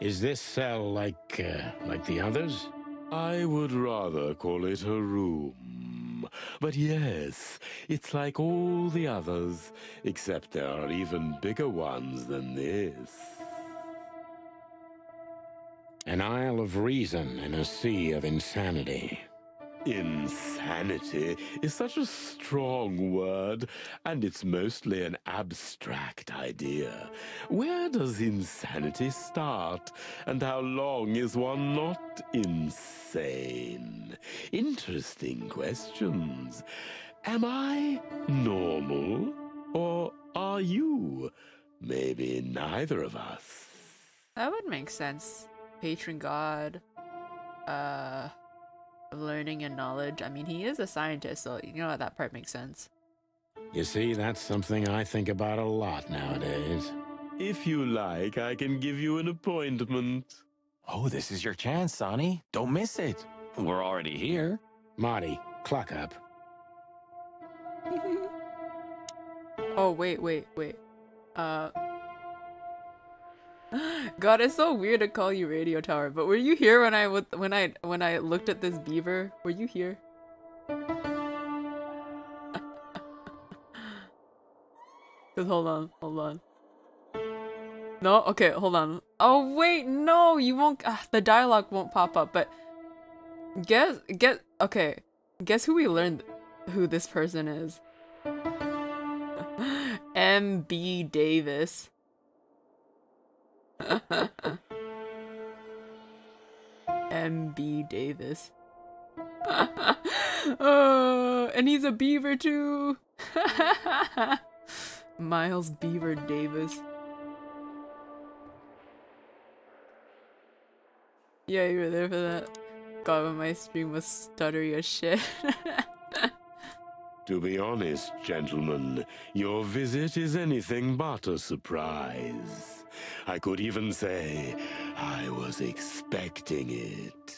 Is this cell like the others? I would rather call it a room. But yes, it's like all the others, except there are even bigger ones than this. An isle of reason in a sea of insanity. Insanity is such a strong word, and it's mostly an abstract idea. Where does insanity start, and how long is one not insane? Interesting questions. Am I normal, or are you? Maybe neither of us. That would make sense. Patron god. Learning and knowledge. I mean, he is a scientist, so you know that part makes sense. You see, that's something I think about a lot nowadays. If you like, I can give you an appointment. Oh, this is your chance, Sonny. Don't miss it. We're already here. Marty, clock up. Oh, wait. God, it's so weird to call you Radio Tower, but were you here when I looked at this beaver? Were you here? Cause hold on. No? Okay, hold on. Oh wait, no, you won't. The dialogue won't pop up. But okay. Guess who we learned who this person is. M.B. Davis. M.B. Davis. And he's a beaver too. Miles Beaver Davis. Yeah, you were there for that. God, when my stream was stuttery as shit. To be honest, gentlemen, your visit is anything but a surprise. I could even say I was expecting it.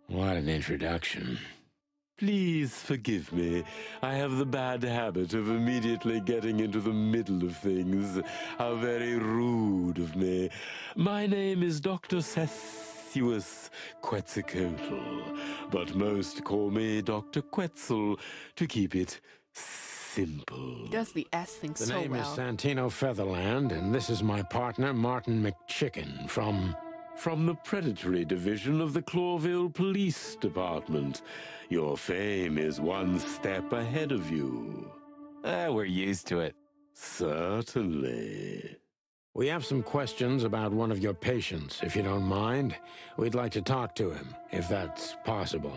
What an introduction. Please forgive me. I have the bad habit of immediately getting into the middle of things. How very rude of me. My name is Dr. Sessuous Quetzalcoatl, but most call me Dr. Quetzal to keep it simple. He does the S thing so well. The name is Santino Featherland, and this is my partner, Martin McChicken, from the predatory division of the Clawville Police Department. Your fame is one step ahead of you. We're used to it. Certainly. We have some questions about one of your patients, if you don't mind. We'd like to talk to him, if that's possible.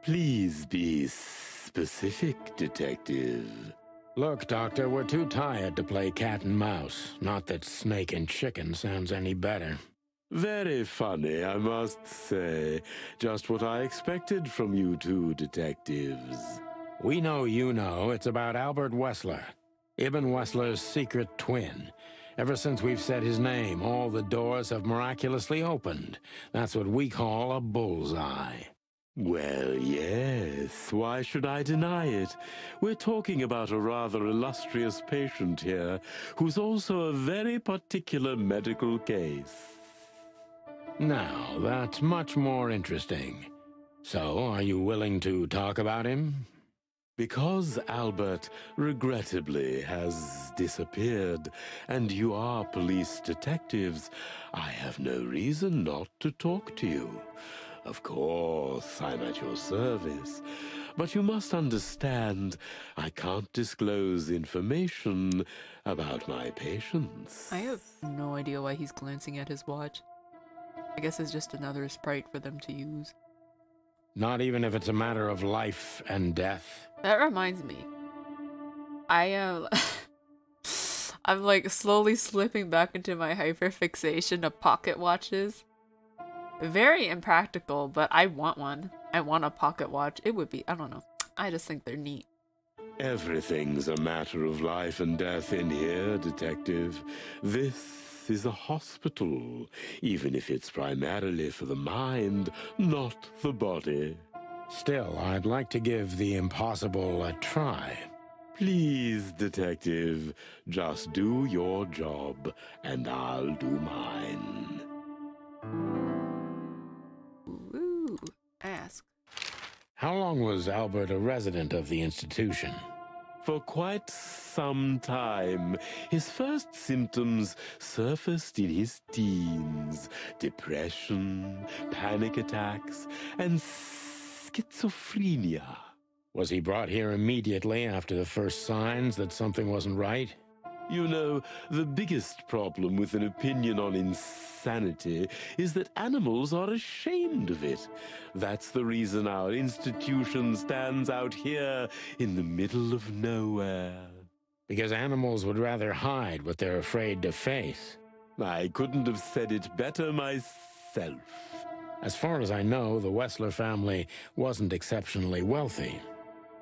Please be specific, Detective. Look, Doctor, we're too tired to play cat and mouse. Not that snake and chicken sounds any better. Very funny, I must say. Just what I expected from you two detectives. We know you know. It's about Albert Wesker, Ibn Wessler's secret twin. Ever since we've said his name, all the doors have miraculously opened. That's what we call a bullseye. Well, yes. Why should I deny it? We're talking about a rather illustrious patient here, who's also a very particular medical case. Now, that's much more interesting. So, are you willing to talk about him? Because Albert, regrettably, has disappeared, and you are police detectives, I have no reason not to talk to you. Of course, I'm at your service, but you must understand, I can't disclose information about my patients. I have no idea why he's glancing at his watch. I guess it's just another sprite for them to use. Not even if it's a matter of life and death. That reminds me. I am... I'm like slowly slipping back into my hyperfixation of pocket watches. Very impractical, but I want one. I want a pocket watch. It would be, I don't know. I just think they're neat. Everything's a matter of life and death in here, Detective. This is a hospital, even if it's primarily for the mind, not the body. Still, I'd like to give the impossible a try. Please, Detective, just do your job, and I'll do mine. Ooh, ask. How long was Albert a resident of the institution? For quite some time. His first symptoms surfaced in his teens. Depression, panic attacks, and schizophrenia. Was he brought here immediately after the first signs that something wasn't right? You know, the biggest problem with an opinion on insanity is that animals are ashamed of it. That's the reason our institution stands out here in the middle of nowhere. Because animals would rather hide what they're afraid to face. I couldn't have said it better myself. As far as I know, the Wesker family wasn't exceptionally wealthy.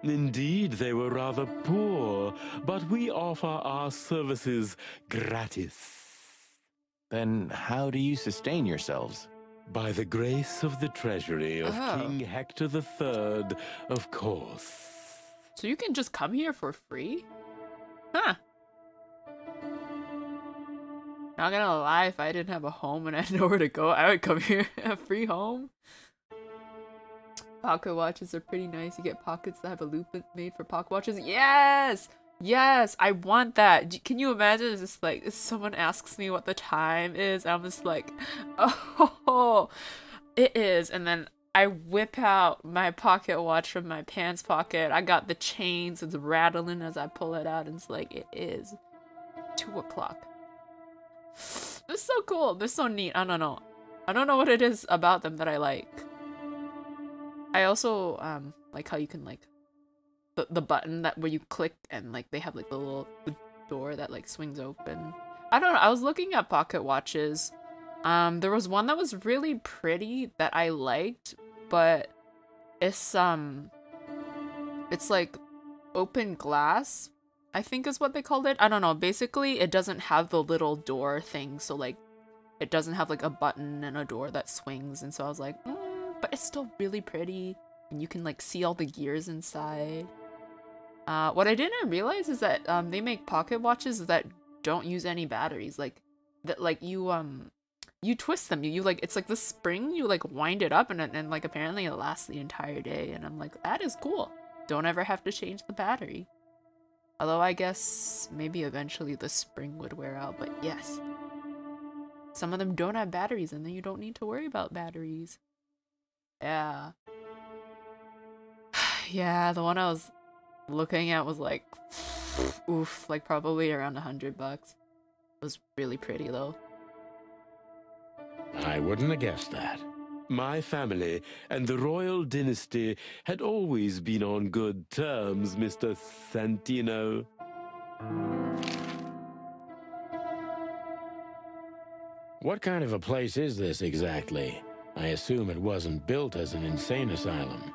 Indeed, they were rather poor, but we offer our services gratis. Then how do you sustain yourselves? By the grace of the treasury of King Hector III, of course. So you can just come here for free? Huh. Not gonna lie, if I didn't have a home and I had nowhere to go, I would come here. A free home? Pocket watches are pretty nice. You get pockets that have a loop made for pocket watches. Yes! Yes, I want that. Can you imagine? It's just like if someone asks me what the time is, I'm just like, oh, it is. And then I whip out my pocket watch from my pants pocket. I got the chains. It's rattling as I pull it out. And it's like, it is 2 o'clock. They're so cool. They're so neat. I don't know. I don't know what it is about them that I like. I also like how you can like the button that where you click and like they have like the little door that like swings open. I don't know. I was looking at pocket watches. There was one that was really pretty that I liked, but it's like open glass, I think is what they called it. I don't know. Basically, it doesn't have the little door thing, so like it doesn't have like a button and a door that swings, and so I was like, but it's still really pretty, and you can like see all the gears inside. What I didn't realize is that they make pocket watches that don't use any batteries, like that, like you twist them, you like, it's like the spring, you like wind it up and like apparently it lasts the entire day, and I'm like, that is cool. Don't ever have to change the battery. Although I guess maybe eventually the spring would wear out, but yes. Some of them don't have batteries and then you don't need to worry about batteries. Yeah. Yeah, the one I was looking at was like, oof, like probably around $100. It was really pretty though. I wouldn't have guessed that. My family and the royal dynasty had always been on good terms, Mr. Santino. What kind of a place is this exactly? I assume it wasn't built as an insane asylum.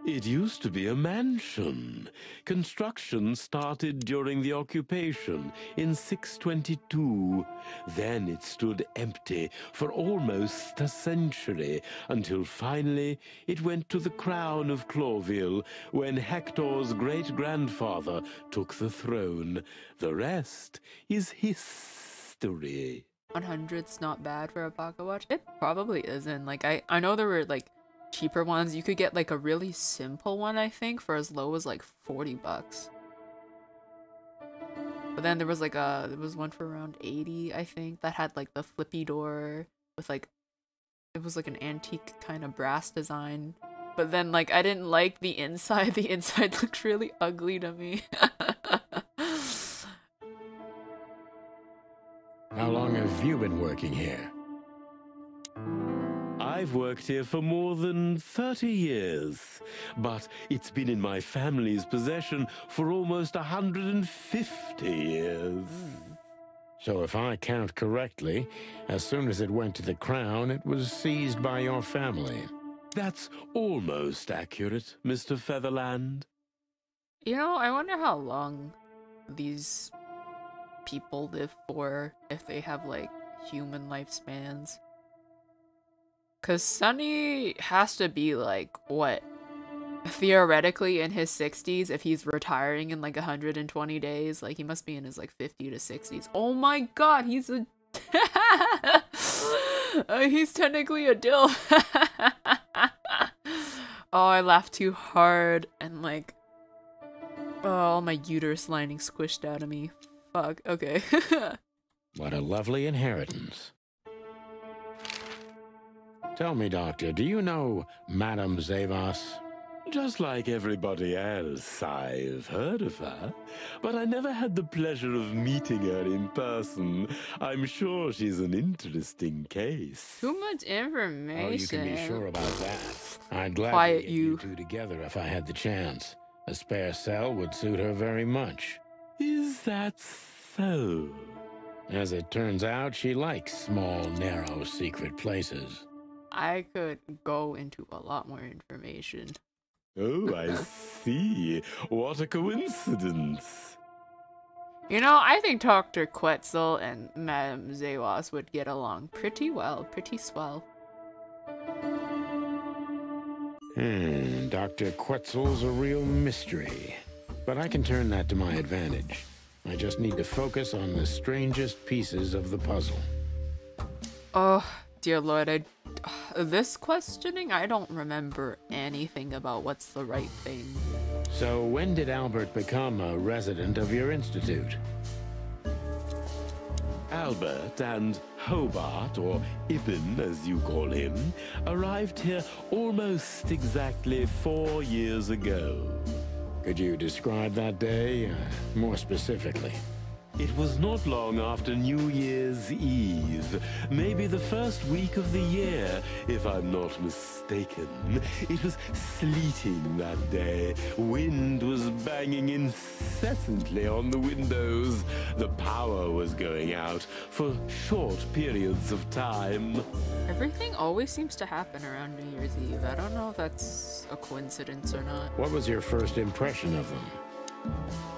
It used to be a mansion. Construction started during the occupation in 622. Then it stood empty for almost a century, until finally it went to the crown of Clawville when Hector's great-grandfather took the throne. The rest is history. 100's not bad for a pocket watch. It probably isn't. Like I know there were like cheaper ones. You could get like a really simple one, I think, for as low as like $40. But then there was like there was one for around 80, I think, that had like the flippy door with like, it was like an antique kind of brass design. But then like I didn't like the inside. The inside looked really ugly to me. How long have you been working here? I've worked here for more than 30 years, but it's been in my family's possession for almost 150 years. So if I count correctly, as soon as it went to the crown, it was seized by your family. That's almost accurate, Mr. Featherland. You know, I wonder how long these people live for, if they have like human lifespans. Cause Sonny has to be like, what, theoretically in his 60s if he's retiring in like 120 days. Like he must be in his like 50 to 60s. Oh my god, he's a he's technically a dill. Oh, I laughed too hard and like, oh, all my uterus lining squished out of me. Fuck, okay. What a lovely inheritance. Tell me, Doctor, do you know Madame Zavas? Just like everybody else, I've heard of her, but I never had the pleasure of meeting her in person. I'm sure she's an interesting case. Too much information. Oh, you can be sure about that. I'd gladly Quiet get you two together if I had the chance. A spare cell would suit her very much. Is that so? As it turns out, she likes small, narrow, secret places. I could go into a lot more information. Oh, I see. What a coincidence. You know, I think Dr. Quetzal and Madame Zavas would get along pretty well, pretty swell. Dr. Quetzal's a real mystery. But I can turn that to my advantage. I just need to focus on the strangest pieces of the puzzle. Oh, dear Lord, this questioning, I don't remember anything about what's the right thing. So when did Albert become a resident of your institute? Albert and Hobart, or Ibn as you call him, arrived here almost exactly 4 years ago. Could you describe that day more specifically? It was not long after New Year's Eve, maybe the first week of the year, if I'm not mistaken. It was sleeting that day. Wind was banging incessantly on the windows. The power was going out for short periods of time. Everything always seems to happen around New Year's Eve. I don't know if that's a coincidence or not. What was your first impression of them?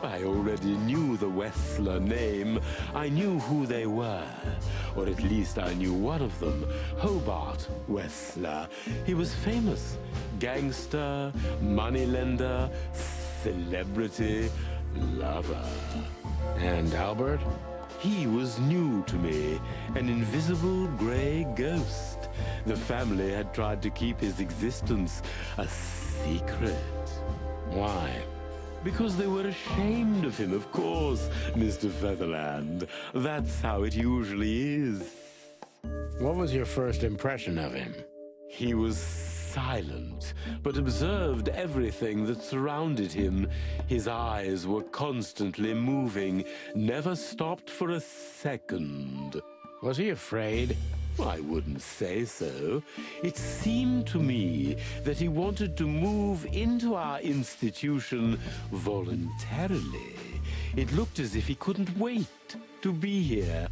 I already knew the Wesker name. I knew who they were. Or at least I knew one of them, Hobart Wesker. He was famous. Gangster, moneylender, celebrity, lover. And Albert? He was new to me, an invisible gray ghost. The family had tried to keep his existence a secret. Why? Because they were ashamed of him, of course, Mr. Featherland. That's how it usually is. What was your first impression of him? He was silent, but observed everything that surrounded him. His eyes were constantly moving, never stopped for a second. Was he afraid? I wouldn't say so. It seemed to me that he wanted to move into our institution voluntarily. It looked as if he couldn't wait to be here,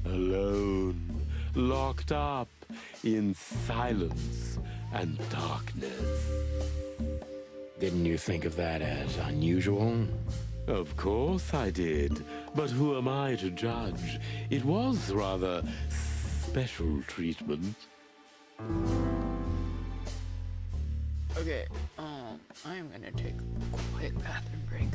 alone, locked up in silence and darkness. Didn't you think of that as unusual? Of course I did, but who am I to judge? It was rather special treatment. Okay, I am gonna take a quick bathroom break.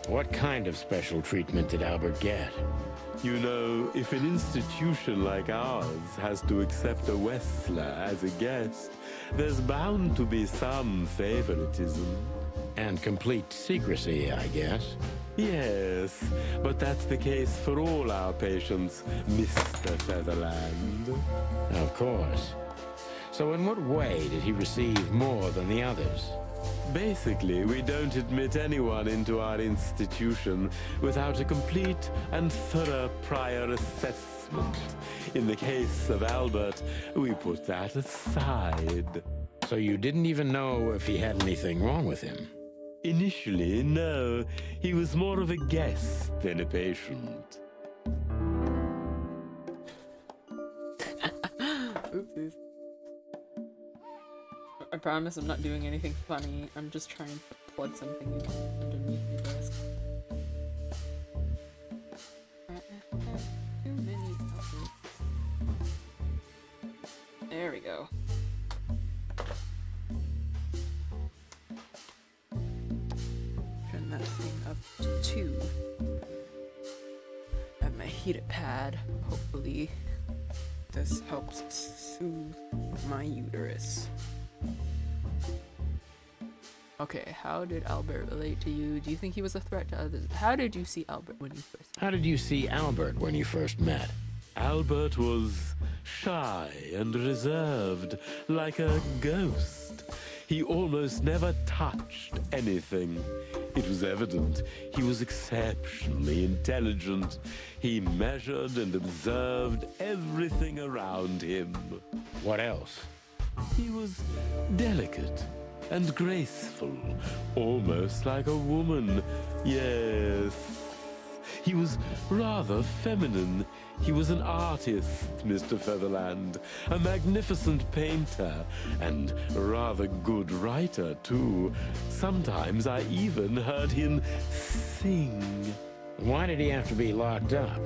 What kind of special treatment did Albert get? You know, if an institution like ours has to accept a Wesker as a guest, there's bound to be some favoritism. And complete secrecy, I guess. Yes, but that's the case for all our patients, Mr. Featherland. Of course. So in what way did he receive more than the others? Basically, we don't admit anyone into our institution without a complete and thorough prior assessment. In the case of Albert, we put that aside. So you didn't even know if he had anything wrong with him? Initially, no. He was more of a guest than a patient. Oopsies. I promise I'm not doing anything funny. I'm just trying to plug something in underneath the desk. Too many outlets. There we go. Turn that thing up to 2. I have my heated pad. Hopefully this helps soothe my uterus. Okay, how did Albert relate to you? Do you think he was a threat to others? How did you see Albert when you first met? How did you see Albert when you first met? Albert was shy and reserved, like a ghost. He almost never touched anything. It was evident he was exceptionally intelligent. He measured and observed everything around him. What else? He was delicate and graceful, almost like a woman. Yes. He was rather feminine. He was an artist, Mr. Featherland, a magnificent painter, and a rather good writer, too. Sometimes I even heard him sing. Why did he have to be locked up?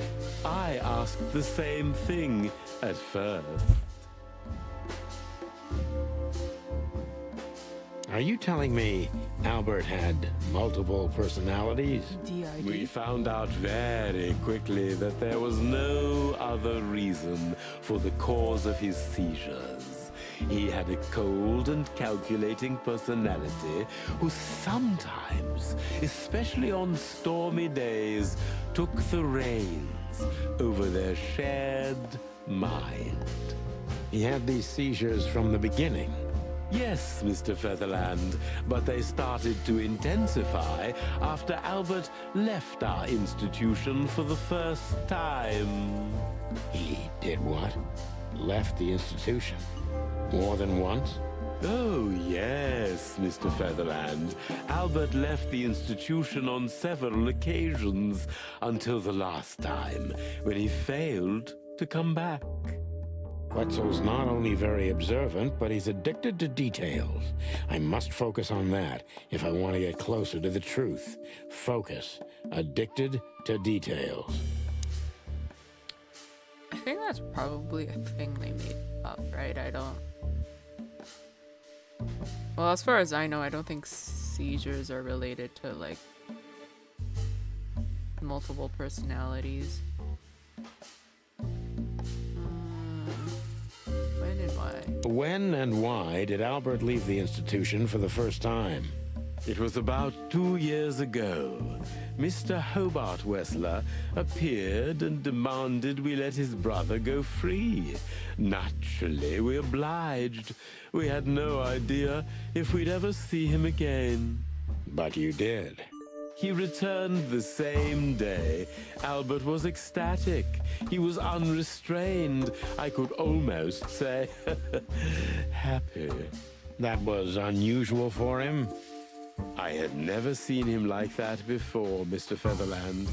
I asked the same thing at first. Are you telling me Albert had multiple personalities? We found out very quickly that there was no other reason for the cause of his seizures. He had a cold and calculating personality who sometimes, especially on stormy days, took the reins over their shared mind. He had these seizures from the beginning. Yes, Mr. Featherland, but they started to intensify after Albert left our institution for the first time. He did what? Left the institution? More than once? Oh, yes, Mr. Featherland. Albert left the institution on several occasions until the last time, when he failed to come back. Quetzal's not only very observant, but he's addicted to details. I must focus on that if I want to get closer to the truth. Focus. Addicted to details. I think that's probably a thing they made up, right? Well, as far as I know, I don't think seizures are related to, like, multiple personalities. When and why? When and why did Albert leave the institution for the first time? It was about 2 years ago. Mr. Hobart Wesker appeared and demanded we let his brother go free. Naturally, we obliged. We had no idea if we'd ever see him again. But you did. He returned the same day. Albert was ecstatic. He was unrestrained. I could almost say happy. That was unusual for him? I had never seen him like that before, Mr. Featherland.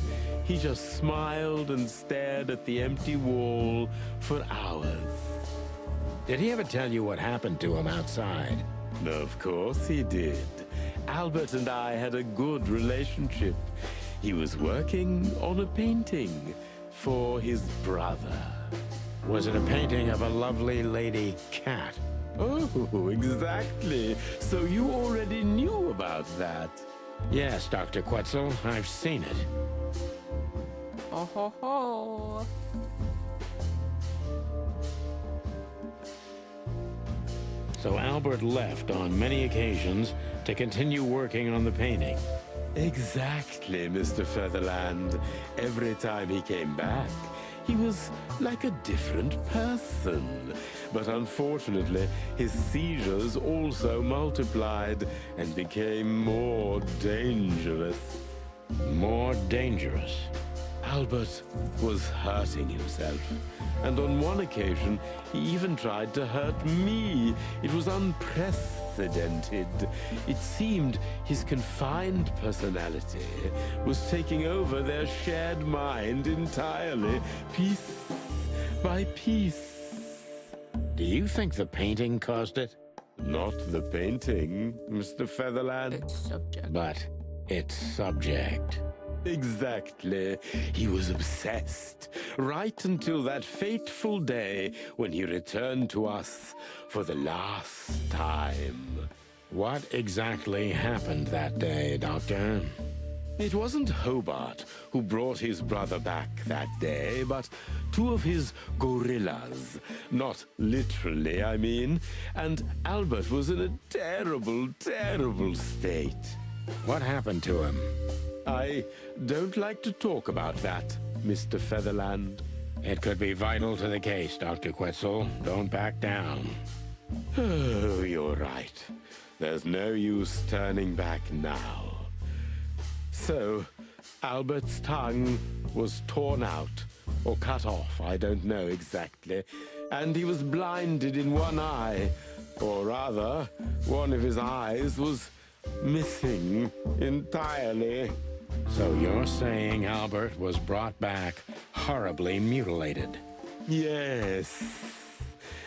He just smiled and stared at the empty wall for hours. Did he ever tell you what happened to him outside? Of course he did. Albert and I had a good relationship. He was working on a painting for his brother. Was it a painting of a lovely lady cat? Oh, exactly. So you already knew about that? Yes, Dr. Quetzal, I've seen it. Oh ho ho! So Albert left on many occasions to continue working on the painting. Exactly, Mr. Featherland. Every time he came back, he was like a different person. But unfortunately, his seizures also multiplied and became more dangerous. More dangerous? Albert was hurting himself. And on one occasion, he even tried to hurt me. It was unprecedented. It seemed his confined personality was taking over their shared mind entirely, piece by piece. Do you think the painting caused it? Not the painting, Mr. Featherland. Its subject. But its subject. Exactly. He was obsessed, right until that fateful day when he returned to us for the last time. What exactly happened that day, Doctor? It wasn't Hobart who brought his brother back that day, but two of his gorillas. Not literally, I mean. And Albert was in a terrible, terrible state. What happened to him? I don't like to talk about that, Mr. Featherland. It could be vital to the case, Dr. Quetzal. Don't back down. Oh, you're right. There's no use turning back now. So, Albert's tongue was torn out, or cut off, I don't know exactly, and he was blinded in one eye, or rather, one of his eyes was missing entirely. So you're saying Albert was brought back horribly mutilated? Yes.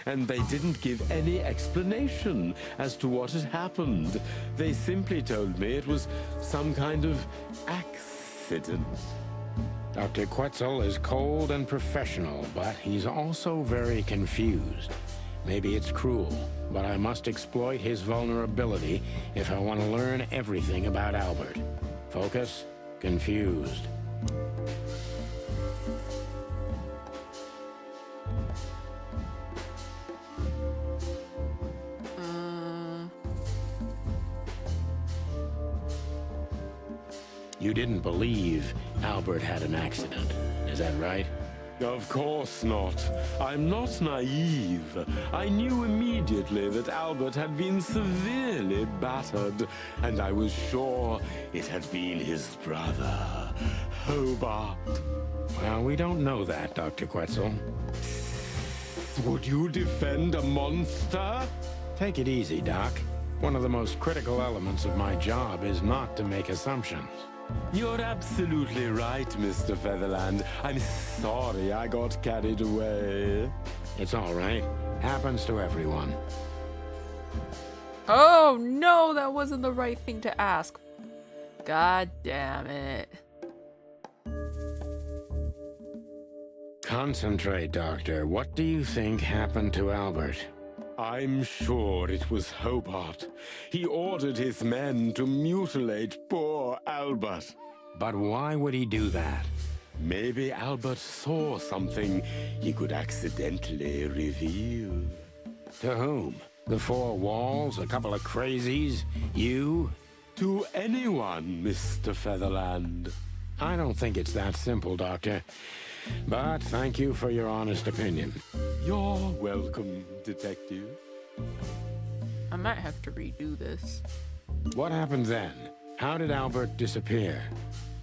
And they didn't give any explanation as to what had happened. They simply told me it was some kind of accident. Dr. Quetzal is cold and professional, but he's also very confused. Maybe it's cruel, but I must exploit his vulnerability if I want to learn everything about Albert. Focus, confused. You didn't believe Albert had an accident, is that right? Of course not. I'm not naive. I knew immediately that Albert had been severely battered, and I was sure it had been his brother, Hobart. Well, we don't know that, Dr. Quetzal. Would you defend a monster? Take it easy, Doc. One of the most critical elements of my job is not to make assumptions. You're absolutely right, Mr. Featherland. I'm sorry I got carried away. It's all right. Happens to everyone. Oh no, that wasn't the right thing to ask. God damn it. Concentrate, Doctor. What do you think happened to Albert? I'm sure it was Hobart. He ordered his men to mutilate poor Albert. But why would he do that? Maybe Albert saw something he could accidentally reveal. To whom? The four walls? A couple of crazies? You? To anyone, Mr. Featherland. I don't think it's that simple, Doctor. But thank you for your honest opinion. You're welcome, Detective. I might have to redo this. What happened then? How did Albert disappear?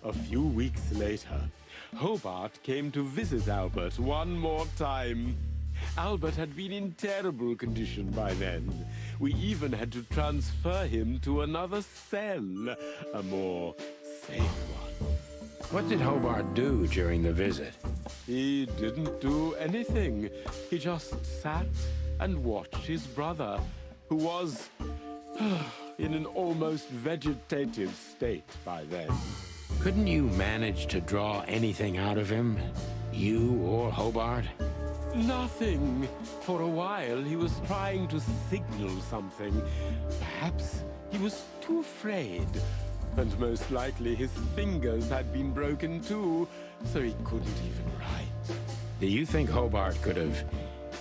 A few weeks later, Hobart came to visit Albert one more time. Albert had been in terrible condition by then. We even had to transfer him to another cell, a more safe one. What did Hobart do during the visit? He didn't do anything. He just sat and watched his brother, who was in an almost vegetative state by then. Couldn't you manage to draw anything out of him? You or Hobart? Nothing. For a while, he was trying to signal something. Perhaps he was too afraid. And most likely his fingers had been broken too, so he couldn't even write. Do you think Hobart could have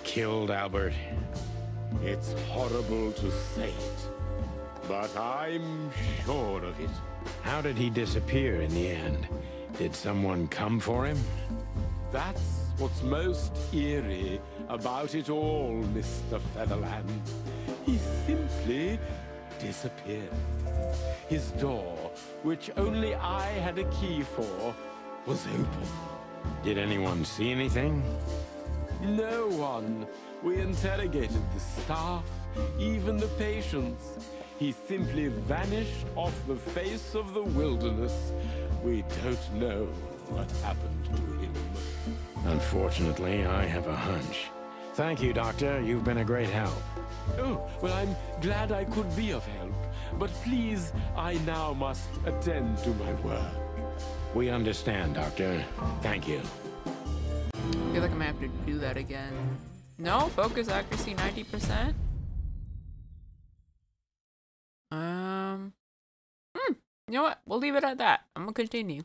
killed Albert? It's horrible to say it, but I'm sure of it. How did he disappear in the end? Did someone come for him? That's what's most eerie about it all, Mr. Featherland. He simply disappeared. His door, which only I had a key for, was open. Did anyone see anything? No one. We interrogated the staff, even the patients. He simply vanished off the face of the wilderness. We don't know what happened to him. Unfortunately, I have a hunch. Thank you, Doctor. You've been a great help. Oh, well, I'm glad I could be of help. But please, I now must attend to my work. We understand, Doctor. Thank you. I feel like I'm gonna have to do that again. No, focus accuracy 90%. You know what? We'll leave it at that. I'm gonna continue.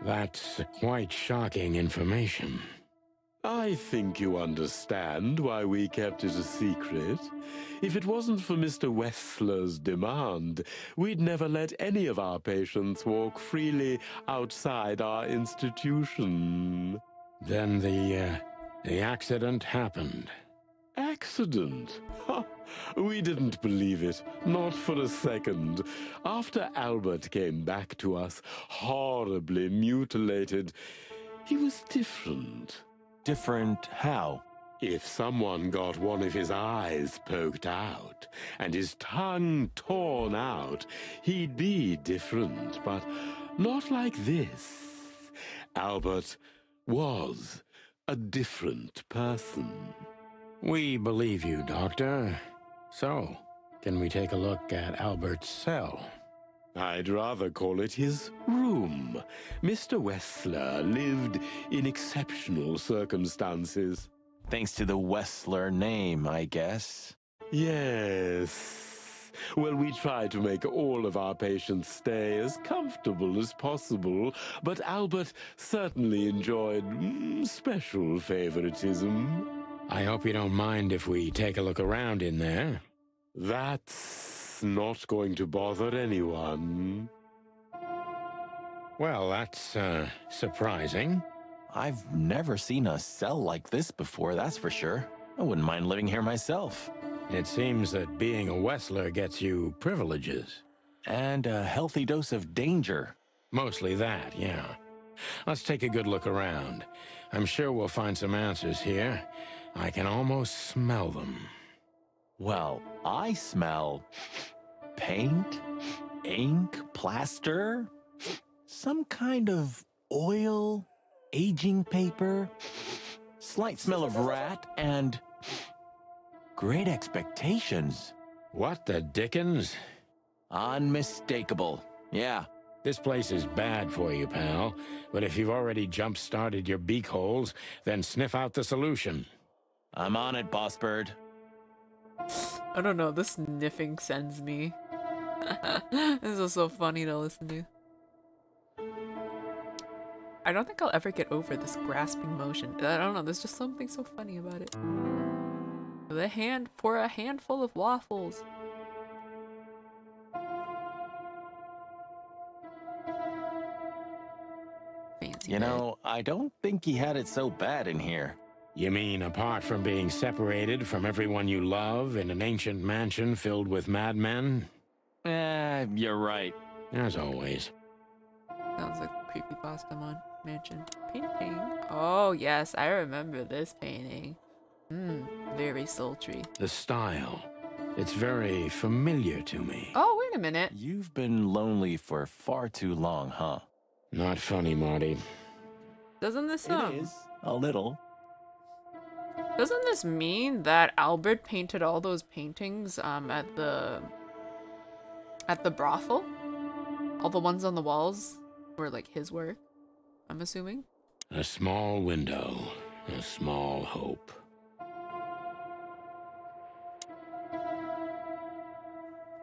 That's quite shocking information. I think you understand why we kept it a secret. If it wasn't for Mr. Wessler's demand, we'd never let any of our patients walk freely outside our institution. Then the accident happened. Accident? Ha! We didn't believe it, not for a second. After Albert came back to us, horribly mutilated, he was different. Different how? If someone got one of his eyes poked out and his tongue torn out, he'd be different, but not like this. Albert was a different person. We believe you, Doctor. So, can we take a look at Albert's cell? I'd rather call it his room. Mr. Wesker lived in exceptional circumstances. Thanks to the Wesker name, I guess. Yes. Well, we try to make all of our patients stay as comfortable as possible, but Albert certainly enjoyed special favoritism. I hope you don't mind if we take a look around in there. That's not going to bother anyone. Well, that's, surprising. I've never seen a cell like this before, that's for sure. I wouldn't mind living here myself. It seems that being a Wesker gets you privileges. And a healthy dose of danger. Mostly that, yeah. Let's take a good look around. I'm sure we'll find some answers here. I can almost smell them. Well, I smell paint, ink, plaster, some kind of oil, aging paper, slight smell of rat, and great expectations. What the dickens? Unmistakable. Yeah. This place is bad for you, pal. But if you've already jump-started your beak holes, then sniff out the solution. I'm on it, Boss Bird. I don't know, this sniffing sends me. This is so funny to listen to. I don't think I'll ever get over this grasping motion. I don't know, there's just something so funny about it. For a handful of waffles. Fancy you know, I don't think he had it so bad in here. You mean apart from being separated from everyone you love in an ancient mansion filled with madmen? You're right. As always. Sounds like a creepypasta mansion. Painting. Oh yes, I remember this painting. Very sultry. The style. It's very familiar to me. Oh, wait a minute. You've been lonely for far too long, huh? Not funny, Marty. Doesn't this It is, a little. Doesn't this mean that Albert painted all those paintings at the brothel? All the ones on the walls were like his work, I'm assuming? A small window, a small hope.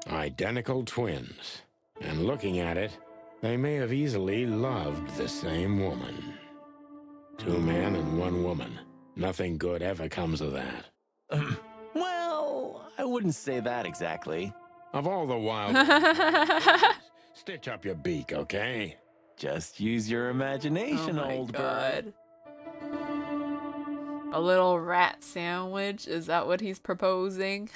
Identical twins. And looking at it, they may have easily loved the same woman. 2 men and 1 woman. Nothing good ever comes of that. Well, I wouldn't say that exactly. Of all the wild stitch up your beak, okay? Just use your imagination, oh my old God. Bird. A little rat sandwich? Is that what he's proposing?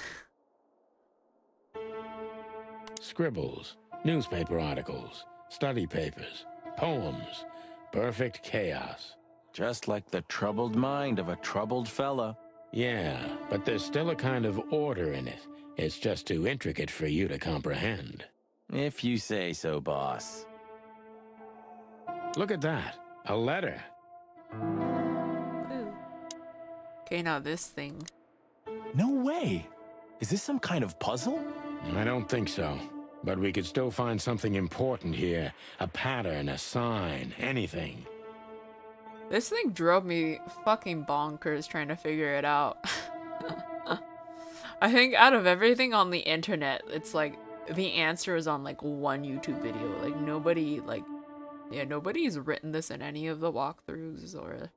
Scribbles, newspaper articles, study papers, poems. Perfect chaos. Just like the troubled mind of a troubled fella. Yeah, but there's still a kind of order in it. It's just too intricate for you to comprehend. If you say so, boss. Look at that. A letter. Ooh. Okay, now this thing. No way. Is this some kind of puzzle? I don't think so. But we could still find something important here. A pattern, a sign, anything. This thing drove me fucking bonkers trying to figure it out. I think out of everything on the internet, it's like the answer is on like one YouTube video. Like nobody nobody's written this in any of the walkthroughs or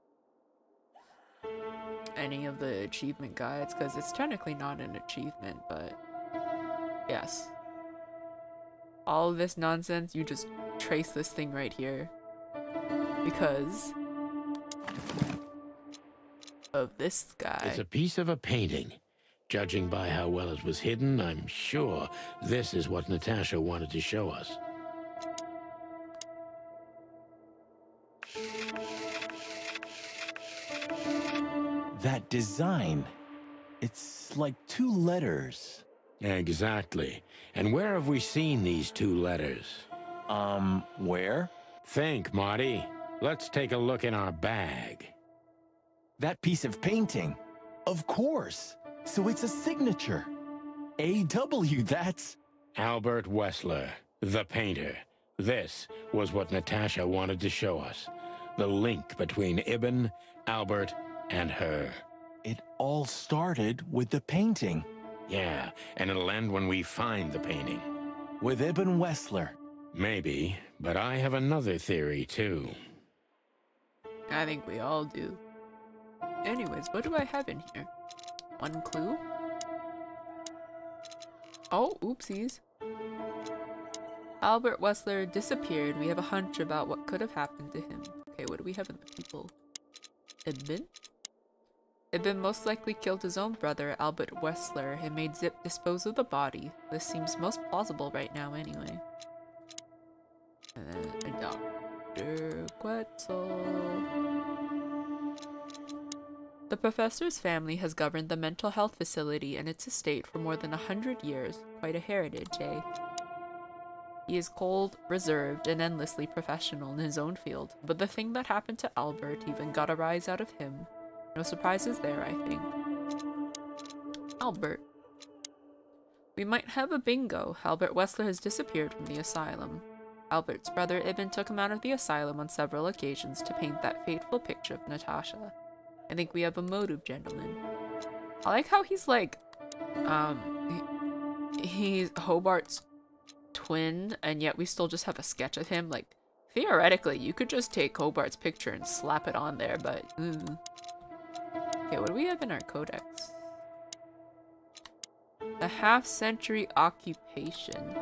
any of the achievement guides, because it's technically not an achievement, but yes. All of this nonsense, you just trace this thing right here. Because of this guy. It's a piece of a painting. Judging by how well it was hidden, I'm sure this is what Natasha wanted to show us. That design. It's like two letters. Exactly. And where have we seen these two letters? Where? Think, Marty. Let's take a look in our bag. That piece of painting. Of course. So it's a signature. A.W., that's... Albert Wesker, the painter. This was what Natasha wanted to show us. The link between Ibn, Albert, and her. It all started with the painting. Yeah, and it'll end when we find the painting. With Ibn Wesker. Maybe, but I have another theory, too. I think we all do. Anyways, what do I have in here? One clue? Oh, oopsies. Albert Wesker disappeared. We have a hunch about what could have happened to him. Okay, what do we have in the people? Ibn? Ibn most likely killed his own brother, Albert Wesker, and made Zip dispose of the body. This seems most plausible right now anyway. And then Dr. Quetzal. The professor's family has governed the mental health facility and its estate for more than 100 years. Quite a heritage, eh? He is cold, reserved, and endlessly professional in his own field, but the thing that happened to Albert even got a rise out of him. No surprises there, I think. Albert. We might have a bingo. Albert Wesker has disappeared from the asylum. Albert's brother Ibn took him out of the asylum on several occasions to paint that fateful picture of Natasha. I think we have a motive, gentlemen. I like how he's like, he's Hobart's twin, and yet we still just have a sketch of him. Like, theoretically, you could just take Hobart's picture and slap it on there, but, Okay, what do we have in our codex? The half-century occupation.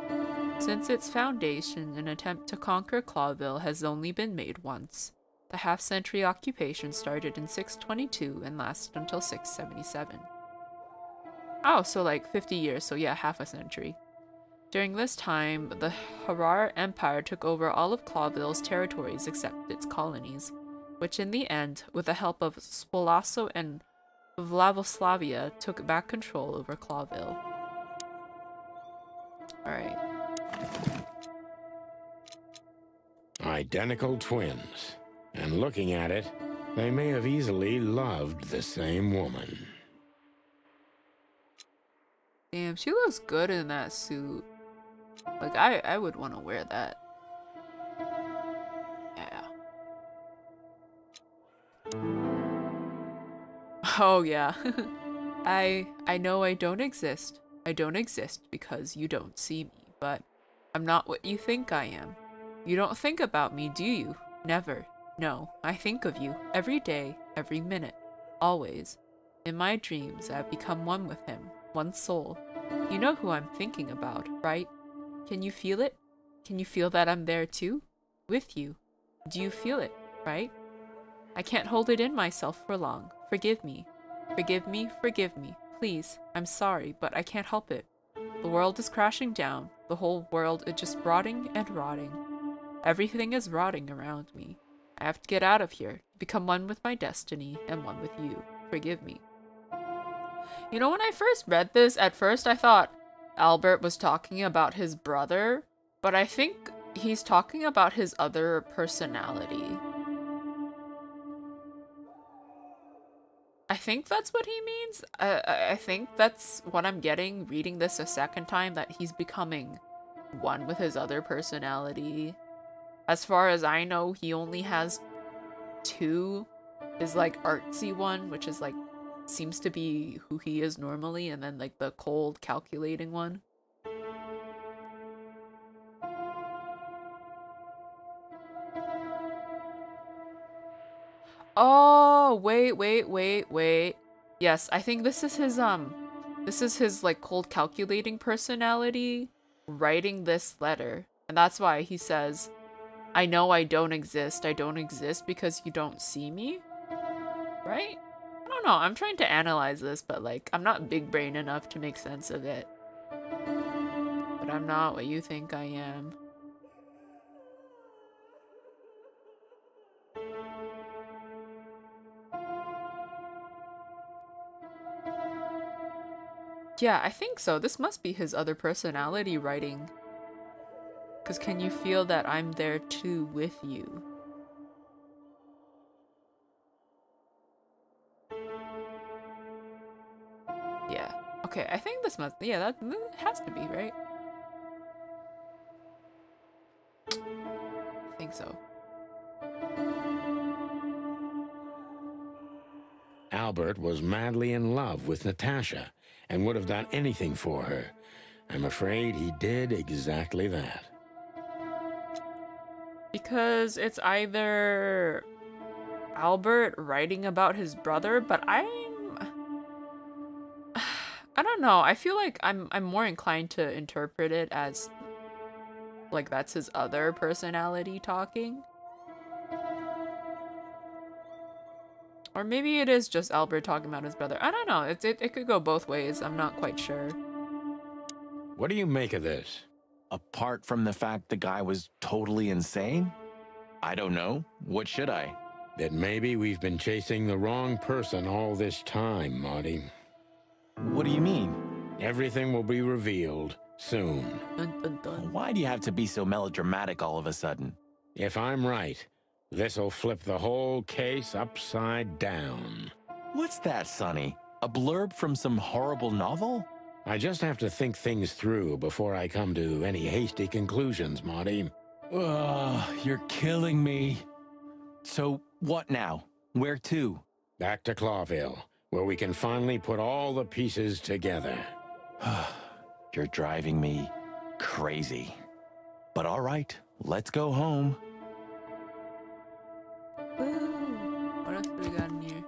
Since its foundation, an attempt to conquer Clawville has only been made once. The half-century occupation started in 622 and lasted until 677. Oh, so like 50 years, so yeah, half a century. During this time, the Harar Empire took over all of Clawville's territories except its colonies, which in the end, with the help of Spolasso and Vlavoslavia, took back control over Clawville. Alright. Identical twins. And looking at it, they may have easily loved the same woman. Damn, she looks good in that suit. Like, I would want to wear that. Yeah. Oh, yeah. I know I don't exist. I don't exist because you don't see me, but I'm not what you think I am. You don't think about me, do you? Never. No, I think of you every day, every minute, always. In my dreams, I have become one with him, one soul. You know who I'm thinking about, right? Can you feel it? Can you feel that I'm there too? With you. Do you feel it, right? I can't hold it in myself for long. Forgive me. Forgive me, forgive me. Please, I'm sorry, but I can't help it. The world is crashing down. The whole world is just rotting and rotting. Everything is rotting around me. I have to get out of here, become one with my destiny, and one with you. Forgive me. You know, when I first read this, at first I thought Albert was talking about his brother, but I think he's talking about his other personality. I think that's what he means. I think that's what I'm getting reading this a second time, that he's becoming one with his other personality. As far as I know, he only has two. His like artsy one, which is like seems to be who he is normally, and then like the cold, calculating one. Oh, wait. Yes, I think this is his like cold, calculating personality writing this letter. And that's why he says, I know I don't exist because you don't see me. Right? I don't know. I'm trying to analyze this, but like, I'm not big brain enough to make sense of it. But I'm not what you think I am. Yeah, I think so. This must be his other personality writing. Because can you feel that I'm there too with you? Yeah. Okay, I think this must... Yeah, that has to be, right? I think so. Albert was madly in love with Natasha and would have done anything for her. I'm afraid he did exactly that. Because it's either Albert writing about his brother, but I don't know. I feel like I'm more inclined to interpret it as like that's his other personality talking. Or maybe it is just Albert talking about his brother. I don't know. It could go both ways. I'm not quite sure. What do you make of this? Apart from the fact the guy was totally insane? I don't know. What should I? That maybe we've been chasing the wrong person all this time, Marty. What do you mean? Everything will be revealed soon. Dun, dun, dun. Why do you have to be so melodramatic all of a sudden? If I'm right, this'll flip the whole case upside down. What's that, Sonny? A blurb from some horrible novel? I just have to think things through before I come to any hasty conclusions, Marty. Ugh, you're killing me. So, what now? Where to? Back to Clawville, where we can finally put all the pieces together. You're driving me crazy. But all right, let's go home. Woo. What else do we got in here?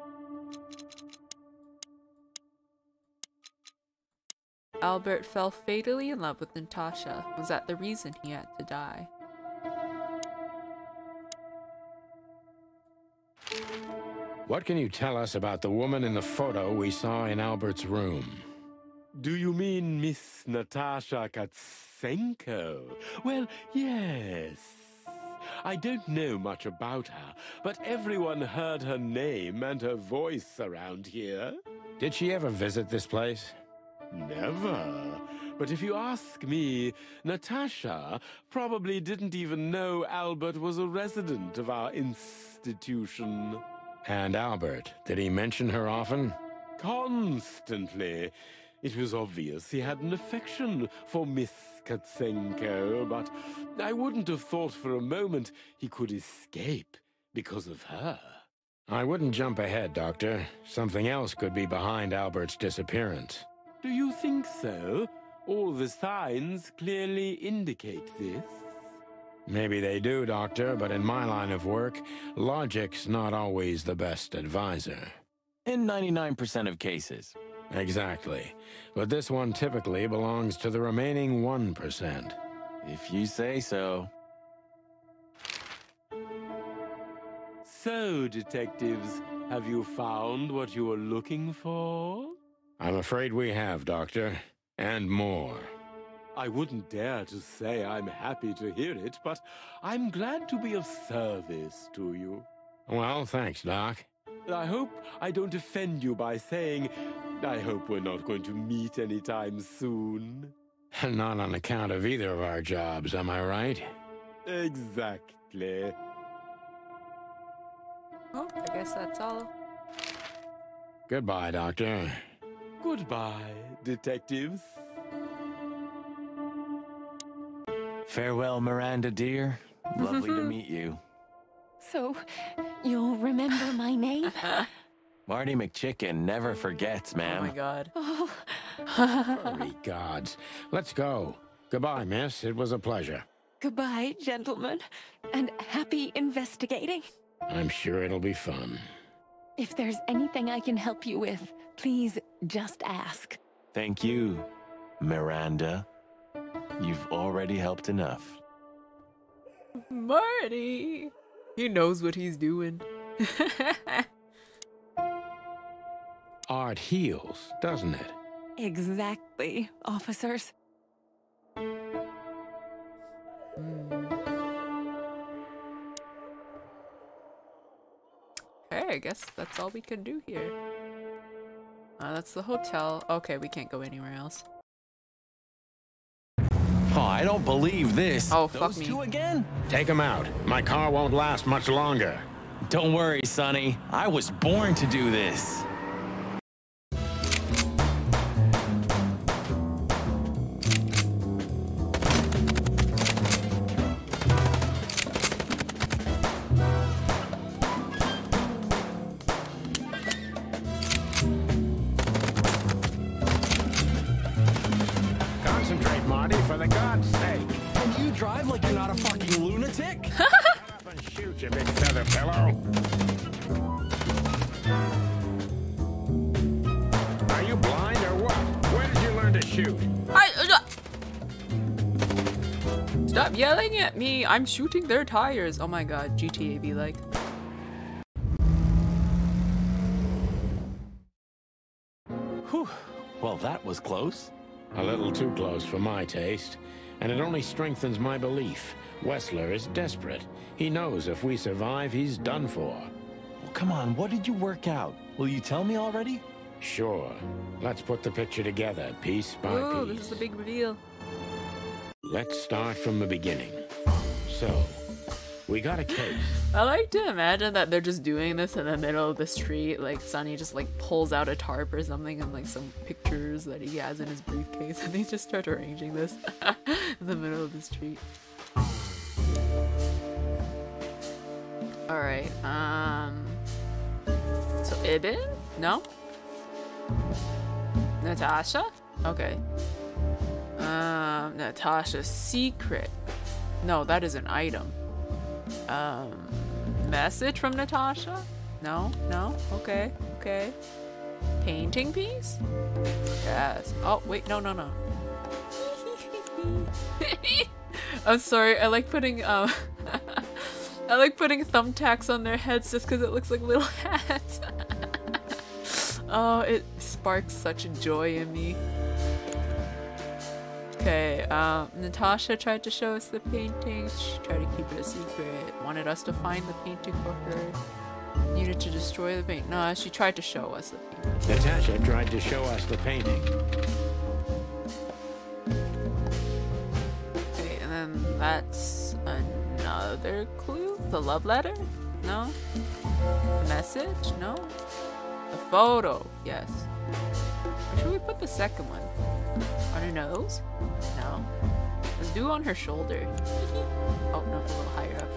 Albert fell fatally in love with Natasha. Was that the reason he had to die? What can you tell us about the woman in the photo we saw in Albert's room? Do you mean Miss Natasha Katsenko? Well, yes. I don't know much about her, but everyone heard her name and her voice around here. Did she ever visit this place? Never. But if you ask me, Natasha probably didn't even know Albert was a resident of our institution. And Albert, did he mention her often? Constantly. It was obvious he had an affection for Miss Katsenko, but I wouldn't have thought for a moment he could escape because of her. I wouldn't jump ahead, Doctor. Something else could be behind Albert's disappearance. Do you think so? All the signs clearly indicate this. Maybe they do, Doctor, but in my line of work, logic's not always the best advisor. In 99% of cases. Exactly. But this one typically belongs to the remaining 1%. If you say so. So, detectives, have you found what you were looking for? I'm afraid we have, Doctor. And more. I wouldn't dare to say I'm happy to hear it, but I'm glad to be of service to you. Well, thanks, Doc. I hope I don't offend you by saying I hope we're not going to meet anytime soon. Not on account of either of our jobs, am I right? Exactly. Oh, I guess that's all. Goodbye, Doctor. Goodbye, detectives. Farewell, Miranda, dear. Lovely to meet you. So, you'll remember my name? Marty McChicken never forgets, ma'am. Oh my god. Oh. Furry gods. Let's go. Goodbye, miss. It was a pleasure. Goodbye, gentlemen, and happy investigating. I'm sure it'll be fun. If there's anything I can help you with, please just ask. Thank you, Miranda. You've already helped enough. Marty! He knows what he's doing. art heals, doesn't it? Exactly, officers. Okay, I guess that's all we can do here. That's the hotel. Okay, we can't go anywhere else. Oh, I don't believe this. Oh, fuck Those me. two again? Take him out. My car won't last much longer. Don't worry, Sonny. I was born to do this. Concentrate, Marty, for the God's sake. Can you drive like you're not a fucking lunatic? Shut up and shoot, you big feather pillow. Are you blind or what? Where did you learn to shoot? Stop yelling at me! I'm shooting their tires! Oh my god, GTA be like. Whew. Well, that was close. A little too close for my taste, and it only strengthens my belief. Wesker is desperate. He knows if we survive, he's done for. Well, come on, what did you work out? Will you tell me already? Sure. Let's put the picture together, piece by Ooh, piece. this is the big reveal. Let's start from the beginning. So, we got a case. I like to imagine that they're just doing this in the middle of the street, like Sonny just like pulls out a tarp or something and like some pictures that he has in his briefcase and they just start arranging this in the middle of the street. Alright, so Ibn? No? Natasha? Okay. Natasha's secret. No, that is an item. Message from Natasha? No, no, okay, okay. Painting piece? Yes. Oh, wait, no, no, no. I'm sorry, I like putting, I like putting thumbtacks on their heads just because it looks like little hats. Oh, it sparks such joy in me. Okay, Natasha tried to show us the painting. She tried to keep it a secret. Wanted us to find the painting for her. Needed to destroy the paint. No, she tried to show us the painting. Natasha tried to show us the painting. Okay, and then that's another clue? The love letter? No? The message? No? The photo? Yes. Where should we put the second one? On her nose? No. Let's do on her shoulder. Oh no, a little higher up.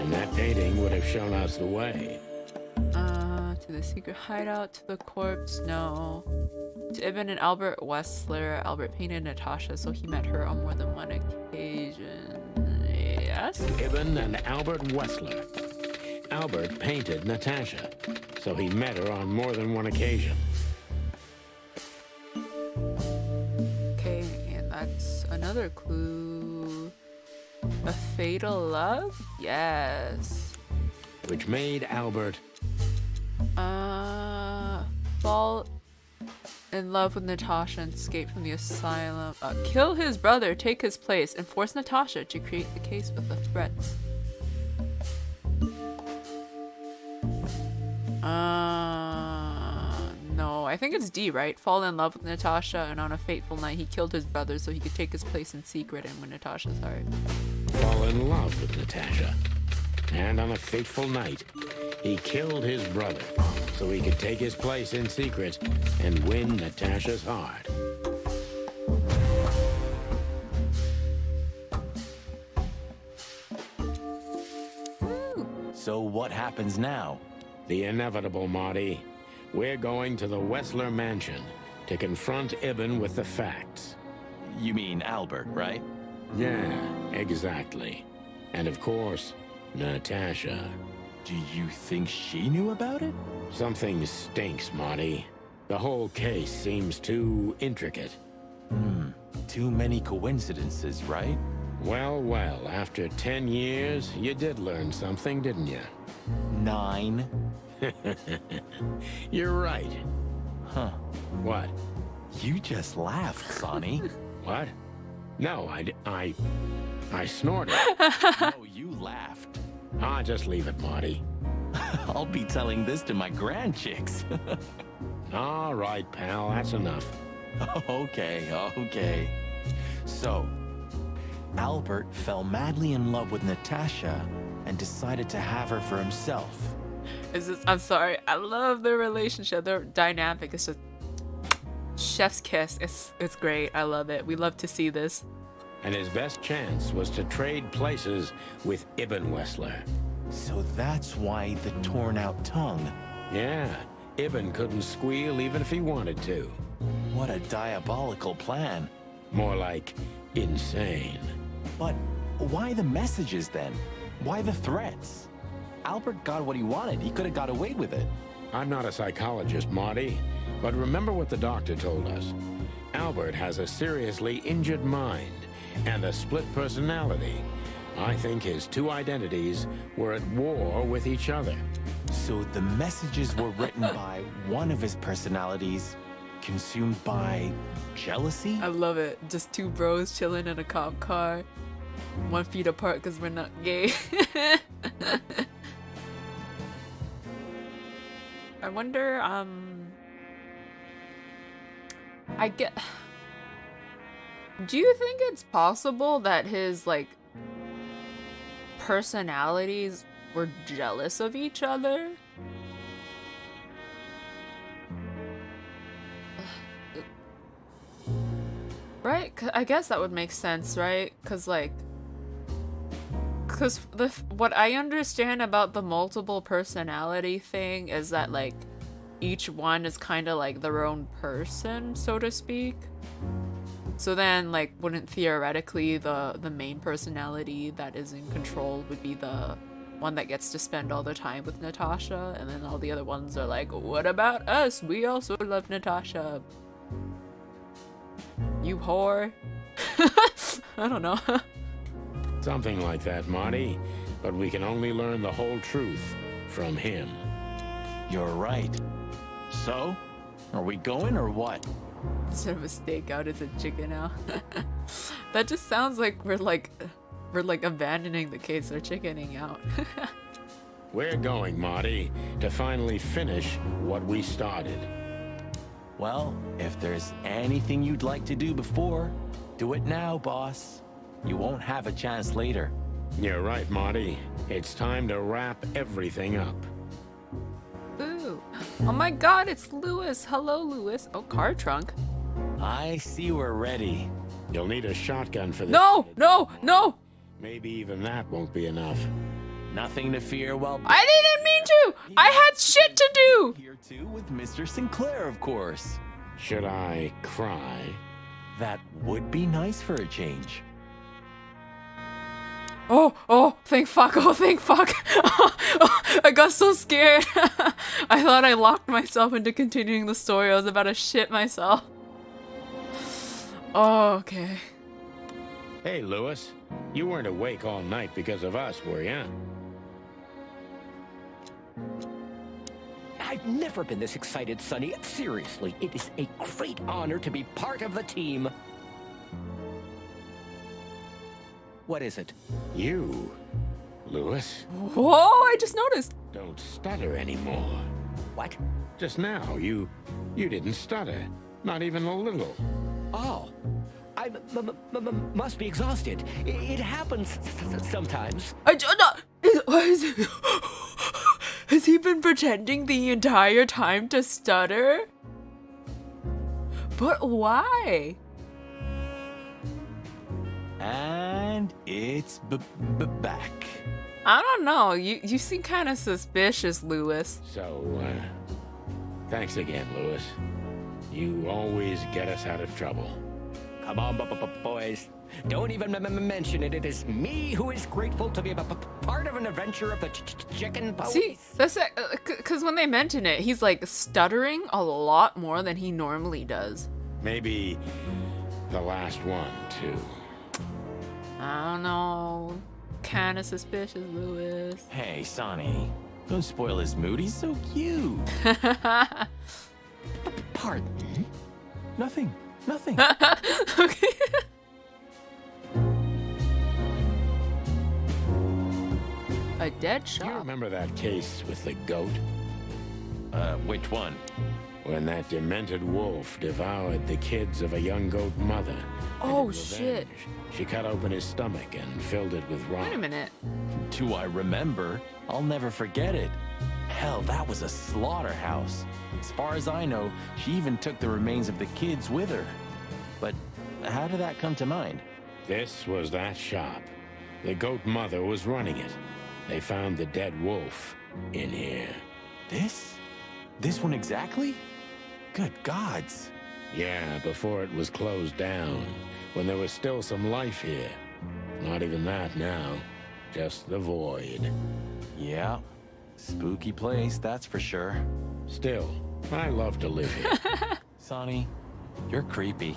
And that painting would have shown us the way. To the secret hideout, to the corpse, no. To Ibn and Albert Wesker. Albert painted Natasha, so he met her on more than one occasion. Yes? Ibn and Albert Wesker. Albert painted Natasha, so he met her on more than one occasion. Okay, and that's another clue. A fatal love? Yes. Which made Albert... fall in love with Natasha and escape from the asylum. Kill his brother, take his place, and force Natasha to create the case with the threats. No, I think it's D, right? Fall in love with Natasha, and on a fateful night he killed his brother so he could take his place in secret and win Natasha's heart. Fall in love with Natasha. And on a fateful night, he killed his brother so he could take his place in secret and win Natasha's heart. So what happens now? The inevitable, Marty. We're going to the Wesker mansion to confront Ibn with the facts. You mean Albert, right? Yeah, exactly. And of course, Natasha. Do you think she knew about it? Something stinks, Marty. The whole case seems too intricate. Too many coincidences, right? Well, after 10 years, you did learn something, didn't you? 9. You're right. Huh. What? You just laughed, Sonny. What? No, I snorted. No, you laughed. Ah, just leave it, Marty. I'll be telling this to my grandchicks. All right, pal, that's enough. Okay. So, Albert fell madly in love with Natasha and decided to have her for himself. I'm sorry. I love their relationship. Their dynamic is just chef's kiss. It's great. I love it. We love to see this. And his best chance was to trade places with Ibn Wessler. So that's why the torn out tongue. Yeah, Ibn couldn't squeal even if he wanted to. What a diabolical plan. More like insane. But why the messages then? Why the threats? Albert got what he wanted. He could have got away with it. I'm not a psychologist, Marty, but remember what the doctor told us. Albert has a seriously injured mind and a split personality. I think his two identities were at war with each other. So the messages were written by one of his personalities, consumed by jealousy? I love it. Just two bros chilling in a cop car, 1 feet apart because we're not gay. I wonder, do you think it's possible that his, like, personalities were jealous of each other? Right? I guess that would make sense, right? Because what I understand about the multiple personality thing is that, like, each one is kind of like their own person, so to speak. So then, like, wouldn't theoretically the main personality that is in control would be the one that gets to spend all the time with Natasha, and then all the other ones are like, what about us? We also love Natasha. You whore. I don't know. Something like that, Marty. But we can only learn the whole truth from him. You're right. So, are we going or what? Instead of a stakeout, it's a chicken now. That just sounds like we're like abandoning the case or chickening out. We're going, Marty, to finally finish what we started. Well, if there's anything you'd like to do before, do it now, boss. You won't have a chance later. You're right, Marty. It's time to wrap everything up. Ooh. Oh my god, it's Lewis. Hello, Lewis. Oh, car trunk. I see we're ready. You'll need a shotgun for this. No! No! No! Maybe even that won't be enough. Nothing to fear, well... I didn't mean to! I had shit to do! Here too with Mr. Sinclair, of course. Should I cry? That would be nice for a change. Oh, thank fuck, oh, thank fuck. I got so scared. I thought I locked myself into continuing the story. I was about to shit myself. Oh, okay. Hey, Lewis. You weren't awake all night because of us, were you? I've never been this excited, Sonny. Seriously, it is a great honor to be part of the team. What is it? You, Lewis. Whoa, I just noticed. Don't stutter anymore. What? Just now, you didn't stutter. Not even a little. Oh. I must be exhausted. It happens sometimes. Has he been pretending the entire time to stutter? But why? And it's back. I don't know. You seem kind of suspicious, Lewis. So, thanks again, Lewis. You always get us out of trouble. Come on, boys. Don't even mention it. It is me who is grateful to be a part of an adventure of the chicken police. See, that's because when they mention it, he's like stuttering a lot more than he normally does. Maybe the last one, too. I don't know. Kind of suspicious, Lewis. Hey, Sonny. Don't spoil his mood, he's so cute. Pardon? Nothing. Okay. A dead shop. Do you remember that case with the goat? Which one? When that demented wolf devoured the kids of a young goat mother. Oh, shit. She cut open his stomach and filled it with rot. Wait a minute. Do I remember? I'll never forget it. Hell, that was a slaughterhouse. As far as I know, she even took the remains of the kids with her. But how did that come to mind? This was that shop. The goat mother was running it. They found the dead wolf in here. This? This one exactly? Good gods. Yeah, before it was closed down, when there was still some life here. Not even that now, just the void. Yeah, spooky place, that's for sure. Still, I love to live here. Sonny, you're creepy.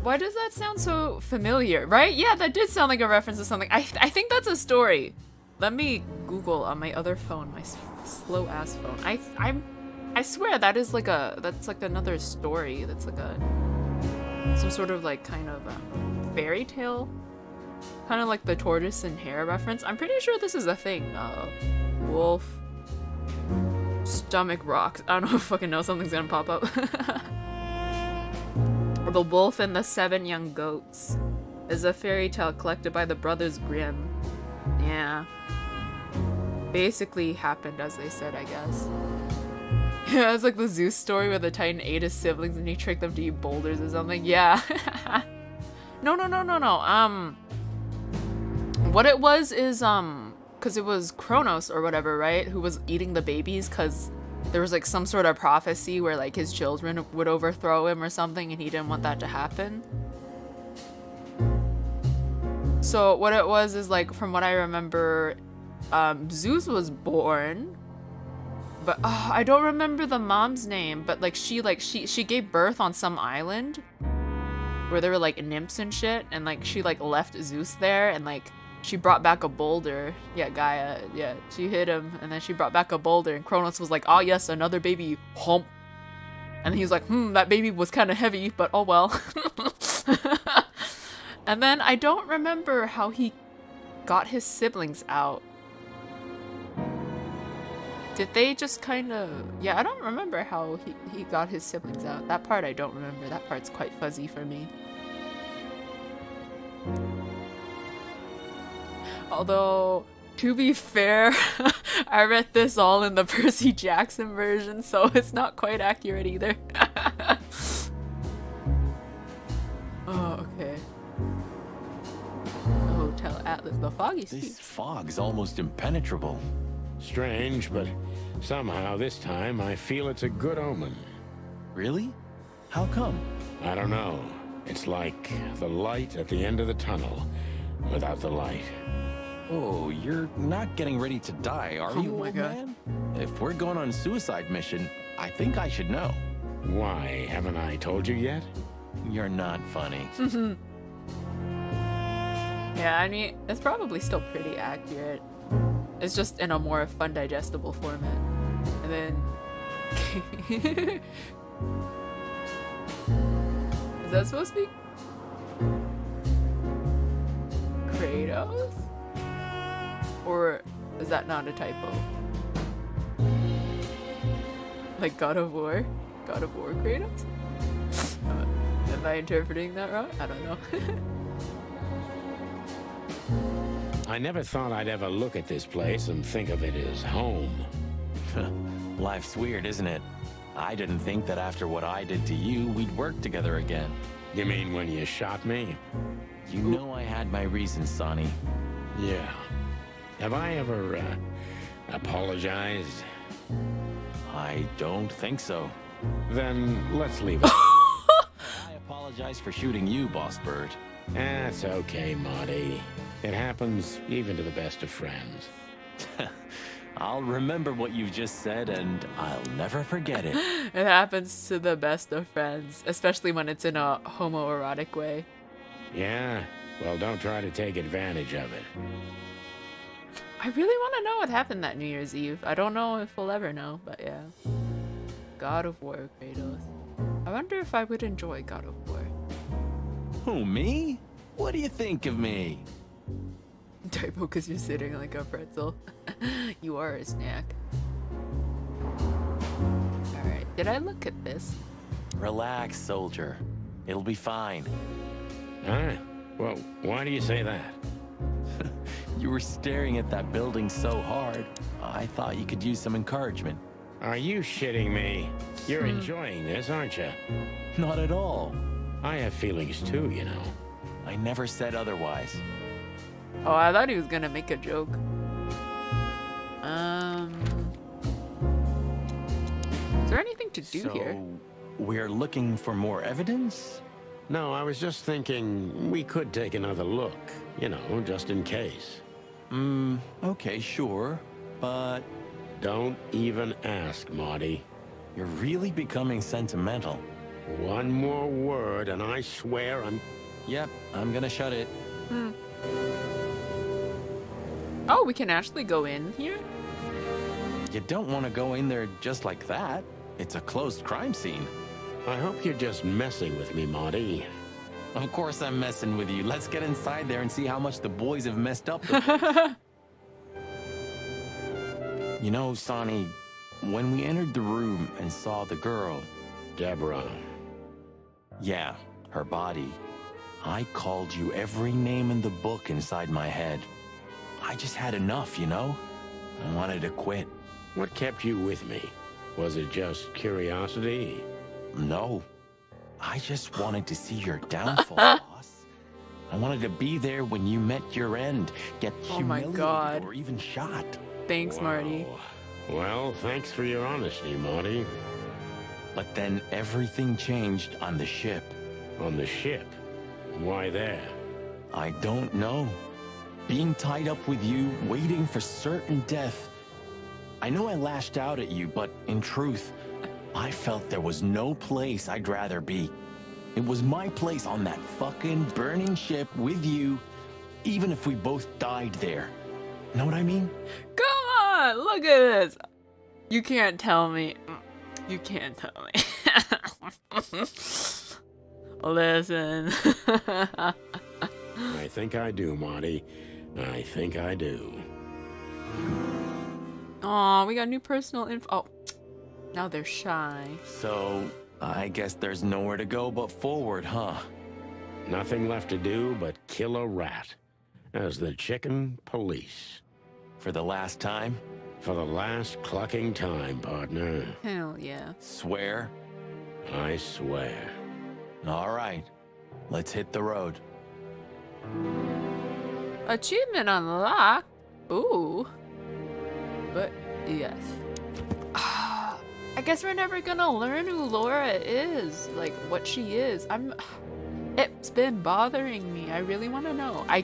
Why does that sound so familiar, right? Yeah, that did sound like a reference to something. I think that's a story. Let me Google on my other phone, my slow ass phone. I swear that's like another story. That's like some sort of like kind of fairy tale, kind of like the tortoise and hare reference. I'm pretty sure this is a thing. Wolf stomach rocks. I don't know if I fucking know, something's gonna pop up. The Wolf and the Seven Young Goats is a fairy tale collected by the Brothers Grimm. Yeah. Basically happened as they said, I guess. Yeah, it's like the Zeus story where the Titan ate his siblings and he tricked them to eat boulders or something. Yeah. No. What it was is, because it was Kronos or whatever, right? Who was eating the babies because there was like some sort of prophecy where like his children would overthrow him or something and he didn't want that to happen. So what it was is like, from what I remember, Zeus was born, but I don't remember the mom's name, but like she gave birth on some island where there were like nymphs and shit, and like she like left Zeus there, and like she brought back a boulder. Yeah, Gaia. Yeah, she hit him, and then she brought back a boulder, and Kronos was like, "Oh yes, another baby." Hump. And he was like, that baby was kind of heavy, but oh well. And then I don't remember how he got his siblings out. Did they just kind of... Yeah, I don't remember how he got his siblings out. That part I don't remember. That part's quite fuzzy for me. Although, to be fair, I read this all in the Percy Jackson version, so it's not quite accurate either. Oh, okay. Hotel Atlas, the foggy street. This fog's almost impenetrable. Strange, but somehow this time I feel it's a good omen. Really? How come? I don't know. It's like the light at the end of the tunnel without the light. Oh, you're not getting ready to die, are you, old man? If we're going on a suicide mission, I think I should know. Why, haven't I told you yet? You're not funny. Yeah, I mean, it's probably still pretty accurate. It's just in a more fun, digestible format. And then... Is that supposed to be... Kratos? Or is that not a typo? Like God of War? God of War Kratos? Am I interpreting that wrong? I don't know. I never thought I'd ever look at this place and think of it as home. Life's weird, isn't it? I didn't think that after what I did to you, we'd work together again. You mean when you shot me? You know I had my reasons, Sonny. Yeah. Have I ever, apologized? I don't think so. Then let's leave it. I apologize for shooting you, Boss Bird. That's okay, Marty. It happens even to the best of friends. I'll remember what you've just said, and I'll never forget it. It happens to the best of friends, especially when it's in a homoerotic way. Yeah? Well, don't try to take advantage of it. I really want to know what happened that New Year's Eve. I don't know if we'll ever know, but yeah. God of War, Kratos. I wonder if I would enjoy God of War. Who, me? What do you think of me? Typo because you're sitting like a pretzel. You are a snack. Alright, did I look at this? Relax, soldier. It'll be fine. Huh? Well, why do you say that? You were staring at that building so hard, I thought you could use some encouragement. Are you shitting me? You're enjoying this, aren't you? Not at all. I have feelings too, you know. I never said otherwise. Oh, I thought he was gonna make a joke. Is there anything to do here? We're looking for more evidence? No, I was just thinking we could take another look. You know, just in case. Okay, sure. But... Don't even ask, Marty. You're really becoming sentimental. One more word and I swear I'm... Yep, I'm gonna shut it. Oh, we can actually go in here? You don't want to go in there just like that. It's a closed crime scene. I hope you're just messing with me, Marty. Of course I'm messing with you. Let's get inside there and see how much the boys have messed up. You know, Sonny, when we entered the room and saw the girl... Deborah. Yeah, her body. I called you every name in the book inside my head. I just had enough, you know? I wanted to quit. What kept you with me? Was it just curiosity? No. I just wanted to see your downfall, boss. I wanted to be there when you met your end, get humiliated or even shot. Thanks, Marty. Well, thanks for your honesty, Marty. But then everything changed on the ship. On the ship? Why there? I don't know. Being tied up with you, waiting for certain death. I know I lashed out at you, but in truth, I felt there was no place I'd rather be. It was my place on that fucking burning ship with you, even if we both died there. Know what I mean? Come on, look at this. You can't tell me. You can't tell me. Listen. I think I do, Marty. I think I do. Aw, we got new personal info. Oh, now they're shy. So, I guess there's nowhere to go but forward, huh? Nothing left to do but kill a rat. As the chicken police. For the last time? For the last clucking time, partner. Hell yeah. Swear? I swear. All right. Let's hit the road. Achievement unlocked. Ooh. But yes. I guess we're never gonna learn who Laura is, like what she is. It's been bothering me. I really want to know. I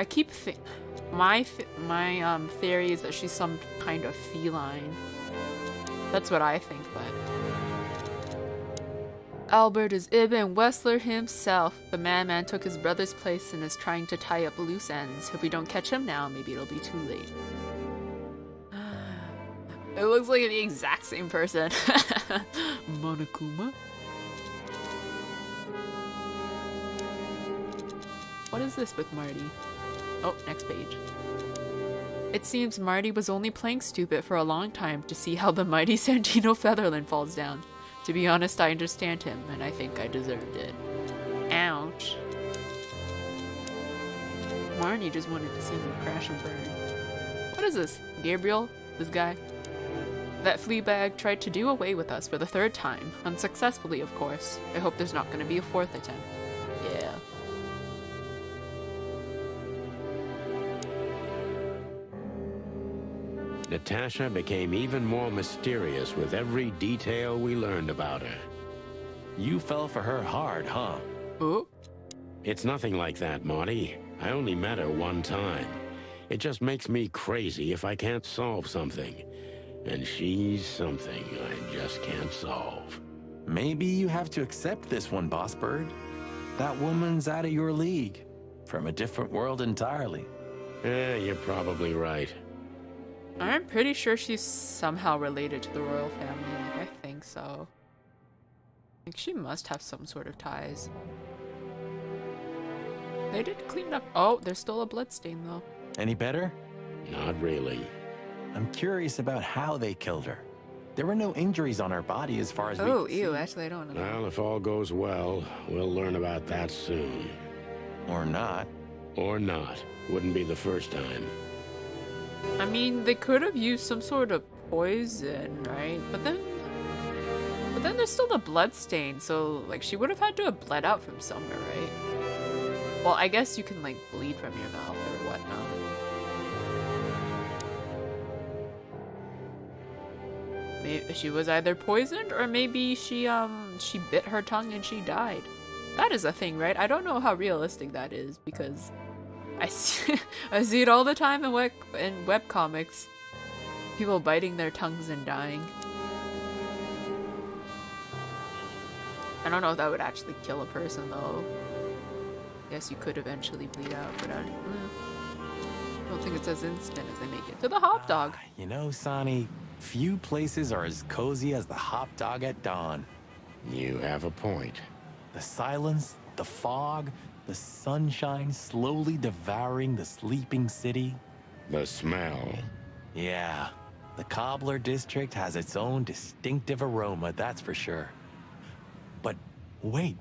keep my theory is that she's some kind of feline. That's what I think, but Albert is Ibn Wesker himself. The madman took his brother's place and is trying to tie up loose ends. If we don't catch him now, maybe it'll be too late. It looks like the exact same person. Monokuma. What is this with Marty? Oh, next page. It seems Marty was only playing stupid for a long time to see how the mighty Santino Featherland falls down. To be honest, I understand him, and I think I deserved it. Ouch. Marty just wanted to see me crash and burn. What is this? Gabriel? This guy? That Fleabag tried to do away with us for the third time. Unsuccessfully, of course. I hope there's not going to be a fourth attempt. Yeah. Natasha became even more mysterious with every detail we learned about her. You fell for her hard, huh? Ooh. It's nothing like that, Marty. I only met her one time. It just makes me crazy if I can't solve something. And she's something I just can't solve. Maybe you have to accept this one, Boss Bird. That woman's out of your league. From a different world entirely. You're probably right. I'm pretty sure she's somehow related to the royal family. Like, I think so. Like, she must have some sort of ties. They did clean up. Oh, there's still a bloodstain though. Any better? Not really. I'm curious about how they killed her. There were no injuries on her body as far as we could ew, see. actually I don't know. Well, if all goes well, we'll learn about that soon. Or not. Or not. Wouldn't be the first time. I mean, they could have used some sort of poison, right? But then there's still the blood stain, so like she would have had to have bled out from somewhere, right? Well, I guess you can like bleed from your mouth or whatnot. Maybe she was either poisoned or maybe she bit her tongue and she died. That is a thing, right? I don't know how realistic that is because I see it all the time in webcomics. People biting their tongues and dying. I don't know if that would actually kill a person though. Guess you could eventually bleed out, but I don't think it's as instant as they make it to the hot dog. You know, Sonny, few places are as cozy as the hot dog at dawn. You have a point. The silence, the fog, the sunshine slowly devouring the sleeping city. The smell. Yeah, the Cobbler District has its own distinctive aroma, that's for sure. But wait,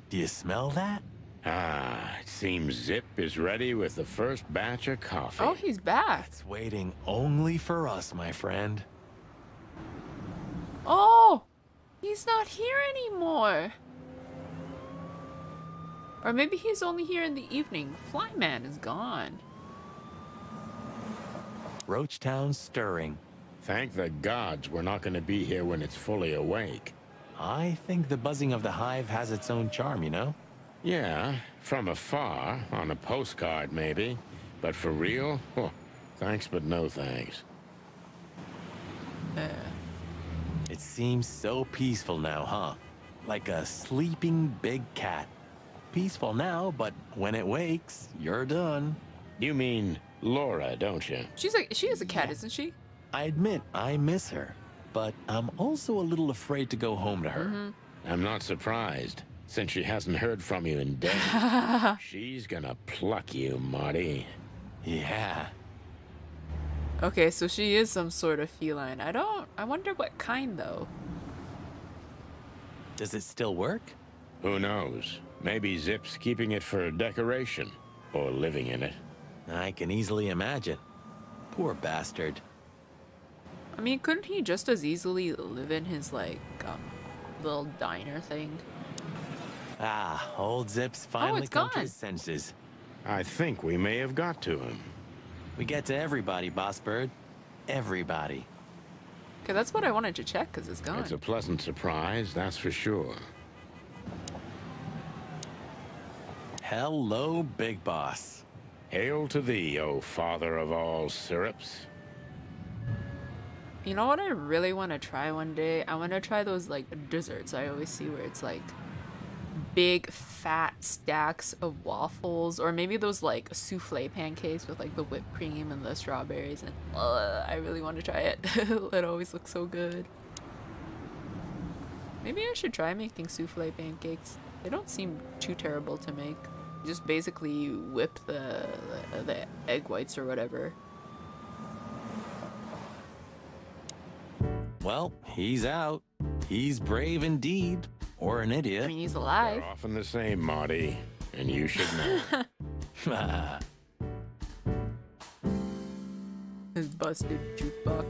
do you smell that? Ah, it seems Zip is ready with the first batch of coffee. Oh, he's back. It's waiting only for us, my friend. Oh, he's not here anymore. Or maybe he's only here in the evening. Flyman is gone. Roachtown's stirring. Thank the gods we're not going to be here when it's fully awake. I think the buzzing of the hive has its own charm, you know? Yeah, from afar, on a postcard maybe. But for real? Oh, thanks but no thanks. It seems so peaceful now, huh? Like a sleeping big cat. Peaceful now, but when it wakes, you're done. You mean Laura, don't you? She is a cat, isn't she? I admit, I miss her. But I'm also a little afraid to go home to her. I'm not surprised, since she hasn't heard from you in days. She's gonna pluck you, Marty. Yeah. Okay, so she is some sort of feline. I wonder what kind though. Does it still work? Who knows? Maybe Zip's keeping it for decoration, or living in it. I can easily imagine. Poor bastard. I mean, couldn't he just as easily live in his, like, little diner thing? Ah, old Zip's finally it's come to gone. his senses. I think we may have got to him. We get to everybody, Boss Bird. Everybody. Okay, that's what I wanted to check, because it's gone. It's a pleasant surprise, that's for sure. Hello, Big Boss. Hail to thee, O father of all syrups. You know what I really want to try one day? I want to try those, like, desserts I always see where it's, like, big, fat stacks of waffles. Or maybe those, like, souffle pancakes with, like, the whipped cream and the strawberries. And I really want to try it. It always looks so good. Maybe I should try making souffle pancakes. They don't seem too terrible to make. You just basically whip the egg whites or whatever. Well, he's out. He's brave indeed. Or an idiot. I mean, he's alive. They're often the same, Marty. And you should know. His busted jukebox.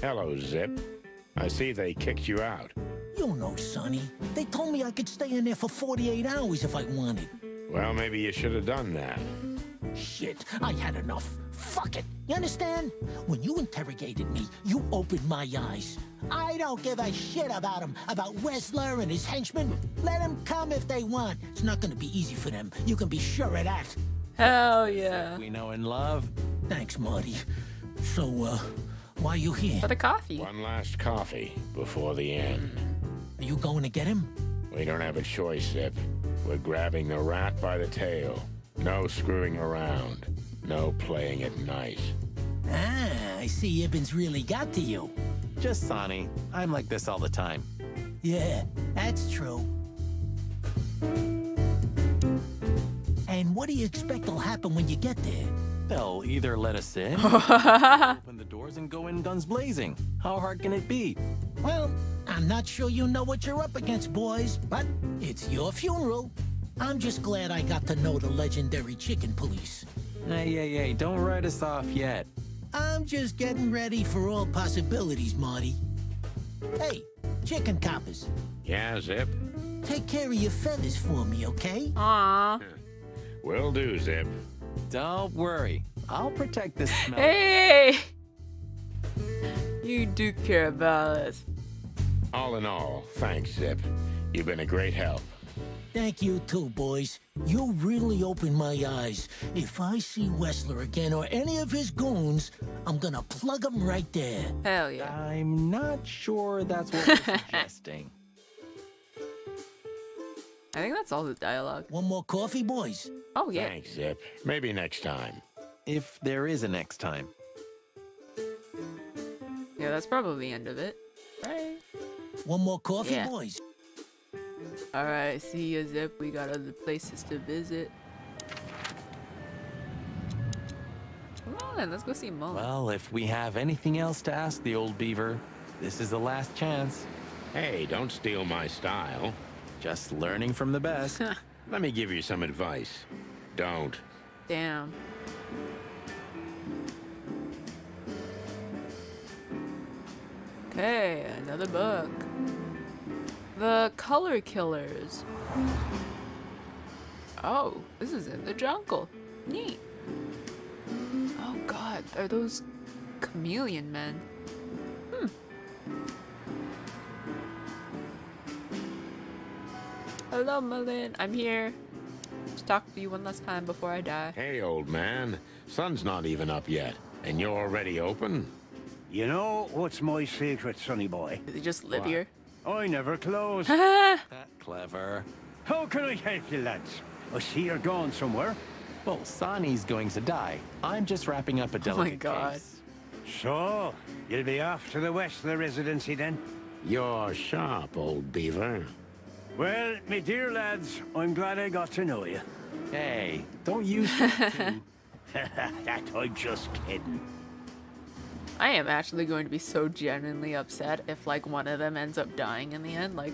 Hello, Zip. I see they kicked you out. You know, Sonny. They told me I could stay in there for 48 hours if I wanted. Well, maybe you should have done that. Shit, I had enough. Fuck it. You understand? When you interrogated me, you opened my eyes. I don't give a shit about him, about Wesker and his henchmen. Let them come if they want. It's not gonna be easy for them. You can be sure of that. Hell yeah. We know and love. Thanks, Marty. So, why are you here? For the coffee. One last coffee before the end. Are you going to get him? We don't have a choice, Zip. We're grabbing the rat by the tail. No screwing around. No playing it nice. Ah, I see Ibben's really got to you. Just Sonny. I'm like this all the time. Yeah, that's true. And what do you expect will happen when you get there? They'll either let us in, open the doors and go in guns blazing. How hard can it be? Well, I'm not sure you know what you're up against, boys, but it's your funeral. I'm just glad I got to know the legendary chicken police. Hey, don't write us off yet. I'm just getting ready for all possibilities, Marty. Hey, chicken coppers. Yeah, Zip? Take care of your feathers for me, okay? Aww. Will do, Zip. Don't worry. I'll protect this smell. Hey! You do care about us. All in all, thanks, Zip. You've been a great help. Thank you too, boys. You really opened my eyes. If I see Wesker again or any of his goons, I'm gonna plug them right there. Hell yeah. I'm not sure that's what we're suggesting. I think that's all the dialogue. One more coffee, boys? Oh, yeah. Thanks, Zip. Maybe next time. If there is a next time. Yeah, that's probably the end of it. Right? One more coffee, Yeah. boys? Alright, see ya, Zip. We got other places to visit. Come on, let's go see Mom. Well, if we have anything else to ask the old beaver, this is the last chance. Hey, don't steal my style. Just learning from the best. Let me give you some advice. Don't. Damn. Okay, another book. The Color Killers. Oh, this is in the jungle. Neat. Oh god, are those chameleon men? Hello, Malin. I'm here to talk to you one last time before I die. Hey, old man. Sun's not even up yet, and you're already open? You know what's my secret, sonny boy? Does he just live What? here? I never close. That clever. How can I help you, lads? I see you're going somewhere. Well, Sonny's going to die. I'm just wrapping up a delicate God. case. So, you'll be off to the Wesker residency then? You're sharp, old beaver. Well, me dear lads, I'm glad I got to know you. Hey, don't use That I'm just kidding. I am actually going to be so genuinely upset if, like, one of them ends up dying in the end. Like,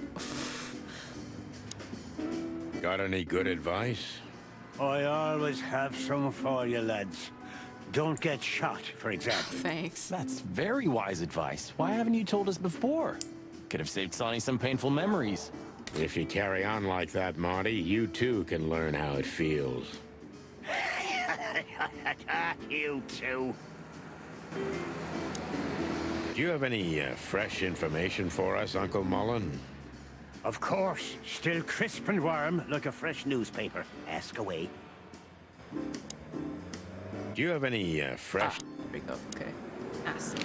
Got any good advice? I always have some for you, lads. Don't get shot, for example. thanks. That's very wise advice. Why haven't you told us before? Could have saved Sonny some painful memories. If you carry on like that, Marty, you too can learn how it feels. You too. Do you have any fresh information for us, Uncle Mullen? Of course. Still crisp and warm, like a fresh newspaper. Ask away. Do you have any fresh... There we go. Okay. Ask.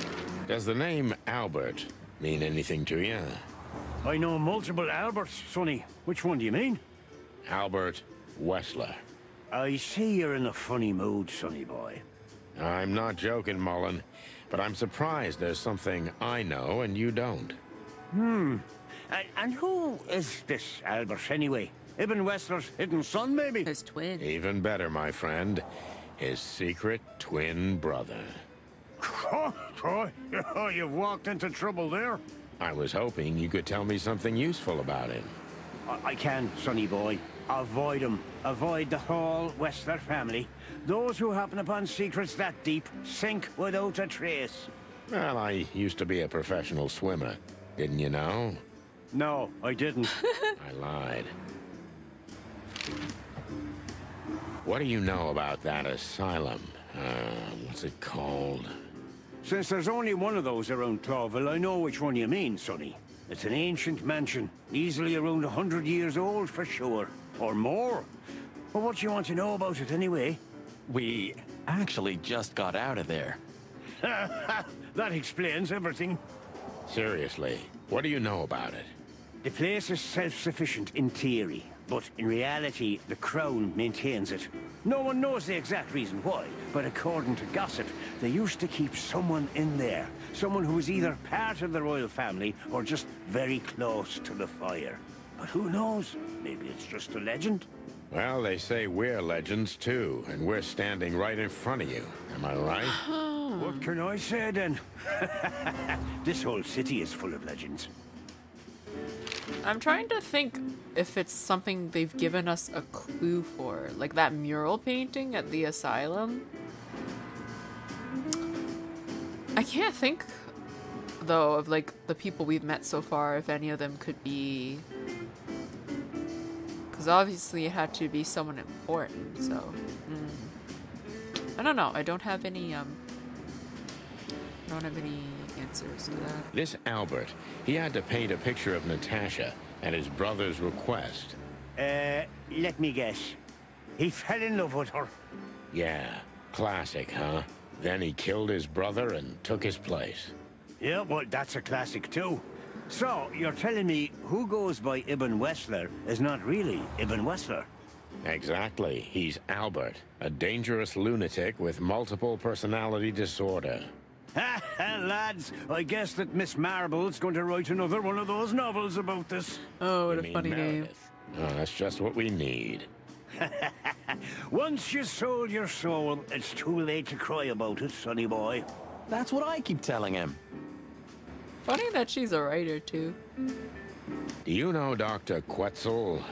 Does the name Albert mean anything to you? I know multiple Alberts, Sonny. Which one do you mean? Albert Wesker. I see you're in a funny mood, Sonny boy. I'm not joking, Mullen, but I'm surprised there's something I know and you don't. And who is this Albert, anyway? Ibn Wesker's hidden son, maybe? His twin. Even better, my friend. His secret twin brother. Oh, you've walked into trouble there. I was hoping you could tell me something useful about him. I can, Sonny boy. Avoid him. Avoid the whole Wesker family. Those who happen upon secrets that deep sink without a trace. Well, I used to be a professional swimmer. Didn't you know? No, I didn't. I lied. What do you know about that asylum? What's it called? Since there's only one of those around Clawville, I know which one you mean, Sonny. It's an ancient mansion, easily around 100 years old for sure. Or more. Well, what do you want to know about it anyway? We actually just got out of there. That explains everything. Seriously, what do you know about it? The place is self-sufficient in theory, but in reality, the Crown maintains it. No one knows the exact reason why, but according to gossip, they used to keep someone in there. Someone who was either part of the royal family or just very close to the fire. But who knows? Maybe it's just a legend. Well, they say we're legends too, and we're standing right in front of you. Am I right? What can I say then? This whole city is full of legends. I'm trying to think if it's something they've given us a clue for, like that mural painting at the asylum. I can't think, though, of like the people we've met so far, if any of them could be... Because obviously it had to be someone important, so... I don't know, I don't have any answers to that. This Albert, he had to paint a picture of Natasha at his brother's request. Let me guess. He fell in love with her. Yeah, classic, huh? Then he killed his brother and took his place. Yeah, well, that's a classic too. So, you're telling me who goes by Ibn Wesker is not really Ibn Wesker? Exactly. He's Albert, a dangerous lunatic with multiple personality disorder. Ha ha, lads! I guess that Miss Marble's going to write another one of those novels about this. Oh, what You a mean funny name. Meredith? Oh, that's just what we need. Once you sold your soul, it's too late to cry about it, sonny boy. That's what I keep telling him. Funny that she's a writer, too. Do you know Dr. Quetzal?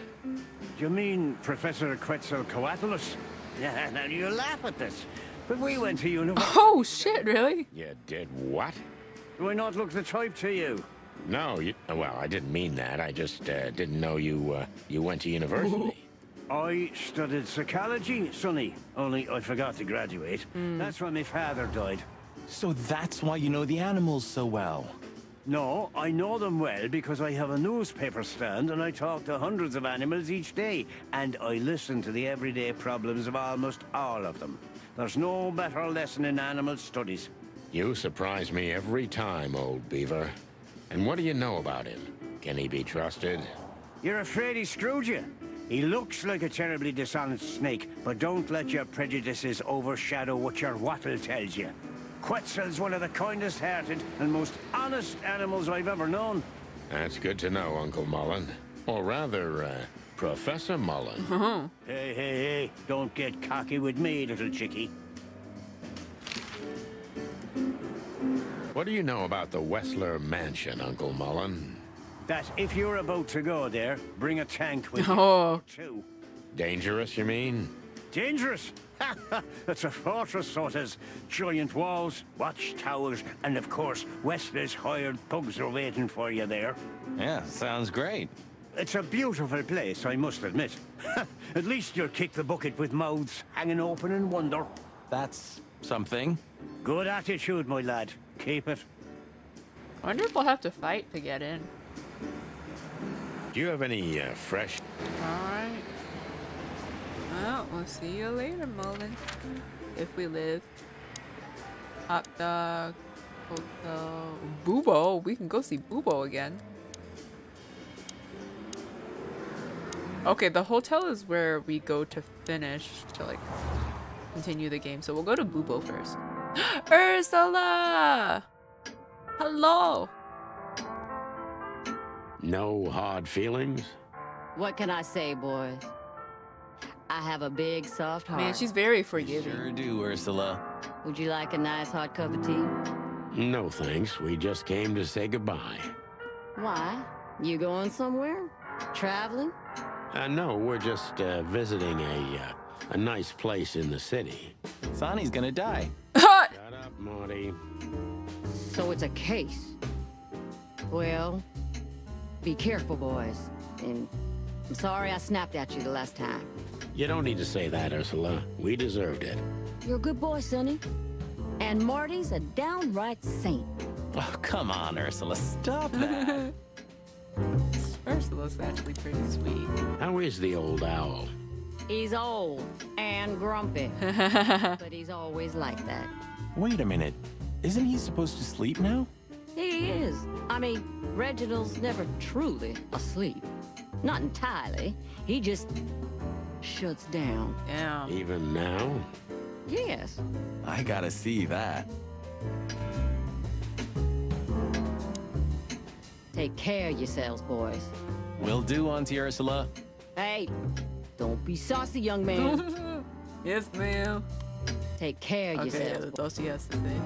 You mean Professor Quetzalcoatlus? Yeah, now you laugh at this. But we went to university. Oh, shit, really? You did what? Do I not look the type to you? No, well, I didn't mean that. I just didn't know you went to university. I studied psychology, sonny. Only I forgot to graduate. That's when my father died. So that's why you know the animals so well. No, I know them well because I have a newspaper stand and I talk to hundreds of animals each day. And I listen to the everyday problems of almost all of them. There's no better lesson in animal studies. You surprise me every time, old beaver. And what do you know about him? Can he be trusted? You're afraid he screwed you? He looks like a terribly dishonest snake, but don't let your prejudices overshadow what your wattle tells you. Quetzal's one of the kindest-hearted and most honest animals I've ever known. That's good to know, Uncle Mullen. Or rather, Professor Mullen. Hey, hey, hey, don't get cocky with me, little chickie. What do you know about the Wessler Mansion, Uncle Mullen? That if you're about to go there, bring a tank with Oh. you. Two. Dangerous, you mean? Dangerous? That's a fortress, so it has giant walls, watchtowers, and of course, Wessler's hired thugs are waiting for you there. Yeah, sounds great. It's a beautiful place, I must admit. At least you'll kick the bucket with mouths hanging open in wonder. That's something. Good attitude, my lad. Keep it. I wonder if we'll have to fight to get in. Do you have any fresh... Alright. Well, we'll see you later, Mullen. If we live. Hot dog. Hotel. Boobo. We can go see Boobo again. Okay, the hotel is where we go to finish, to like continue the game. So we'll go to Boobo first. Ursula! Hello! No hard feelings? What can I say, boys? I have a big, soft heart. Man, she's very forgiving. Sure do, Ursula. Would you like a nice hot cup of tea? No, thanks. We just came to say goodbye. Why? You going somewhere? Traveling? No, we're just visiting a nice place in the city. Sonny's gonna die. Shut up, Marty. So it's a case. Well, be careful, boys. And I'm sorry I snapped at you the last time. You don't need to say that, Ursula. We deserved it. You're a good boy, Sonny. And Marty's a downright saint. Oh, come on, Ursula. Stop that. Ursula's actually pretty sweet. How is the old owl? He's old and grumpy. But he's always like that. Wait a minute. Isn't he supposed to sleep now? He is. I mean, Reginald's never truly asleep. Not entirely. He just shuts down. Yeah. Even now? Yes. I gotta see that. Take care of yourselves, boys. Will do, Auntie Ursula. Hey, don't be saucy, young man. Yes, ma'am. Take care of Okay, yeah, yourselves. that's all she has to say.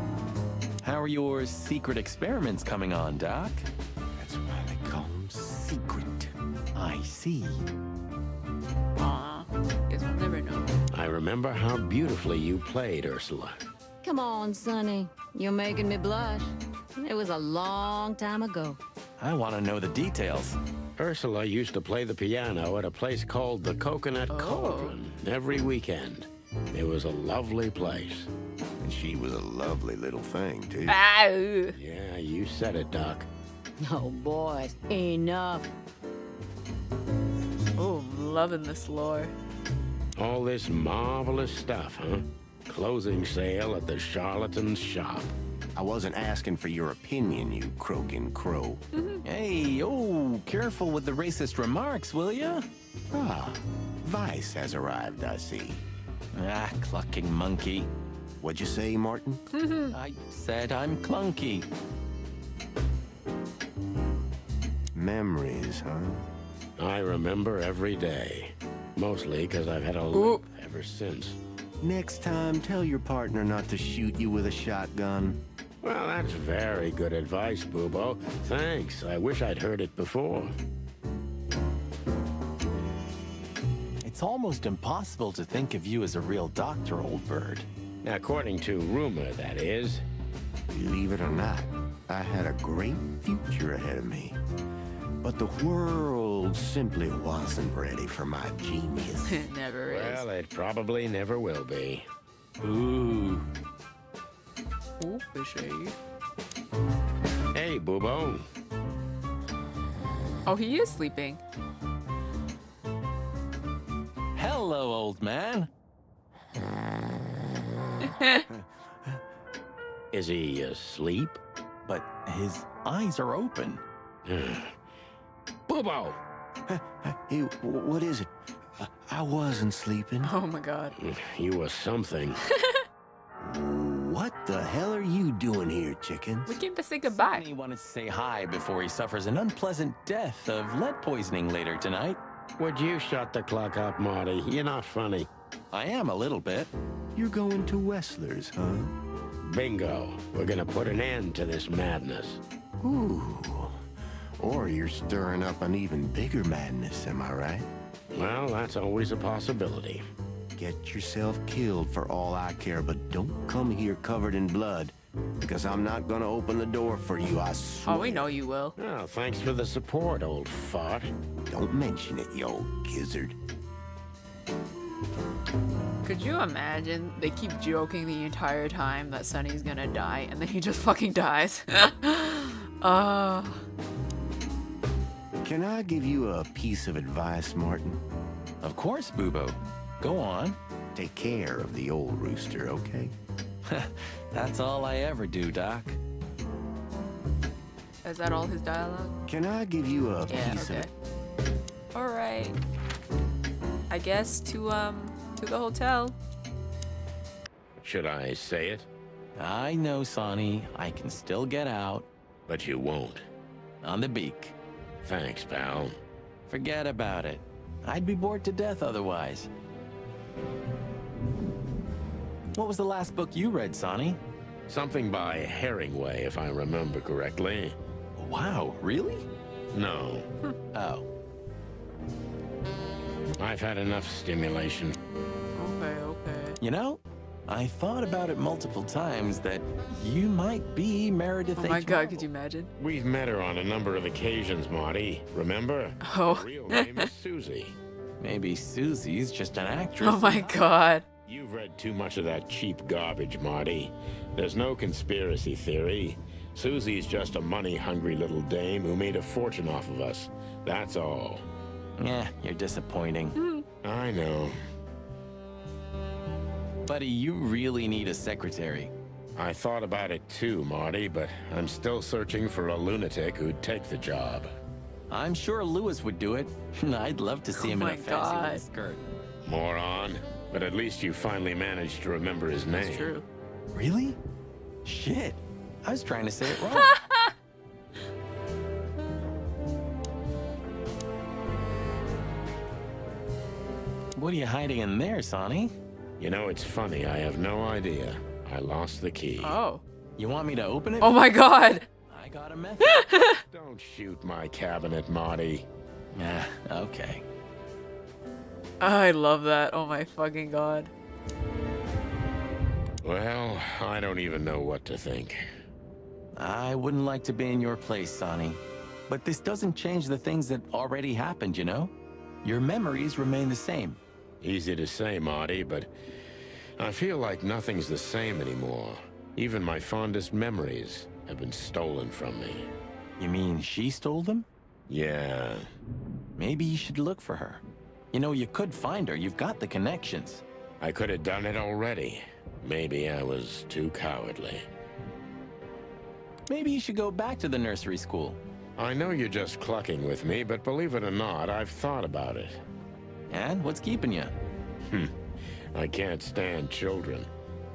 How are your secret experiments coming on, Doc? That's why they call them secret. I see. Aw, guess we'll never know. I remember how beautifully you played, Ursula. Come on, Sonny. You're making me blush. It was a long time ago. I want to know the details. Ursula used to play the piano at a place called the Coconut Cauldron every weekend. It was a lovely place. And she was a lovely little thing, too. Ow. Yeah, you said it, Doc. Oh, boys, enough. Oh, I'm loving this lore. All this marvelous stuff, huh? Closing sale at the charlatan's shop. I wasn't asking for your opinion, you croaking crow. Hey, oh, careful with the racist remarks, will ya? Ah, Vice has arrived, I see. Ah, clucking monkey. What'd you say, Martin? I said I'm clunky. Memories, huh? I remember every day. Mostly because I've had a limp ever since. Next time, tell your partner not to shoot you with a shotgun. Well, that's very good advice, Bubo. Thanks. I wish I'd heard it before. It's almost impossible to think of you as a real doctor, old bird. According to rumor, that is. Believe it or not, I had a great future ahead of me. But the world simply wasn't ready for my genius. It never is. Well, it probably never will be. Ooh. Ooh, fishy. Hey, Bubo. Oh, he is sleeping. Hello, old man. Is he asleep? But his eyes are open. Bubo! Hey, what is it? I wasn't sleeping. Oh my god. You were something. What the hell are you doing here, chickens? We came to say goodbye. He wanted to say hi before he suffers an unpleasant death of lead poisoning later tonight. Would you shut the clock up, Marty? You're not funny. I am a little bit. You're going to Wessler's, huh? Bingo. We're gonna put an end to this madness. Ooh. Or you're stirring up an even bigger madness, am I right? Well, that's always a possibility. Get yourself killed for all I care, but don't come here covered in blood, because I'm not gonna open the door for you, I swear. Oh, we know you will. Oh, thanks for the support, old fart. Don't mention it, you old gizzard. Could you imagine? They keep joking the entire time that Sonny's gonna die, and then he just fucking dies. Can I give you a piece of advice, Martin? Of course, Bubo. Go on. Take care of the old rooster, okay? That's all I ever do, Doc. Is that all his dialogue? Can I give you a piece of... Alright. I guess to the hotel. Should I say it? I know, Sonny. I can still get out. But you won't. On the beak. Thanks, pal. Forget about it. I'd be bored to death otherwise. What was the last book you read, Sonny? Something by Herringway, if I remember correctly. Wow, really? No. Oh. I've had enough stimulation. Okay. You know, I thought about it multiple times that you might be Meredith. Oh my god, could you imagine? We've met her on a number of occasions, Marty. Remember? Oh. Her real name is Susie. Maybe Susie's just an actress. Oh my god. You've read too much of that cheap garbage, Marty. There's no conspiracy theory. Susie's just a money-hungry little dame who made a fortune off of us. That's all. Yeah, you're disappointing. I know. Buddy, you really need a secretary. I thought about it too, Marty, but I'm still searching for a lunatic who'd take the job. I'm sure Lewis would do it. I'd love to see him in a fancy little skirt. Moron. But at least you finally managed to remember his name. That's true. Really? Shit. I was trying to say it wrong. What are you hiding in there, Sonny? You know, it's funny. I have no idea. I lost the key. Oh. You want me to open it? Oh my god. I got a method. Don't shoot my cabinet, Marty. Yeah, okay. I love that. Oh my fucking god. Well, I don't even know what to think. I wouldn't like to be in your place, Sonny. But this doesn't change the things that already happened, you know? Your memories remain the same. Easy to say, Marty, but I feel like nothing's the same anymore. Even my fondest memories have been stolen from me. You mean she stole them? Yeah. Maybe you should look for her. You know, you could find her. You've got the connections. I could have done it already. Maybe I was too cowardly. Maybe you should go back to the nursery school. I know you're just clucking with me, but believe it or not, I've thought about it. And what's keeping you? I can't stand children.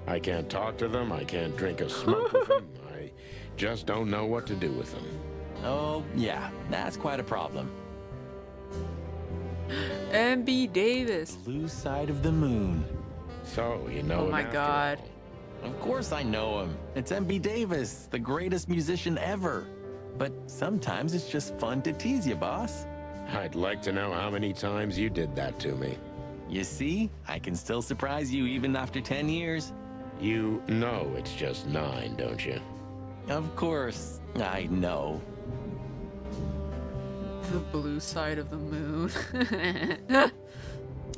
I can't talk to them, I can't drink or smoke with them. I just don't know what to do with them. Oh, yeah, that's quite a problem. M.B. Davis. Blue side of the moon. So, you know Oh my god. Of course I know him. It's M.B. Davis, the greatest musician ever. But sometimes it's just fun to tease you, boss. I'd like to know how many times you did that to me. You see, I can still surprise you even after 10 years. You know it's just 9, don't you? Of course, I know. The blue side of the moon.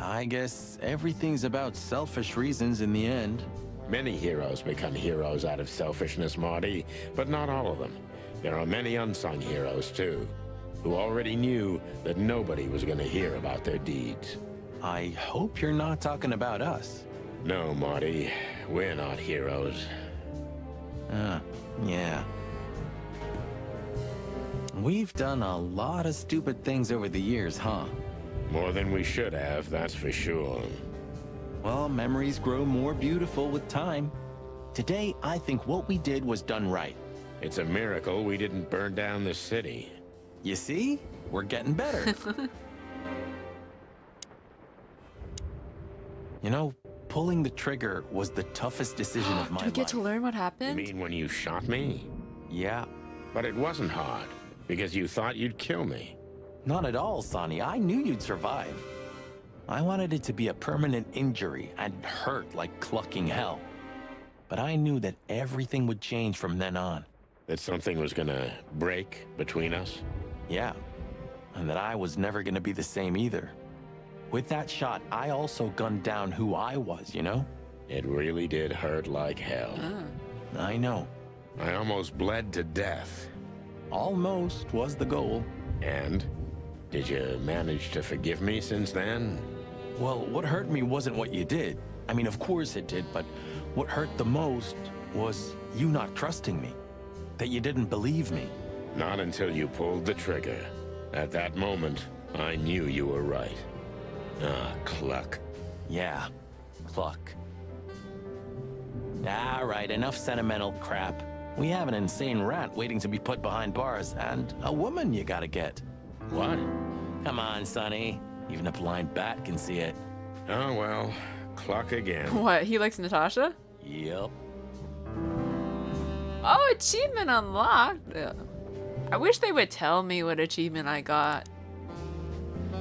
I guess everything's about selfish reasons in the end. Many heroes become heroes out of selfishness, Marty, but not all of them. There are many unsung heroes, too, who already knew that nobody was going to hear about their deeds. I hope you're not talking about us. No, Marty, we're not heroes. Yeah. We've done a lot of stupid things over the years, huh? More than we should have, that's for sure. Well, memories grow more beautiful with time. Today, I think what we did was done right. It's a miracle we didn't burn down the city. You see? We're getting better. You know, pulling the trigger was the toughest decision of my life. Do we get to learn what happened? You mean when you shot me? Yeah. But it wasn't hard, because you thought you'd kill me. Not at all, Sonny. I knew you'd survive. I wanted it to be a permanent injury and hurt like clucking hell. But I knew that everything would change from then on. That something was gonna break between us? Yeah. And that I was never gonna be the same either. With that shot, I also gunned down who I was, you know? It really did hurt like hell. I know. I almost bled to death. Almost was the goal. And? Did you manage to forgive me since then? Well, what hurt me wasn't what you did. I mean, of course it did, but what hurt the most was you not trusting me. That you didn't believe me. Not until you pulled the trigger. At that moment, I knew you were right. Ah, cluck. Yeah, cluck. All right, enough sentimental crap. We have an insane rat waiting to be put behind bars, and a woman you gotta get. What? Come on, Sonny. Even a blind bat can see it. Oh, well, cluck again. What, he likes Natasha? Yep. Oh, achievement unlocked. I wish they would tell me what achievement I got.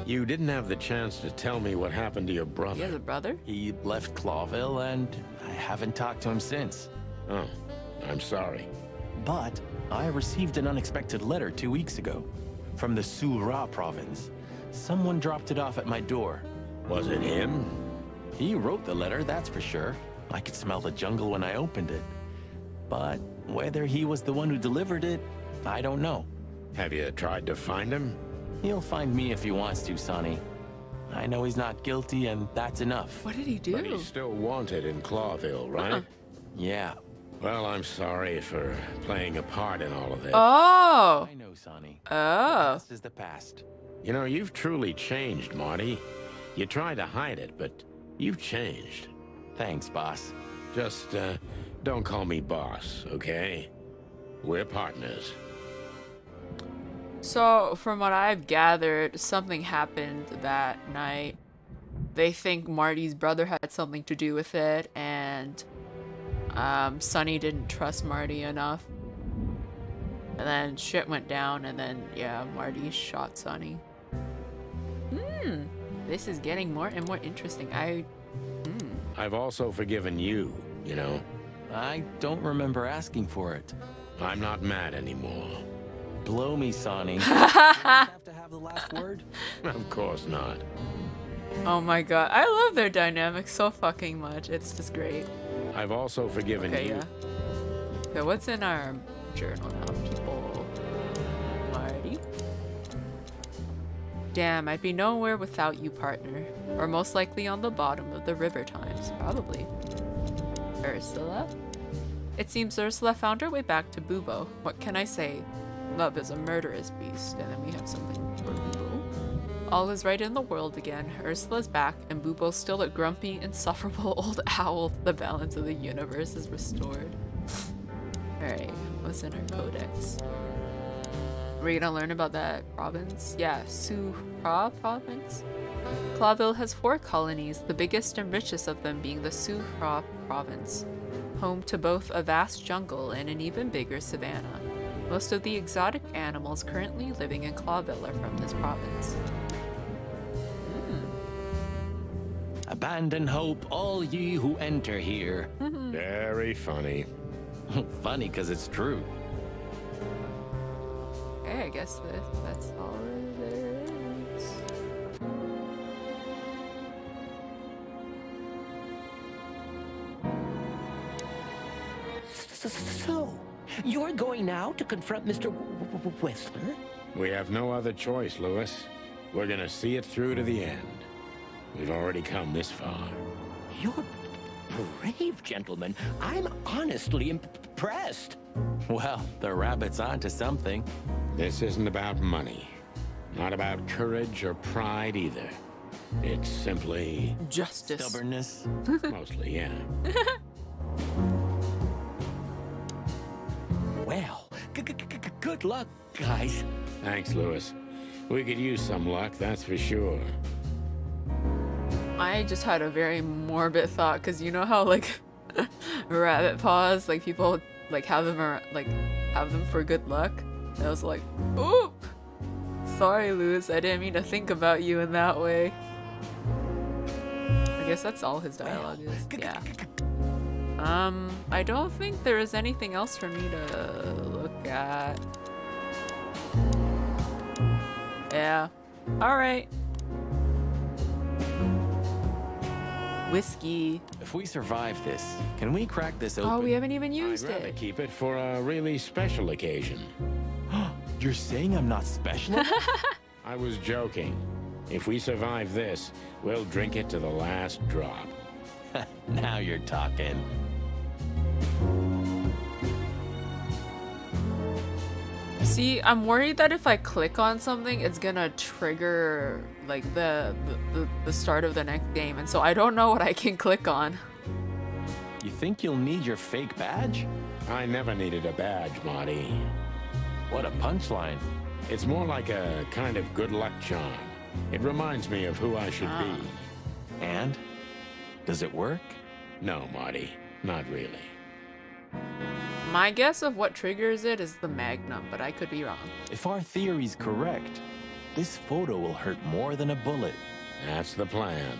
You didn't have the chance to tell me what happened to your brother. He has a brother? He left Clawville, and I haven't talked to him since. Oh, I'm sorry. But I received an unexpected letter 2 weeks ago from the Sura province. Someone dropped it off at my door. Was it him? He wrote the letter, that's for sure. I could smell the jungle when I opened it. But whether he was the one who delivered it, I don't know. Have you tried to find him? He'll find me if he wants to, Sonny. I know he's not guilty, and that's enough. What did he do? But he's still wanted in Clawville, right? Yeah, Well, I'm sorry for playing a part in all of this. Oh. I know, Sonny. Oh. This is the past. You know, you've truly changed, Marty. You tried to hide it, but you've changed. Thanks, boss. Just, don't call me boss, okay? We're partners. So, from what I've gathered, something happened that night. They think Marty's brother had something to do with it, and Sonny didn't trust Marty enough. And then shit went down, and then, yeah, Marty shot Sonny. This is getting more and more interesting. I've also forgiven you, you know. I don't remember asking for it. I'm not mad anymore. Blow me, Sonny. You have to have the last word? Of course not. Oh my god, I love their dynamic so fucking much. It's just great. I've also forgiven you. Yeah. Okay, what's in our journal now, people? Marty? Damn, I'd be nowhere without you, partner. Or most likely on the bottom of the river times. Probably. Ursula? It seems Ursula found her way back to Bubo. What can I say? Love is a murderous beast. And then we have something for Bubo. All is right in the world again. Ursula's back, and Bubo's still a grumpy, insufferable old owl. The balance of the universe is restored. Alright, what's in our codex? We're gonna learn about that province? Yeah, Su-Pra province? Clawville has 4 colonies, the biggest and richest of them being the Su-Pra province, home to both a vast jungle and an even bigger savanna. Most of the exotic animals currently living in Clawville are from this province. Abandon hope, all ye who enter here. Very funny. Funny because it's true. Okay, I guess that's all there is. So, you're going now to confront Mr. Wesker? We have no other choice, Lewis. We're gonna see it through to the end. We've already come this far. You're brave, gentlemen. I'm honestly impressed. Well, the rabbit's onto something. This isn't about money. Not about courage or pride either. It's simply... justice. Stubbornness. Mostly, yeah. Well, good luck, guys. Thanks, Lewis. We could use some luck, that's for sure. I just had a very morbid thought, because you know how, like, rabbit paws, like, people, like, have them for good luck? And I was like, oop! Sorry, Lewis, I didn't mean to think about you in that way. I guess that's all his dialogue is. Yeah. I don't think there is anything else for me to look at. Yeah. Alright. Whiskey. If we survive this, can we crack this open? Oh, we haven't even used I'd rather it. keep it for a really special occasion. You're saying I'm not special? I was joking. If we survive this, we'll drink it to the last drop. Now you're talking. See, I'm worried that if I click on something, it's gonna trigger like the start of the next game, and so I don't know what I can click on. You think you'll need your fake badge? I never needed a badge, Marty. What a punchline. It's more like a kind of good luck charm. It reminds me of who I should be. And? Does it work? No, Marty. Not really. My guess of what triggers it is the Magnum, but I could be wrong. If our theory's correct, this photo will hurt more than a bullet. That's the plan.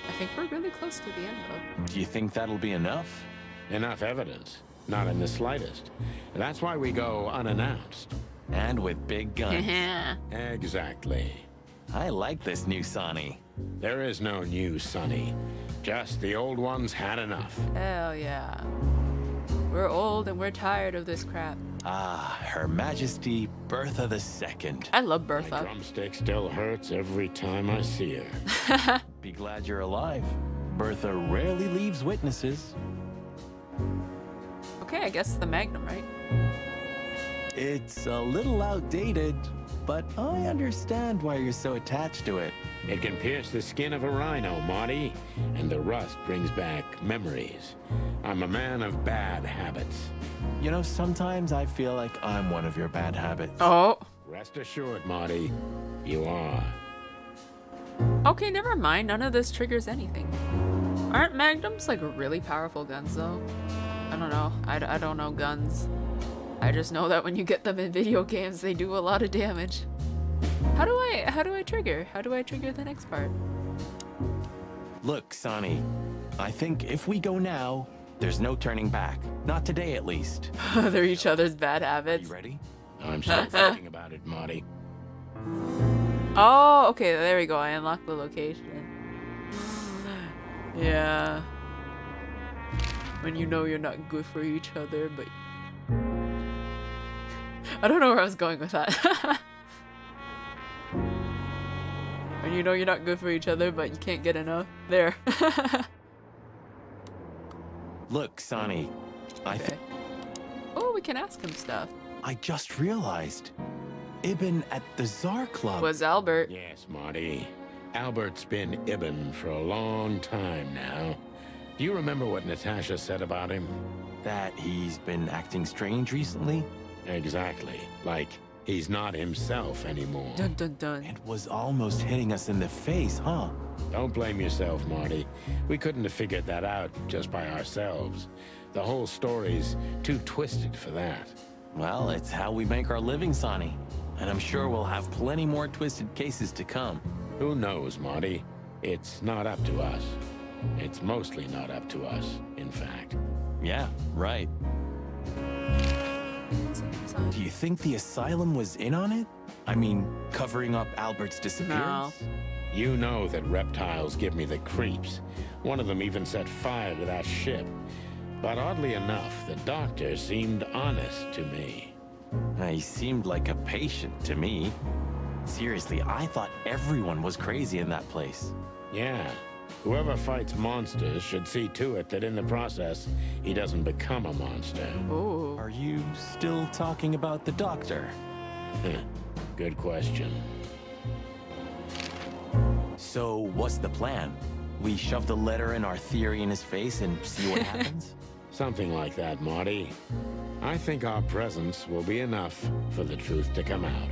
I think we're really close to the end, though. Do you think that'll be enough? Enough evidence. Not in the slightest. That's why we go unannounced. And with big guns. Exactly. I like this new Sonny. There is no new Sonny. Just the old ones had enough. Hell yeah. We're old and we're tired of this crap. Ah, Her Majesty Bertha II. I love Bertha. My drumstick still hurts every time I see her. Be glad you're alive. Bertha rarely leaves witnesses. Okay, I guess the Magnum, right? It's a little outdated, but I understand why you're so attached to it. It can pierce the skin of a rhino, Marty, and the rust brings back memories. I'm a man of bad habits. You know, sometimes I feel like I'm one of your bad habits. Oh. Rest assured, Marty, you are. Okay, never mind. None of this triggers anything. Aren't Magnums like really powerful guns though? I don't know. I don't know guns. I just know that when you get them in video games, they do a lot of damage. How do I trigger? How do I trigger the next part? Look, Sonny, I think if we go now, there's no turning back. Not today, at least. They're each other's bad habits. You ready? I'm still thinking about it, Marty. Oh, okay, there we go. I unlocked the location. Yeah. When you know you're not good for each other, but... I don't know where I was going with that. When you know you're not good for each other, but you can't get enough. There. Look, Sonny, Okay. Oh, we can ask him stuff. I just realized. Ibn at the Tsar Club. Was Albert. Yes, Marty. Albert's been Ibn for a long time now. Do you remember what Natasha said about him? That he's been acting strange recently? Exactly. Like, he's not himself anymore. Dun dun dun. It was almost hitting us in the face, huh? Don't blame yourself, Marty. We couldn't have figured that out just by ourselves. The whole story's too twisted for that. Well, it's how we make our living, Sonny. And I'm sure we'll have plenty more twisted cases to come. Who knows, Marty? It's not up to us. It's mostly not up to us, in fact. Yeah, right. Do you think the asylum was in on it? I mean, covering up Albert's disappearance? No. You know that reptiles give me the creeps. One of them even set fire to that ship. But oddly enough, the doctor seemed honest to me. He seemed like a patient to me. Seriously, I thought everyone was crazy in that place. Yeah. Whoever fights monsters should see to it that in the process, he doesn't become a monster. Ooh. Are you still talking about the doctor? Good question. So, what's the plan? We shove the letter and our theory in his face and see what happens? Something like that, Marty. I think our presence will be enough for the truth to come out.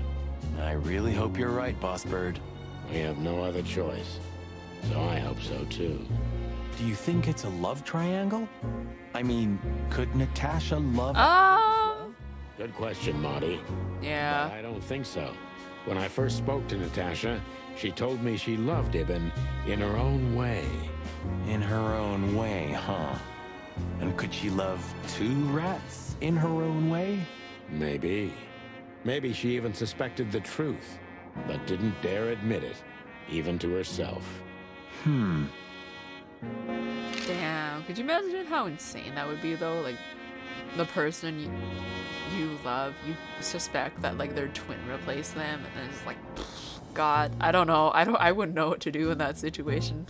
I really hope you're right, Boss Bird. We have no other choice. So I hope so, too. Do you think it's a love triangle? I mean, could Natasha love... Good question, Marty. Yeah. But I don't think so. When I first spoke to Natasha, she told me she loved Ibn in her own way. In her own way, huh? And could she love two rats in her own way? Maybe. Maybe she even suspected the truth, but didn't dare admit it, even to herself. Damn. Could you imagine how insane that would be, though? Like, the person you love, you suspect that, like, their twin replaced them, and then it's like, God, I don't know. I wouldn't know what to do in that situation.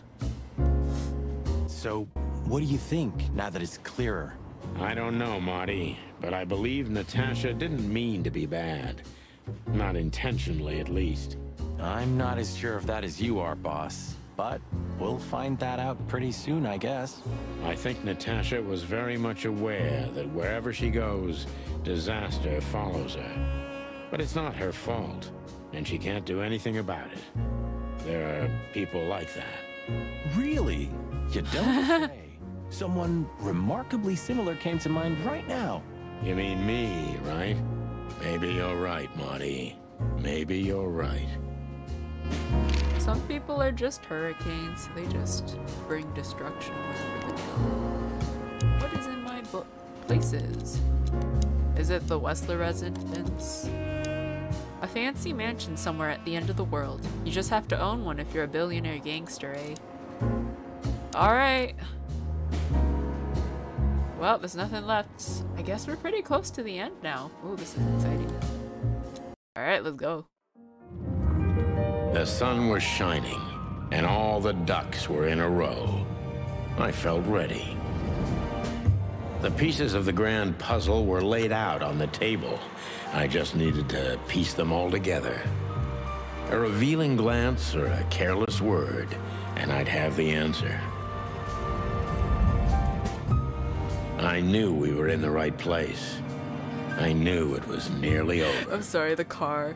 So, what do you think, now that it's clearer? I don't know, Marty, but I believe Natasha didn't mean to be bad. Not intentionally, at least. I'm not as sure of that as you are, boss. But we'll find that out pretty soon, I guess. I think Natasha was very much aware that wherever she goes, disaster follows her. But it's not her fault, and she can't do anything about it. There are people like that. Really? You don't say. Someone remarkably similar came to mind right now. You mean me, right? Maybe you're right, Marty. Maybe you're right. Some people are just hurricanes. They just bring destruction wherever they go. What is in my book? Places. Is it the Wesker residence? A fancy mansion somewhere at the end of the world. You just have to own one if you're a billionaire gangster, eh? Alright. Well, there's nothing left. I guess we're pretty close to the end now. Ooh, this is exciting. Alright, let's go. The sun was shining, and all the ducks were in a row. I felt ready. The pieces of the grand puzzle were laid out on the table. I just needed to piece them all together. A revealing glance or a careless word, and I'd have the answer. I knew we were in the right place. I knew it was nearly over. I'm sorry, the car.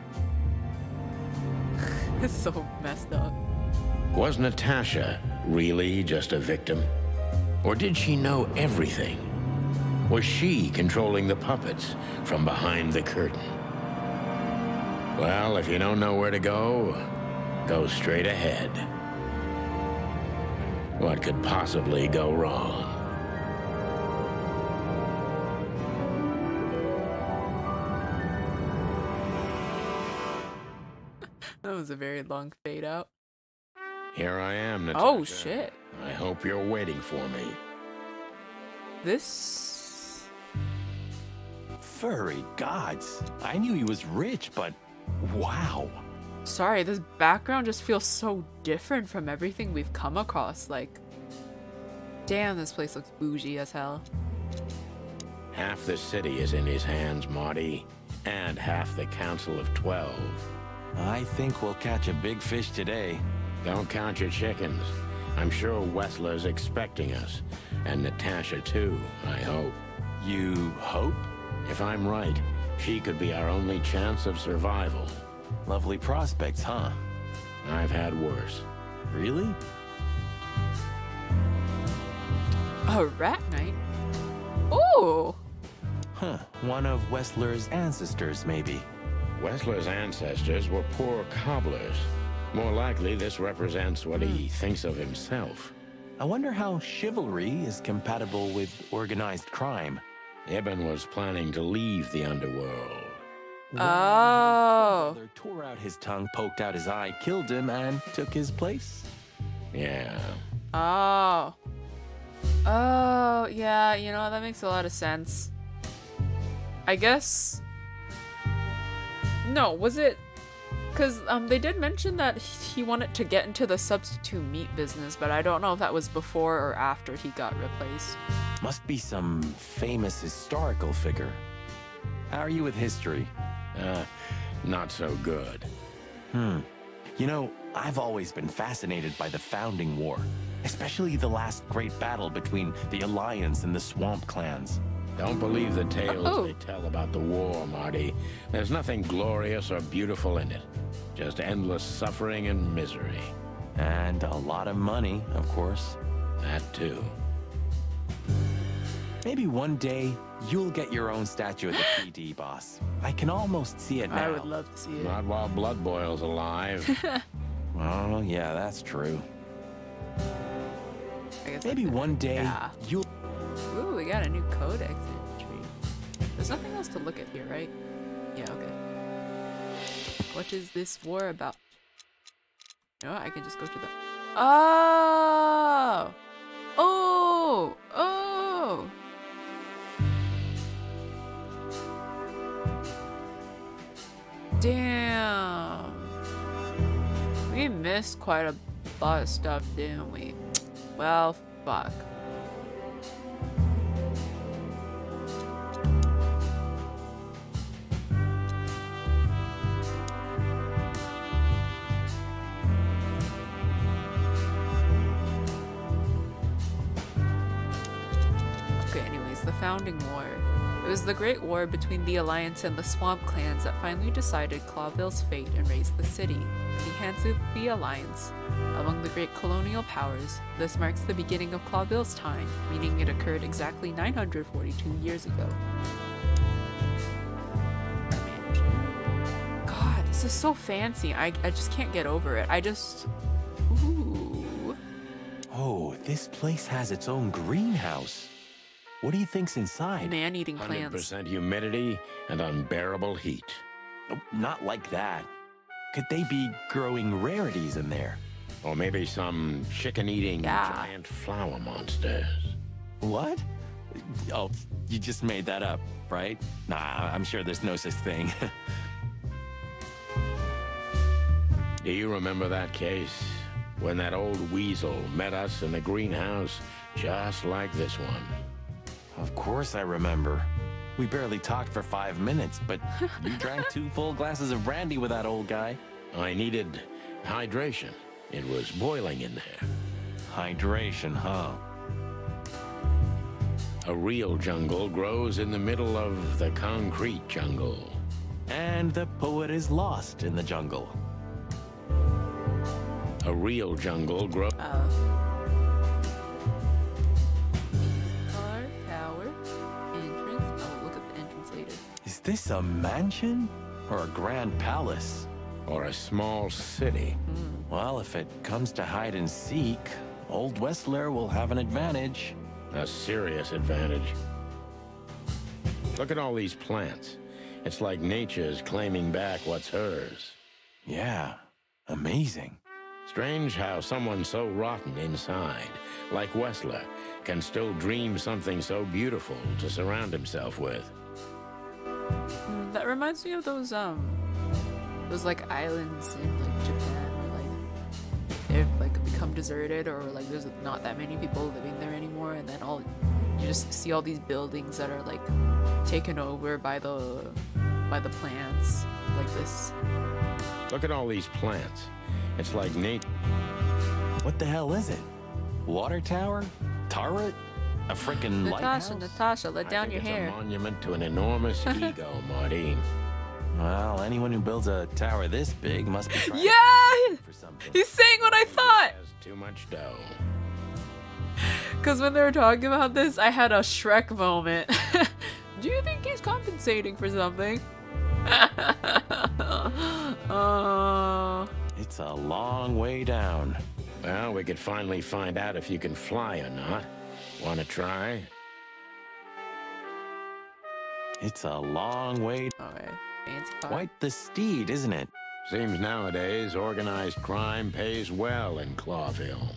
It's so messed up. Was Natasha really just a victim? Or did she know everything? Was she controlling the puppets from behind the curtain? Well, if you don't know where to go, go straight ahead. What could possibly go wrong? That was a very long fade out. Here I am, Natasha. Oh, shit. I hope you're waiting for me. This... Furry gods. I knew he was rich, but wow. Sorry, this background just feels so different from everything we've come across. Like, damn, this place looks bougie as hell. Half the city is in his hands, Marty, and half the Council of 12. I think we'll catch a big fish today. Don't count your chickens. I'm sure Wesker expecting us. And Natasha, too, I hope. You hope? If I'm right, she could be our only chance of survival. Lovely prospects, huh? I've had worse. Really? A rat knight? Ooh! Huh. One of Wesker's ancestors, maybe. Wesker's ancestors were poor cobblers. More likely, this represents what he thinks of himself. I wonder how chivalry is compatible with organized crime. Ibn was planning to leave the underworld. Oh. Brother tore out his tongue, poked out his eye, killed him, and took his place? Yeah. Oh. Oh, yeah, you know, that makes a lot of sense. I guess... No, was it... Because they did mention that he wanted to get into the substitute meat business, but I don't know if that was before or after he got replaced. Must be some famous historical figure. How are you with history? Not so good. You know, I've always been fascinated by the Founding War, especially the last great battle between the Alliance and the Swamp Clans. Don't believe the tales they tell about the war, Marty. There's nothing glorious or beautiful in it. Just endless suffering and misery. And a lot of money, of course. That too. Maybe one day, you'll get your own statue of the PD, boss. I can almost see it now. I would love to see it. Not while Blood Boil's alive. Oh, yeah, that's true. I guess maybe one day, you'll... Ooh, we got a new codex entry. There's nothing else to look at here, right? Yeah, okay. What is this war about? No, I can just go to the... Oh! Oh! Oh! Damn. We missed quite a lot of stuff, didn't we? Well, fuck. The Founding War. It was the Great War between the Alliance and the Swamp Clans that finally decided Clawville's fate and raised the city in the hands of the Alliance. Among the great colonial powers, this marks the beginning of Clawville's time, meaning it occurred exactly 942 years ago. God, this is so fancy. I just can't get over it. Ooh. Oh, this place has its own greenhouse. What do you think's inside? Man-eating plants. 100% humidity and unbearable heat. Oh, not like that. Could they be growing rarities in there? Or maybe some chicken-eating giant flower monsters. What? Oh, you just made that up, right? Nah, I'm sure there's no such thing. Do you remember that case? When that old weasel met us in the greenhouse just like this one. Of course I remember. We barely talked for 5 minutes, but you drank 2 full glasses of brandy with that old guy. I needed hydration. It was boiling in there. Hydration, huh? A real jungle grows in the middle of the concrete jungle. And the poet is lost in the jungle. A real jungle grows. Tower, entrance. Oh, look at the entrance later. Is this a mansion? Or a grand palace? Or a small city? Well, if it comes to hide and seek, old Wesker will have an advantage. A serious advantage. Look at all these plants. It's like nature's claiming back what's hers. Yeah, amazing. Strange how someone so rotten inside, like Wesker, can still dream something so beautiful to surround himself with. That reminds me of those like islands in like Japan where like they've like become deserted, or like there's not that many people living there anymore, and then you just see all these buildings that are like taken over by the plants like this. Look at all these plants. It's like nature. What the hell is it? Water tower? Turret? A freaking lighthouse? Natasha, let down your hair. It's a monument to an enormous ego, Marty. Well, anyone who builds a tower this big must be trying for something. He's saying what I thought! Has too much dough. Because when they were talking about this, I had a Shrek moment. Do you think he's compensating for something? It's a long way down. Well, we could finally find out if you can fly or not. Want to try? It's a long way. Okay. Fancy car. Quite the steed, isn't it? Seems nowadays organized crime pays well in Clawville.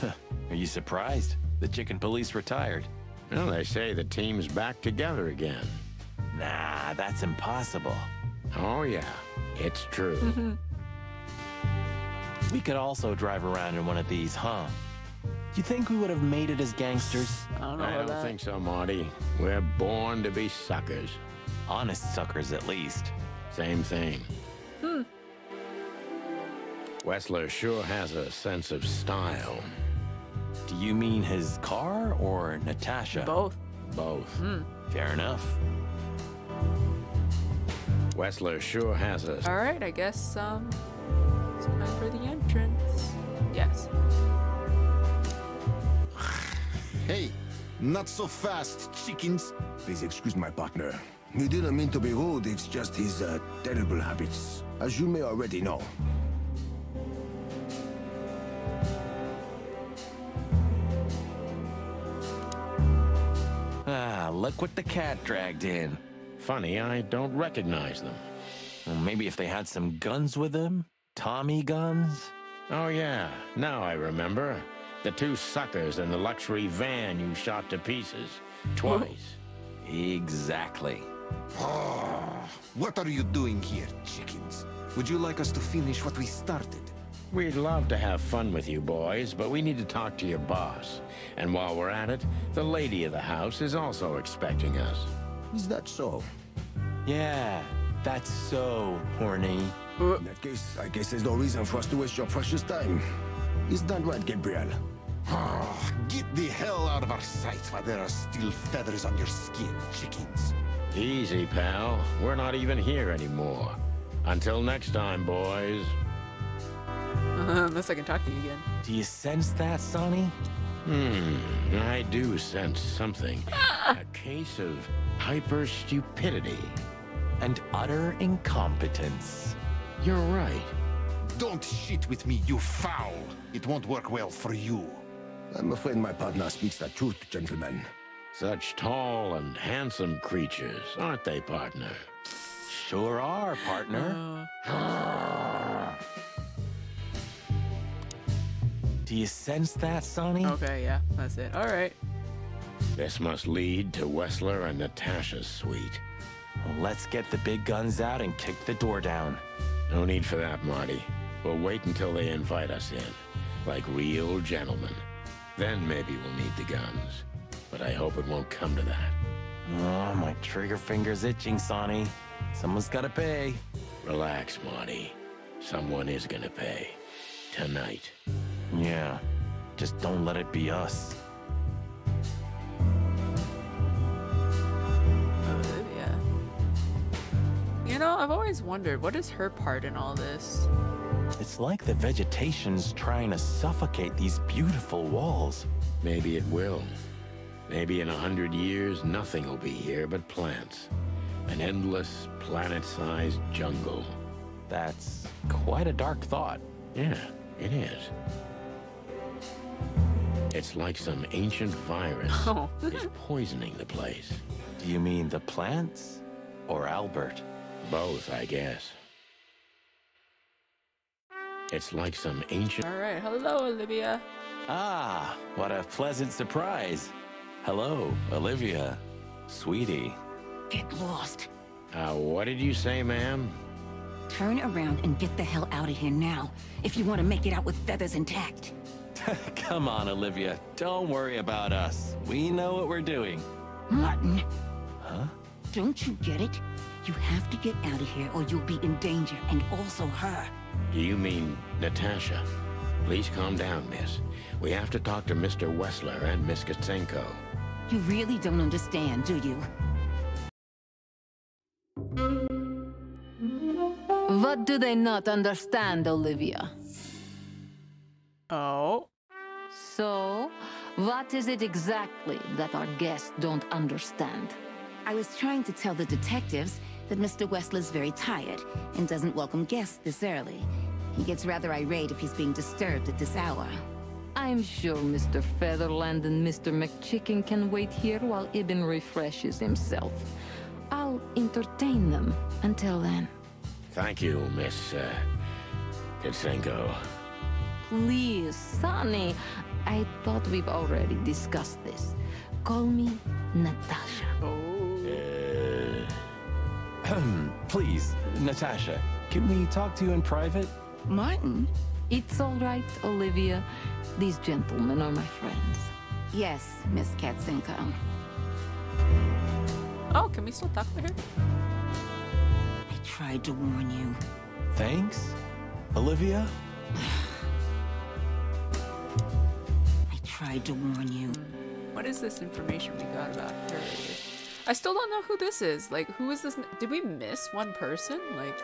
Are you surprised? The chicken police retired. Well, they say the team's back together again. Nah, that's impossible. Oh, yeah. It's true. We could also drive around in one of these, huh? Do you think we would have made it as gangsters? I don't think so, Marty. We're born to be suckers. Honest suckers, at least. Same thing. Wesker sure has a sense of style. Do you mean his car or Natasha? Both. Both. Fair enough. Wesker sure has a... Alright, I guess, it's time for the entrance. Yes. Hey, not so fast, chickens. Please excuse my partner. He didn't mean to be rude, it's just his terrible habits, as you may already know. Ah, look what the cat dragged in. Funny, I don't recognize them. Well, maybe if they had some guns with them? Tommy guns? Oh, yeah. Now I remember. The 2 suckers in the luxury van you shot to pieces. Twice. Exactly. What are you doing here, chickens? Would you like us to finish what we started? We'd love to have fun with you boys, but we need to talk to your boss. And while we're at it, the lady of the house is also expecting us. Is that so? Yeah, that's so horny. In that case, I guess there's no reason for us to waste your precious time. Is that right, Gabriel? Get the hell out of our sight while there are still feathers on your skin, chickens. Easy, pal. We're not even here anymore. Until next time, boys. Unless I can talk to you again. Do you sense that, Sonny? I do sense something. A case of hyper-stupidity. And utter incompetence. You're right. Don't shit with me, you foul. It won't work well for you. I'm afraid my partner speaks the truth, gentlemen. Such tall and handsome creatures, aren't they, partner? Sure are, partner. Do you sense that, Sonny? Okay, yeah, that's it. All right. This must lead to Wesker and Natasha's suite. Well, let's get the big guns out and kick the door down. No need for that, Marty. We'll wait until they invite us in, like real gentlemen. Then maybe we'll need the guns. But but I hope it won't come to that. Oh, my trigger finger's itching, Sonny. Someone's gotta pay. Relax, Monty. Someone is gonna pay. Tonight. Yeah, just don't let it be us. Olivia. You know, I've always wondered, what is her part in all this? It's like the vegetation's trying to suffocate these beautiful walls. Maybe it will. Maybe in 100 years, nothing will be here but plants. An endless, planet-sized jungle. That's quite a dark thought. Yeah, it is. It's like some ancient virus is poisoning the place. Do you mean the plants or Albert? Both, I guess. It's like some ancient... All right, hello, Olivia. Ah, what a pleasant surprise. Hello, Olivia. Sweetie. Get lost. What did you say, ma'am? Turn around and get the hell out of here now, if you want to make it out with feathers intact. Come on, Olivia. Don't worry about us. We know what we're doing. Martin. Huh? Don't you get it? You have to get out of here or you'll be in danger, and also her. Do you mean Natasha? Please calm down, miss. We have to talk to Mr. Wesker and Miss Katsenko. You really don't understand, do you? What do they not understand, Olivia? Oh. So, what is it exactly that our guests don't understand? I was trying to tell the detectives that Mr. Wessler's very tired and doesn't welcome guests this early. He gets rather irate if he's being disturbed at this hour. I'm sure Mr. Featherland and Mr. McChicken can wait here while Ibn refreshes himself. I'll entertain them until then. Thank you, Miss Katsenko. Please, Sonny. I thought we've already discussed this. Call me Natasha. Please, Natasha, can we talk to you in private? Martin? It's all right, Olivia. These gentlemen are my friends. Yes, Miss Katsenko. Oh, can we still talk to her? I tried to warn you. Thanks, Olivia. I tried to warn you. What is this information we got about her? I still don't know who this is. Like, who is this? Did we miss one person? Like,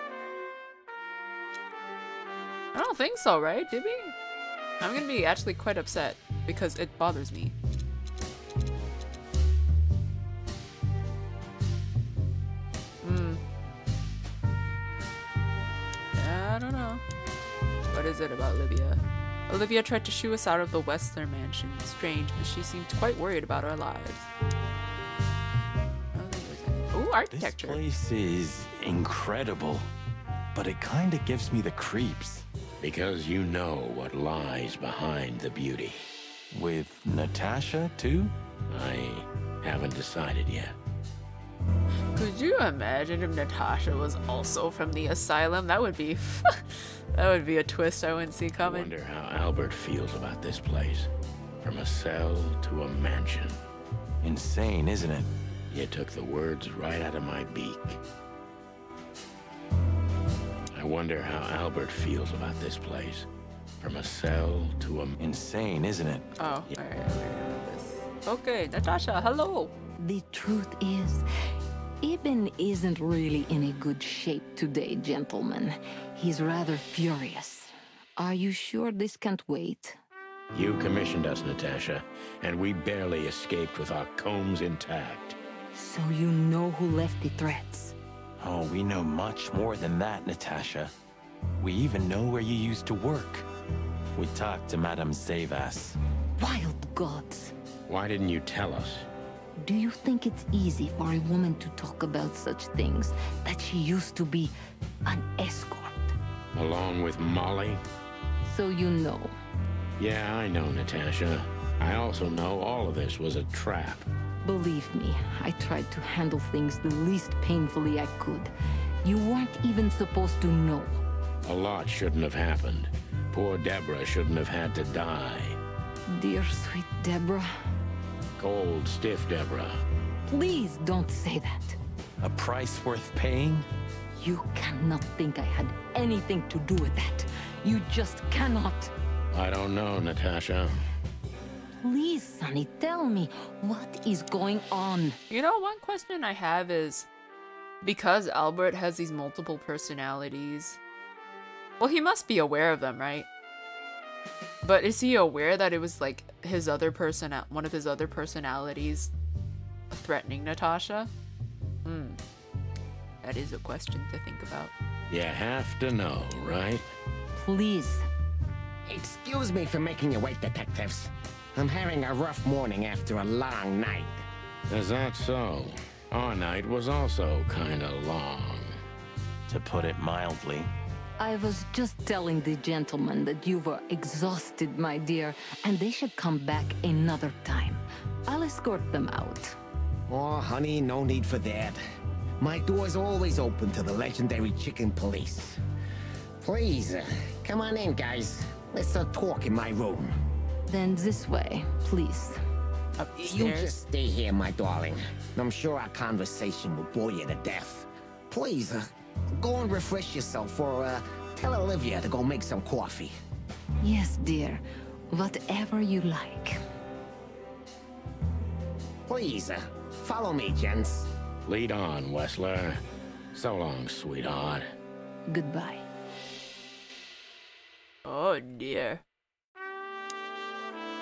I don't think so, right? Did we? I'm gonna be actually quite upset because it bothers me. I don't know. What is it about Olivia? Olivia tried to shoo us out of the Wesker mansion. Strange, but she seemed quite worried about our lives. Ooh, architecture. This place is incredible, but it kind of gives me the creeps. Because you know what lies behind the beauty. With Natasha, too? I haven't decided yet. Could you imagine if Natasha was also from the asylum? That would be... that would be a twist I wouldn't see coming. I wonder how Albert feels about this place. From a cell to a mansion. Insane, isn't it? You took the words right out of my beak. I wonder how Albert feels about this place. From a cell to a... Insane, isn't it? Oh, alright. Okay, Natasha, hello. The truth is, Ibn isn't really in a good shape today, gentlemen. He's rather furious. Are you sure this can't wait? You commissioned us, Natasha, and we barely escaped with our combs intact. So you know who left the threats? Oh, we know much more than that, Natasha. We even know where you used to work. We talked to Madame Zavas. Wild gods! Why didn't you tell us? Do you think it's easy for a woman to talk about such things, that she used to be an escort? Along with Molly? So you know. Yeah, I know, Natasha. I also know all of this was a trap. Believe me, I tried to handle things the least painfully I could. You weren't even supposed to know. A lot shouldn't have happened. Poor Deborah shouldn't have had to die. Dear sweet Deborah. Cold stiff, Deborah. Please don't say that. A price worth paying? You cannot think I had anything to do with that. You just cannot. I don't know, Natasha. Please, Sonny, tell me, what is going on? You know, one question I have is, because Albert has these multiple personalities, well, he must be aware of them, right? But is he aware that it was like his other one of his other personalities threatening Natasha? That is a question to think about. You have to know, right? Please. Excuse me for making you wait, detectives. I'm having a rough morning after a long night. Is that so? Our night was also kinda long. To put it mildly. I was just telling the gentlemen that you were exhausted, my dear, and they should come back another time. I'll escort them out. Oh, honey, no need for that. My door's always open to the legendary chicken police. Please, come on in, guys. Let's talk in my room. Then this way, please. You just stay here, my darling. I'm sure our conversation will bore you to death. Please, go and refresh yourself, or tell Olivia to go make some coffee. Yes, dear. Whatever you like. Please, follow me, gents. Lead on, Wesker. So long, sweetheart. Goodbye. Oh dear.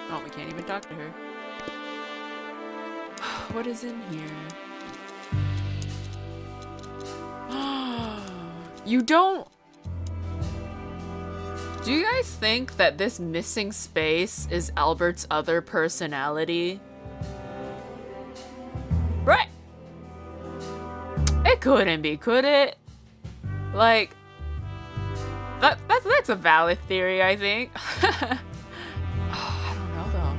Oh, we can't even talk to her. What is in here? You don't... Do you guys think that this missing space is Albert's other personality? Right. It couldn't be, could it? Like, that's a valid theory, I think. Oh, I don't know though.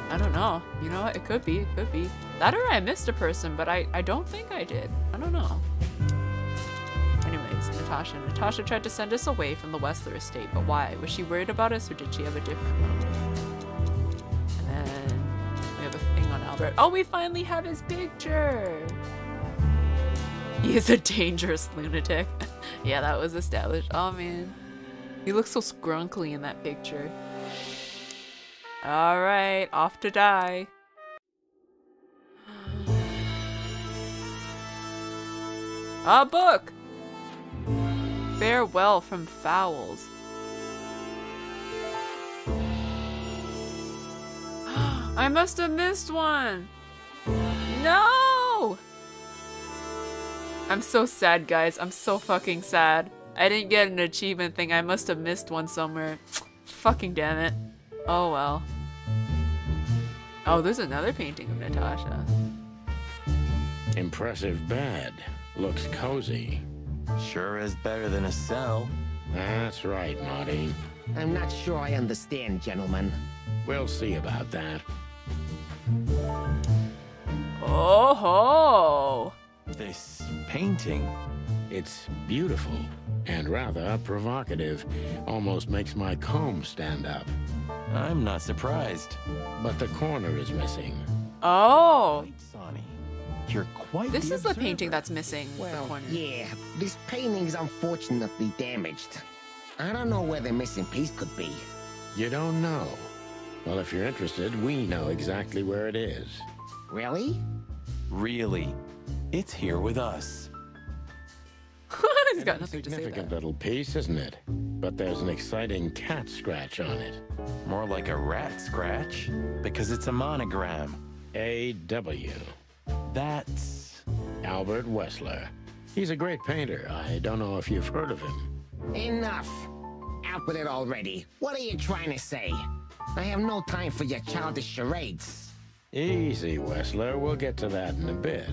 I don't know. You know what? It could be. It could be. That or I missed a person, but I don't think I did. I don't know. Anyways, Natasha. Natasha tried to send us away from the Wesker estate, but why? Was she worried about us, or did she have a different motive? And then we have a thing on Albert. Oh, we finally have his picture! He is a dangerous lunatic. Yeah, that was established. Oh, man. He looks so scrunkly in that picture. Alright, off to die. A book! Farewell from Fowls. I must have missed one! No! I'm so sad, guys. I'm so fucking sad. I didn't get an achievement thing. I must have missed one somewhere. Fucking damn it. Oh well. Oh, there's another painting of Natasha. Impressive bed. Looks cozy. Sure is better than a cell. That's right, Marty. I'm not sure I understand, gentlemen. We'll see about that. Oh ho! This painting. It's beautiful and rather provocative. Almost makes my comb stand up. I'm not surprised. But the corner is missing. Oh! Sonny, you're quite This the is the observer. painting that's missing. Well, the corner. yeah, this painting's unfortunately damaged. I don't know where the missing piece could be. You don't know? Well, if you're interested, we know exactly where it is. Really? Really. It's here with us. He's got nothing to say. Significant little piece, isn't it? But there's an exciting cat scratch on it. More like a rat scratch, because it's a monogram. A.W. That's... Albert Wesker. He's a great painter. I don't know if you've heard of him. Enough! Out with it already. What are you trying to say? I have no time for your childish charades. Easy, Wesker. We'll get to that in a bit.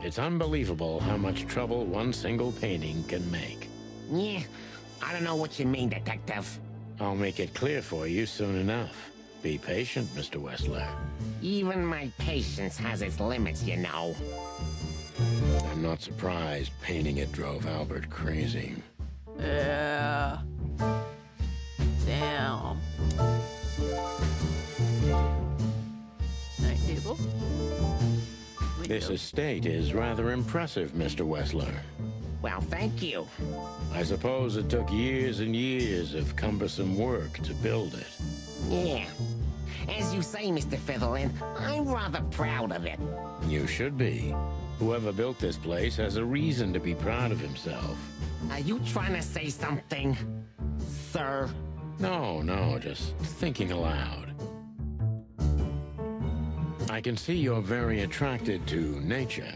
It's unbelievable how much trouble one single painting can make. Yeah, I don't know what you mean, detective. I'll make it clear for you soon enough. Be patient, Mr. Wesker. Even my patience has its limits, you know. I'm not surprised painting it drove Albert crazy. Yeah. Damn. Night table. This estate is rather impressive, Mr. Wessler. Well, thank you. I suppose it took years and years of cumbersome work to build it. Yeah. As you say, Mr. Featherland, I'm rather proud of it. You should be. Whoever built this place has a reason to be proud of himself. Are you trying to say something, sir? No, just thinking aloud. I can see you're very attracted to nature.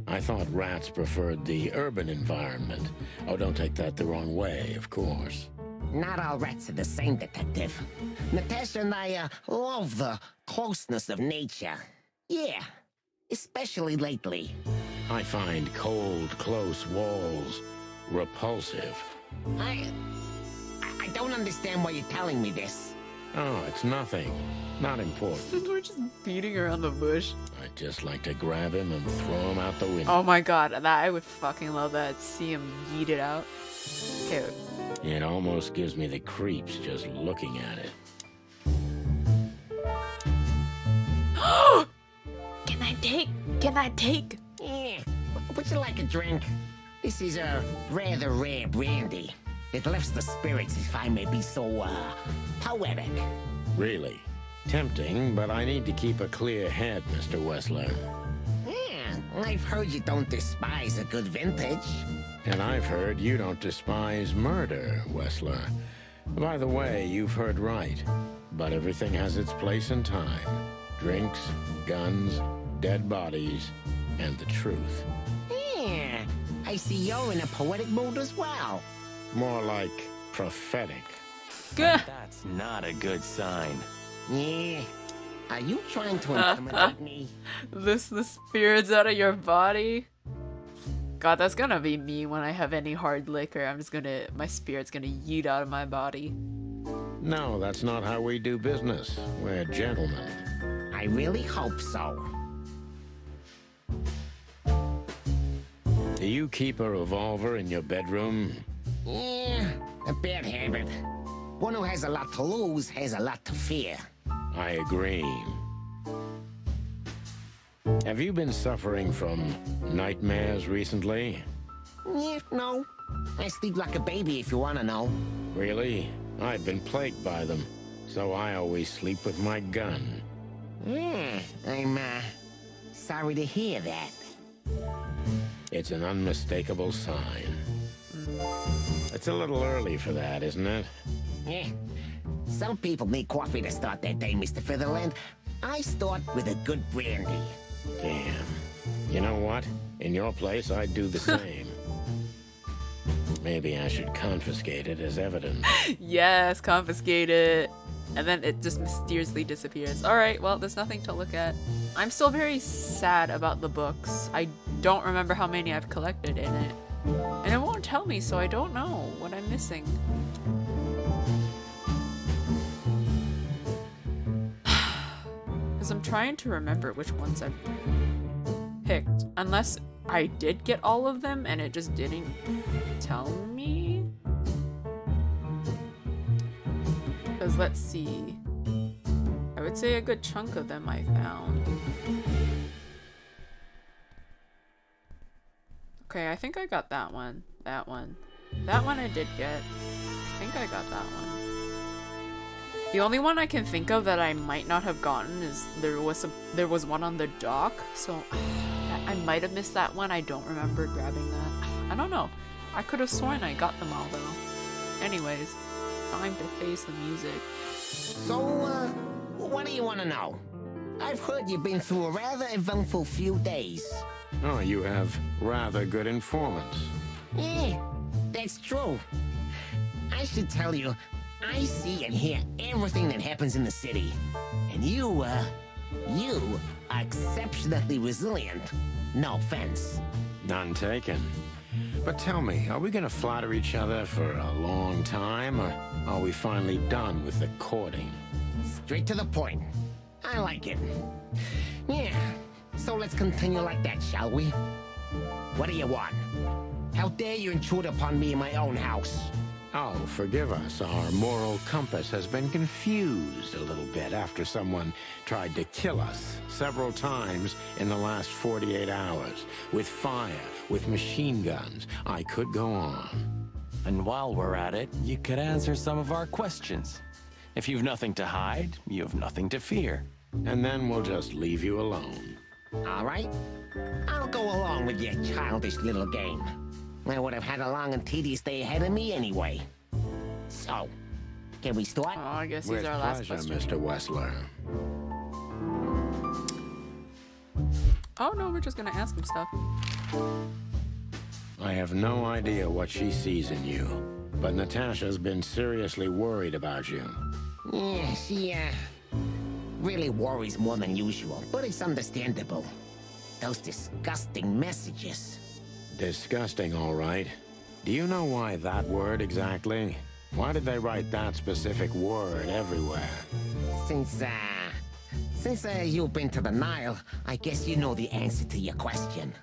I thought rats preferred the urban environment. Oh, don't take that the wrong way, of course. Not all rats are the same, Detective. Natasha and I love the closeness of nature. Yeah, especially lately. I find cold, close walls repulsive. I don't understand why you're telling me this. Oh, it's nothing. Not important. We're just beating around the bush. I'd just like to grab him and throw him out the window. Oh my god, that I would fucking love that. See him yeet it out. Okay. It almost gives me the creeps just looking at it. Can I take? Yeah, would you like a drink? This is a rather rare brandy. It lifts the spirits, if I may be so, poetic. Really? Tempting, but I need to keep a clear head, Mr. Wessler. Yeah, I've heard you don't despise a good vintage. And I've heard you don't despise murder, Wessler. By the way, you've heard right. But everything has its place and time. Drinks, guns, dead bodies, and the truth. Yeah, I see you're in a poetic mood as well. More like prophetic. That's not a good sign. Yeah. Are you trying to intimidate me? The spirits out of your body? God, that's gonna be me when I have any hard liquor. My spirit's gonna yeet out of my body. No, that's not how we do business. We're gentlemen. I really hope so. Do you keep a revolver in your bedroom? Yeah, a bad habit. One who has a lot to lose has a lot to fear. I agree. Have you been suffering from nightmares recently? Yeah, no. I sleep like a baby if you want to know. Really? I've been plagued by them, so I always sleep with my gun. Yeah, I'm, sorry to hear that. It's an unmistakable sign. It's a little early for that, isn't it? Yeah. Some people need coffee to start their day, Mr. Featherland. I start with a good brandy. Damn. You know what? In your place, I'd do the same. Maybe I should confiscate it as evidence. Yes, confiscate it. And then it just mysteriously disappears. Alright, well, there's nothing to look at. I'm still very sad about the books. I don't remember how many I've collected in it. And it won't tell me, so I don't know what I'm missing. Because I'm trying to remember which ones I've picked. Unless I did get all of them and it just didn't tell me. Because let's see. I would say a good chunk of them I found. Okay, I think I got that one. That one. That one I did get. I think I got that one. The only one I can think of that I might not have gotten is there was one on the dock, so I might have missed that one. I don't remember grabbing that. I don't know. I could have sworn I got them all though. Anyways, time to face the music. So, what do you want to know? I've heard you've been through a rather eventful few days. Oh, you have rather good informants. Yeah, that's true. I should tell you, I see and hear everything that happens in the city. And you are exceptionally resilient. No offense. None taken. But tell me, are we gonna flatter each other for a long time, or are we finally done with the courting? Straight to the point. I like it. Yeah, so let's continue like that, shall we? What do you want? How dare you intrude upon me in my own house? Oh, forgive us. Our moral compass has been confused a little bit after someone tried to kill us several times in the last 48 hours. With fire, with machine guns. I could go on. And while we're at it, you could answer some of our questions. If you've nothing to hide, you have nothing to fear. And then we'll just leave you alone. All right. I'll go along with your childish little game. I would have had a long and tedious day ahead of me anyway. So, can we start? Oh, I guess With these are our last pleasure, questions. Mr. Wesker. Oh no, we're just gonna ask him stuff. I have no idea what she sees in you, but Natasha's been seriously worried about you. Yeah, she, really worries more than usual, but it's understandable. Those disgusting messages. Disgusting, all right. Do you know why that word exactly? Why did they write that specific word everywhere? Since you've been to the Nile, I guess you know the answer to your question.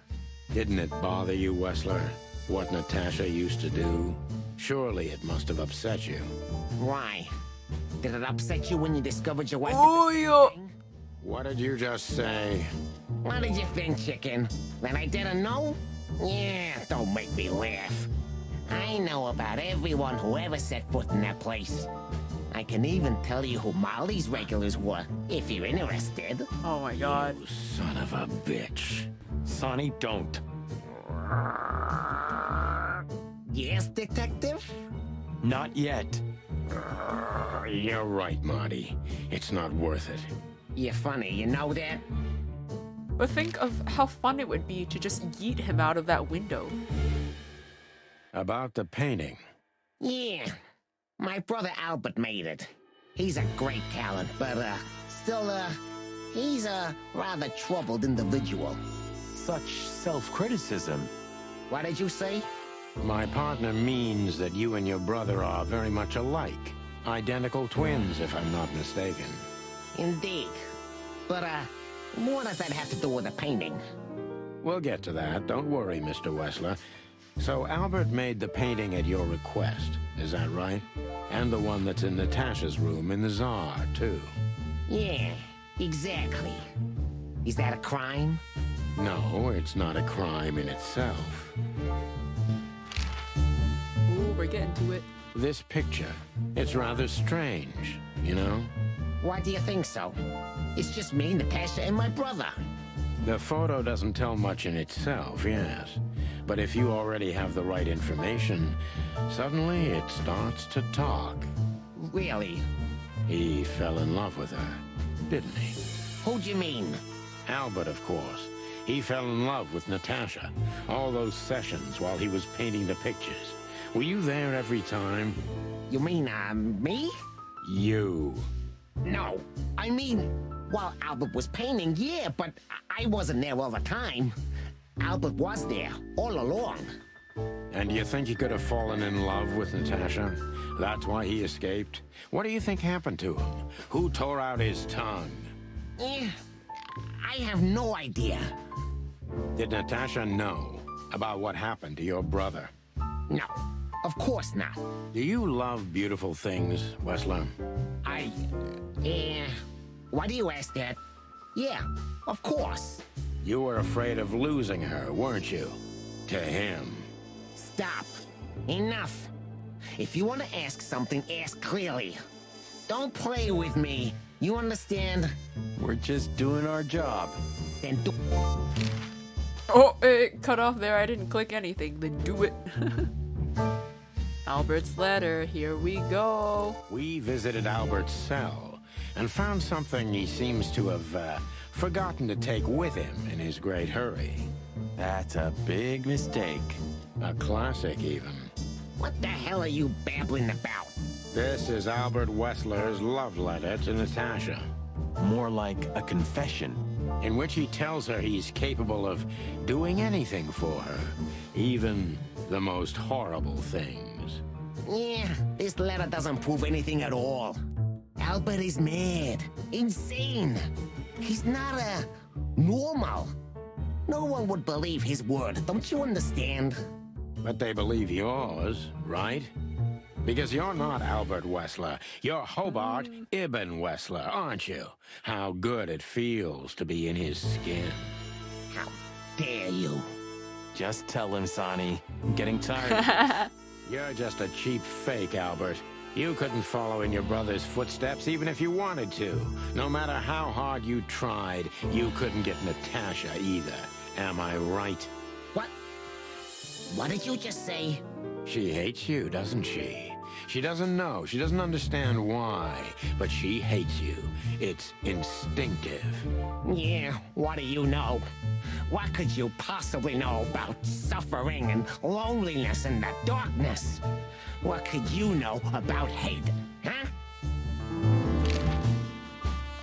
Didn't it bother you, Wesker? What Natasha used to do? Surely it must have upset you. Why? Did it upset you when you discovered your wife? What did you just say? What did you think, chicken? That I didn't know? Yeah, don't make me laugh. I know about everyone who ever set foot in that place. I can even tell you who Molly's regulars were, if you're interested. Oh my god. You son of a bitch. Sonny, don't. Yes, detective? Not yet. You're right, Marty. It's not worth it. You're funny, you know that? But think of how fun it would be to just yeet him out of that window. About the painting. Yeah. My brother Albert made it. He's a great talent, but, still, he's a rather troubled individual. Such self-criticism. What did you say? My partner means that you and your brother are very much alike. Identical twins, if I'm not mistaken. Indeed. But, what does that have to do with the painting? We'll get to that. Don't worry, Mr. Wesker. So Albert made the painting at your request, is that right? And the one that's in Natasha's room in the Tsar, too. Yeah, exactly. Is that a crime? No, it's not a crime in itself. Ooh, we're getting to it. This picture, it's rather strange, you know? Why do you think so? It's just me, Natasha, and my brother. The photo doesn't tell much in itself, yes. But if you already have the right information, suddenly it starts to talk. Really? He fell in love with her, didn't he? Who'd you mean? Albert, of course. He fell in love with Natasha. All those sessions while he was painting the pictures. Were you there every time? You mean, me? You. No, I mean, while Albert was painting, yeah, but I wasn't there all the time. Albert was there, all along. And you think he could have fallen in love with Natasha? That's why he escaped? What do you think happened to him? Who tore out his tongue? I have no idea. Did Natasha know about what happened to your brother? No, of course not. Do you love beautiful things, Wesker? Why do you ask that? Yeah, of course. You were afraid of losing her, weren't you? To him. Stop. Enough. If you want to ask something, ask clearly. Don't play with me. You understand? We're just doing our job. Then do... Oh, it cut off there. I didn't click anything. Then do it. Albert's letter. Here we go. We visited Albert's cell and found something he seems to have forgotten to take with him in his great hurry. That's a big mistake. A classic, even. What the hell are you babbling about? This is Albert Wessler's love letter to Natasha. More like a confession. In which he tells her he's capable of doing anything for her, even the most horrible things. Yeah, this letter doesn't prove anything at all. Albert is mad, insane. He's not normal. No one would believe his word, don't you understand? But they believe yours, right? Because you're not Albert Wesker. You're Hobart Ibn Wesker, aren't you? How good it feels to be in his skin. How dare you? Just tell him, Sonny. I'm getting tired. You're just a cheap fake, Albert. You couldn't follow in your brother's footsteps even if you wanted to. No matter how hard you tried, you couldn't get Natasha either. Am I right? What? What did you just say? She hates you, doesn't she? She doesn't know. She doesn't understand why. But she hates you. It's instinctive. Yeah, what do you know? What could you possibly know about suffering and loneliness and the darkness? What could you know about hate, huh?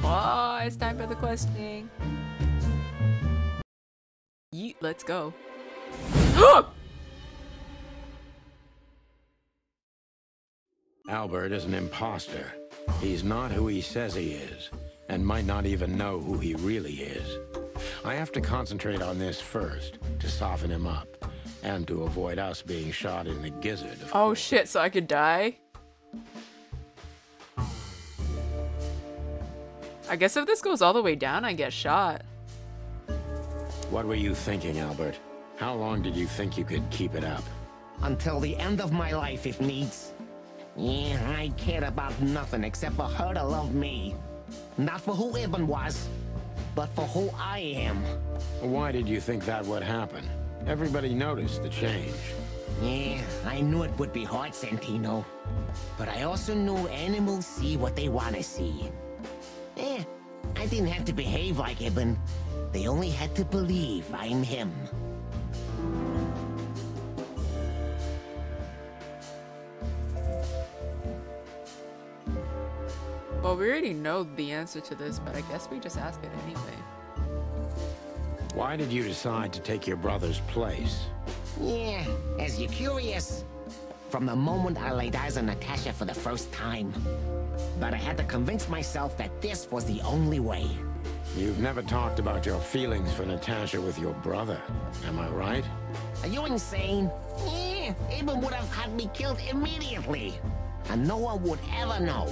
Oh, it's time for the questioning. Yeet, let's go. Albert is an imposter. He's not who he says he is, and might not even know who he really is. I have to concentrate on this first, to soften him up, and to avoid us being shot in the gizzard. Oh shit, so I could die? I guess if this goes all the way down, I get shot. What were you thinking, Albert? How long did you think you could keep it up? Until the end of my life, if needs. Yeah, I cared about nothing except for her to love me. Not for who Ibn was, but for who I am. Why did you think that would happen? Everybody noticed the change. Yeah, I knew it would be hard, Santino. But I also knew animals see what they want to see. Eh, I didn't have to behave like Ibn. They only had to believe I'm him. Well, we already know the answer to this, but I guess we just ask it anyway. Why did you decide to take your brother's place? Yeah, as you're curious. From the moment I laid eyes on Natasha for the first time. But I had to convince myself that this was the only way. You've never talked about your feelings for Natasha with your brother, am I right? Are you insane? Yeah, Ibn would have had me killed immediately. And no one would ever know.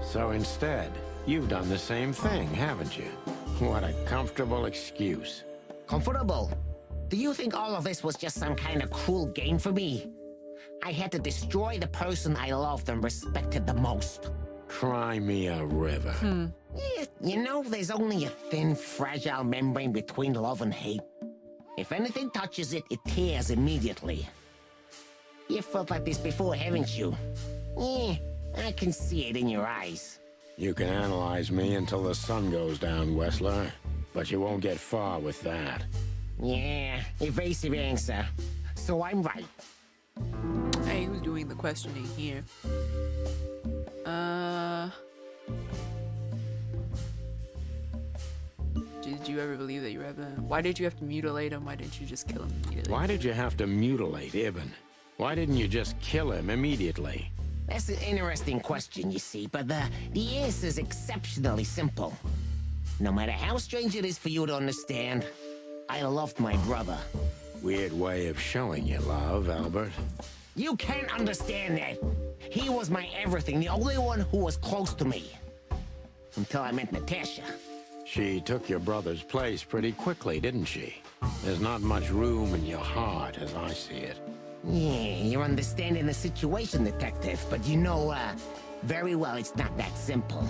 So instead, you've done the same thing, haven't you? What a comfortable excuse. Comfortable? Do you think all of this was just some kind of cruel game for me? I had to destroy the person I loved and respected the most. Cry me a river. Yeah, you know, there's only a thin, fragile membrane between love and hate. If anything touches it, it tears immediately. You felt like this before, haven't you? Yeah, I can see it in your eyes. You can analyze me until the sun goes down, Wesker, but you won't get far with that. Yeah, evasive answer. So I'm right. Hey, who's doing the questioning here? Did you ever believe that you were Ibn? Why did you have to mutilate him? Why didn't you just kill him immediately? Why did you have to mutilate Ibn? Why didn't you just kill him immediately? That's an interesting question, you see, but the answer is exceptionally simple. No matter how strange it is for you to understand, I loved my brother. Weird way of showing your love, Albert. You can't understand that. He was my everything, the only one who was close to me. Until I met Natasha. She took your brother's place pretty quickly, didn't she? There's not much room in your heart, as I see it. Yeah, you're understanding the situation, Detective, but you know, very well it's not that simple.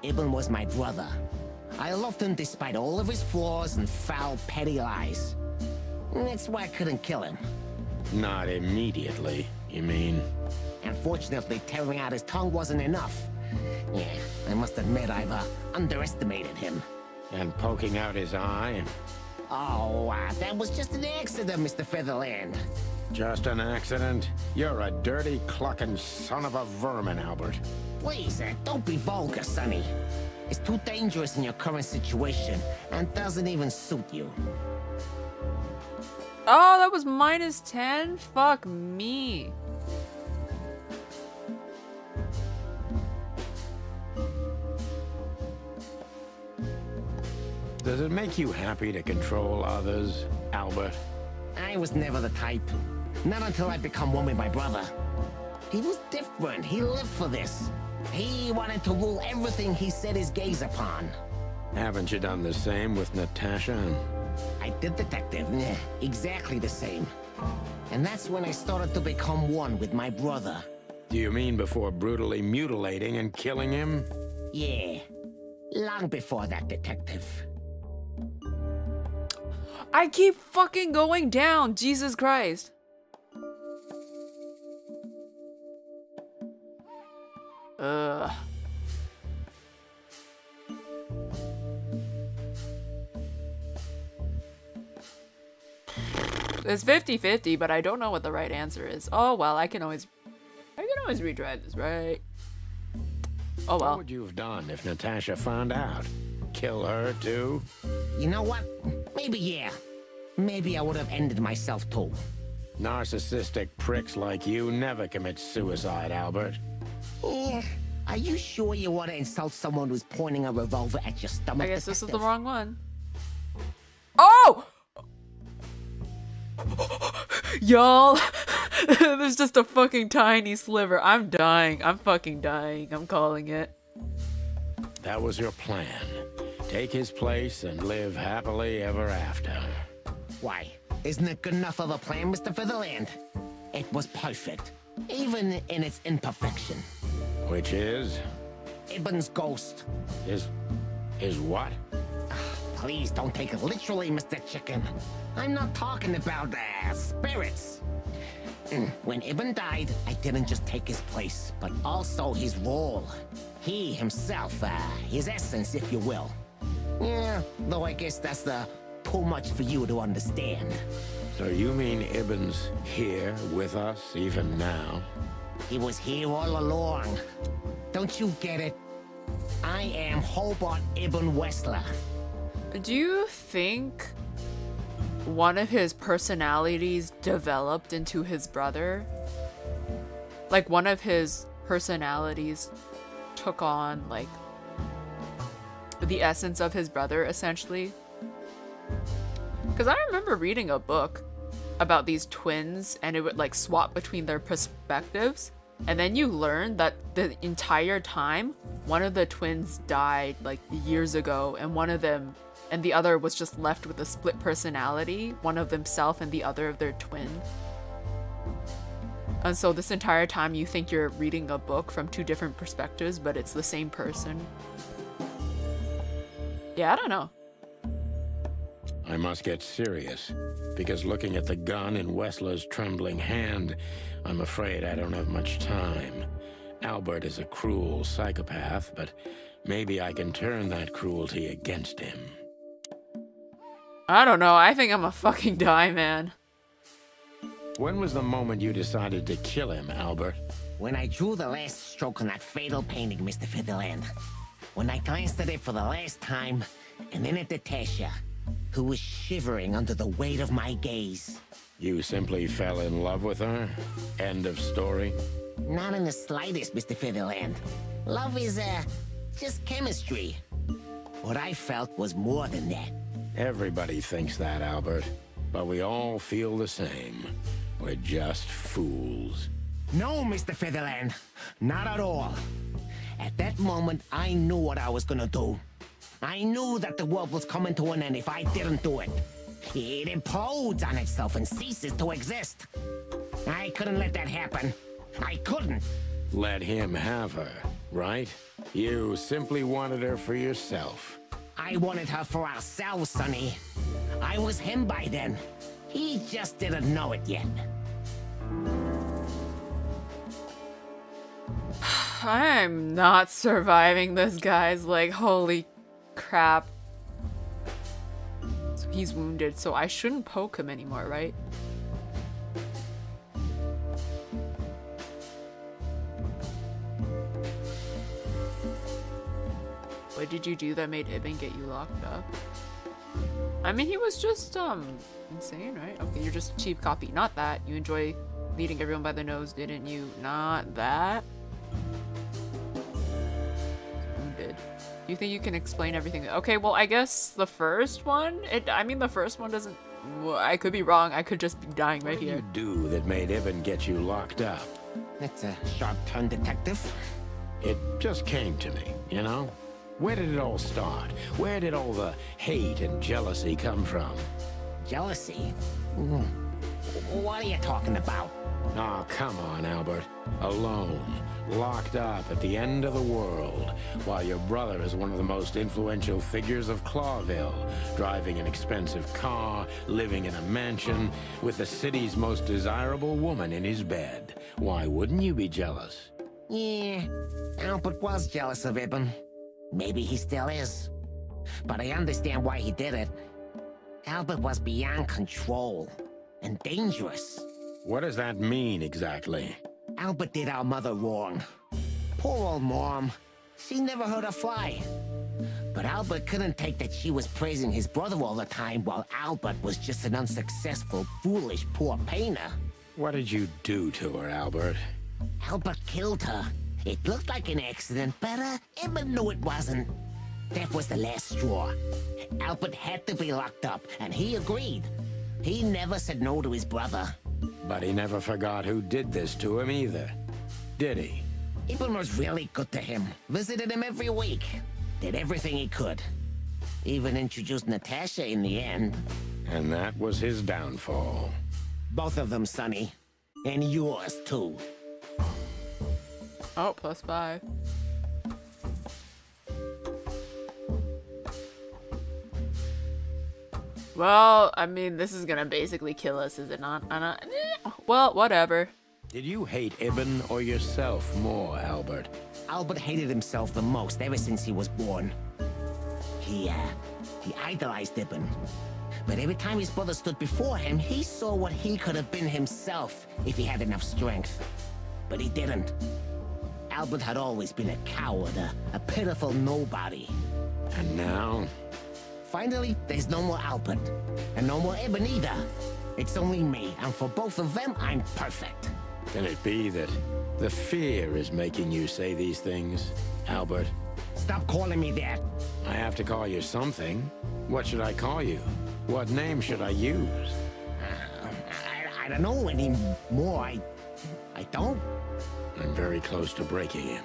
Ibn was my brother. I loved him despite all of his flaws and foul, petty lies. That's why I couldn't kill him. Not immediately, you mean? Unfortunately, tearing out his tongue wasn't enough. Yeah, I must admit I've underestimated him. And poking out his eye? Oh, that was just an accident, Mr. Featherland. Just an accident? You're a dirty, clucking son of a vermin, Albert. Please, don't be vulgar, Sonny. It's too dangerous in your current situation, and doesn't even suit you. Oh, that was -10? Fuck me. Does it make you happy to control others, Albert? I was never the type. Not until I become one with my brother. He was different. He lived for this. He wanted to rule everything he set his gaze upon. Haven't you done the same with Natasha? I did, Detective. Yeah, exactly the same. And that's when I started to become one with my brother. Do you mean before brutally mutilating and killing him? Yeah. Long before that, Detective. I keep fucking going down, Jesus Christ. Ugh. It's 50-50, but I don't know what the right answer is. Oh well, I can always retry this, right? Oh well. What would you have done if Natasha found out? Kill her too? You know what? Maybe yeah. Maybe I would have ended myself too. Narcissistic pricks like you never commit suicide, Albert. Yeah. Are you sure you want to insult someone who's pointing a revolver at your stomach? I guess this is the wrong one. Oh! Y'all, there's just a fucking tiny sliver. I'm dying. I'm fucking dying. I'm calling it. That was your plan. Take his place and live happily ever after. Why? Isn't it good enough of a plan, Mr. Featherland? It was perfect, even in its imperfection. Which is? Ibn's ghost. His what? Please don't take it literally, Mr. Chicken. I'm not talking about spirits. When Ibn died, I didn't just take his place, but also his role. He himself, his essence, if you will. Yeah, though I guess that's too much for you to understand. So you mean Ibn's here with us even now? He was here all along. Don't you get it? I am Hobart Ibn Wessler. Do you think one of his personalities developed into his brother? Like one of his personalities took on like the essence of his brother essentially? Because I remember reading a book about these twins and it would like swap between their perspectives, and then you learn that the entire time one of the twins died like years ago, and the other was just left with a split personality, one of themselves and the other of their twin. And so this entire time you think you're reading a book from two different perspectives, but it's the same person. Yeah, I don't know. I must get serious, because looking at the gun in Wessler's trembling hand, I'm afraid I don't have much time. Albert is a cruel psychopath, but maybe I can turn that cruelty against him. I don't know, I think I'm a fucking die, man. When was the moment you decided to kill him, Albert? When I drew the last stroke on that fatal painting, Mr. Featherland. When I glanced at it for the last time, and then at Natasha, who was shivering under the weight of my gaze. You simply fell in love with her? End of story? Not in the slightest, Mr. Featherland. Love is, just chemistry. What I felt was more than that. Everybody thinks that, Albert. But we all feel the same. We're just fools. No, Mr. Featherland. Not at all. At that moment, I knew what I was gonna do. I knew that the world was coming to an end if I didn't do it. It implodes on itself and ceases to exist. I couldn't let that happen. I couldn't. Let him have her, right? You simply wanted her for yourself. I wanted her for ourselves, Sonny. I was him by then. He just didn't know it yet. I'm not surviving this, guys. Like, holy crap. So he's wounded, so I shouldn't poke him anymore, right? What did you do that made Ibn get you locked up? I mean, he was just, insane, right? Okay, you're just a cheap copy. Not that. You enjoy leading everyone by the nose, didn't you? Not that. Wounded. You think you can explain everything? Okay, well, I guess the first one, I mean, the first one doesn't, well, I could be wrong. I could just be dying right here. What did you do that made Ibn get you locked up? That's a sharp-turned detective. It just came to me, you know? Where did it all start? Where did all the hate and jealousy come from? Jealousy? What are you talking about? Oh, come on, Albert. Alone, locked up at the end of the world, while your brother is one of the most influential figures of Clawville, driving an expensive car, living in a mansion, with the city's most desirable woman in his bed. Why wouldn't you be jealous? Yeah, Albert was jealous of Ibn. Maybe he still is. But I understand why he did it. Albert was beyond control and dangerous. What does that mean exactly? Albert did our mother wrong. Poor old Mom. She never hurt a fly. But Albert couldn't take that she was praising his brother all the time while Albert was just an unsuccessful, foolish, poor painter. What did you do to her, Albert? Albert killed her. It looked like an accident, but Ibn knew it wasn't. That was the last straw. Albert had to be locked up, and he agreed. He never said no to his brother. But he never forgot who did this to him either, did he? Ibn was really good to him. Visited him every week. Did everything he could. Even introduced Natasha in the end. And that was his downfall. Both of them, Sonny. And yours, too. Oh, +5. Well, I mean, this is gonna basically kill us, is it not? Well, whatever. Did you hate Ibn or yourself more, Albert? Albert hated himself the most ever since he was born. He idolized Ibn. But every time his brother stood before him, he saw what he could have been himself if he had enough strength. But he didn't. Albert had always been a coward, a pitiful nobody. And now? Finally, there's no more Albert. And no more Ibn either. It's only me, and for both of them, I'm perfect. Can it be that the fear is making you say these things, Albert? Stop calling me that. I have to call you something. What should I call you? What name should I use? I don't know anymore. I don't. I'm very close to breaking him.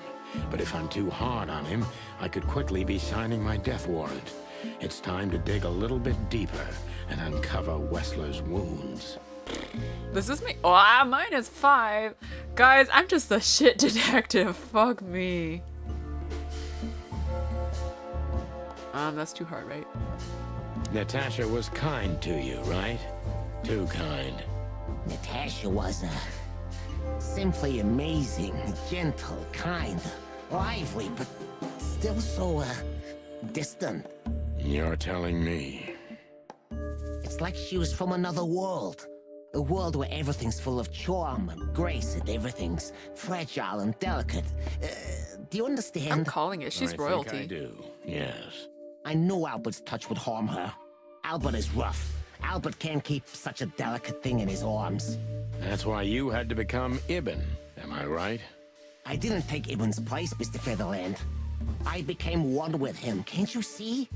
But if I'm too hard on him, I could quickly be signing my death warrant. It's time to dig a little bit deeper and uncover Wessler's wounds. This is me. Oh, mine is 5. Guys, I'm just a shit detective. Fuck me. That's too hard, right? Natasha was kind to you, right? Too kind. Natasha was simply amazing, gentle, kind, lively, but still so distant. You're telling me. It's like she was from another world. A world where everything's full of charm and grace and everything's fragile and delicate. Do you understand? I'm calling it. She's royalty. I do, yes. I knew Albert's touch would harm her. Albert is rough. Albert can't keep such a delicate thing in his arms. That's why you had to become Ibn, am I right? I didn't take Ibn's place, Mr. Featherland. I became one with him, can't you see?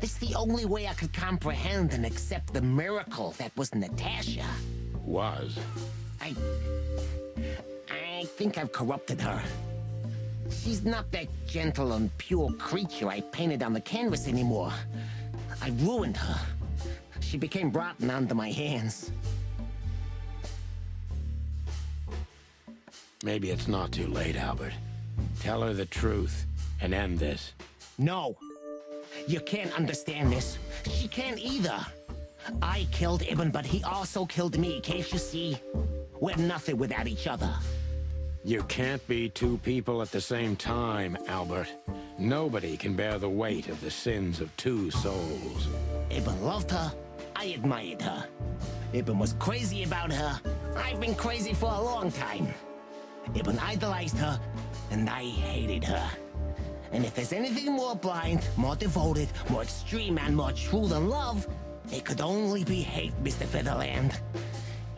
It's the only way I could comprehend and accept the miracle that was Natasha. Was? I think I've corrupted her. She's not that gentle and pure creature I painted on the canvas anymore. I ruined her. She became rotten under my hands. Maybe it's not too late, Albert. Tell her the truth and end this. No. You can't understand this. She can't either. I killed Ibn, but he also killed me, can't you see? We're nothing without each other. You can't be two people at the same time, Albert. Nobody can bear the weight of the sins of two souls. Ibn loved her. I admired her. Ibn was crazy about her. I've been crazy for a long time. Ibn idolized her, and I hated her. And if there's anything more blind, more devoted, more extreme, and more true than love, it could only be hate, Mr. Featherland.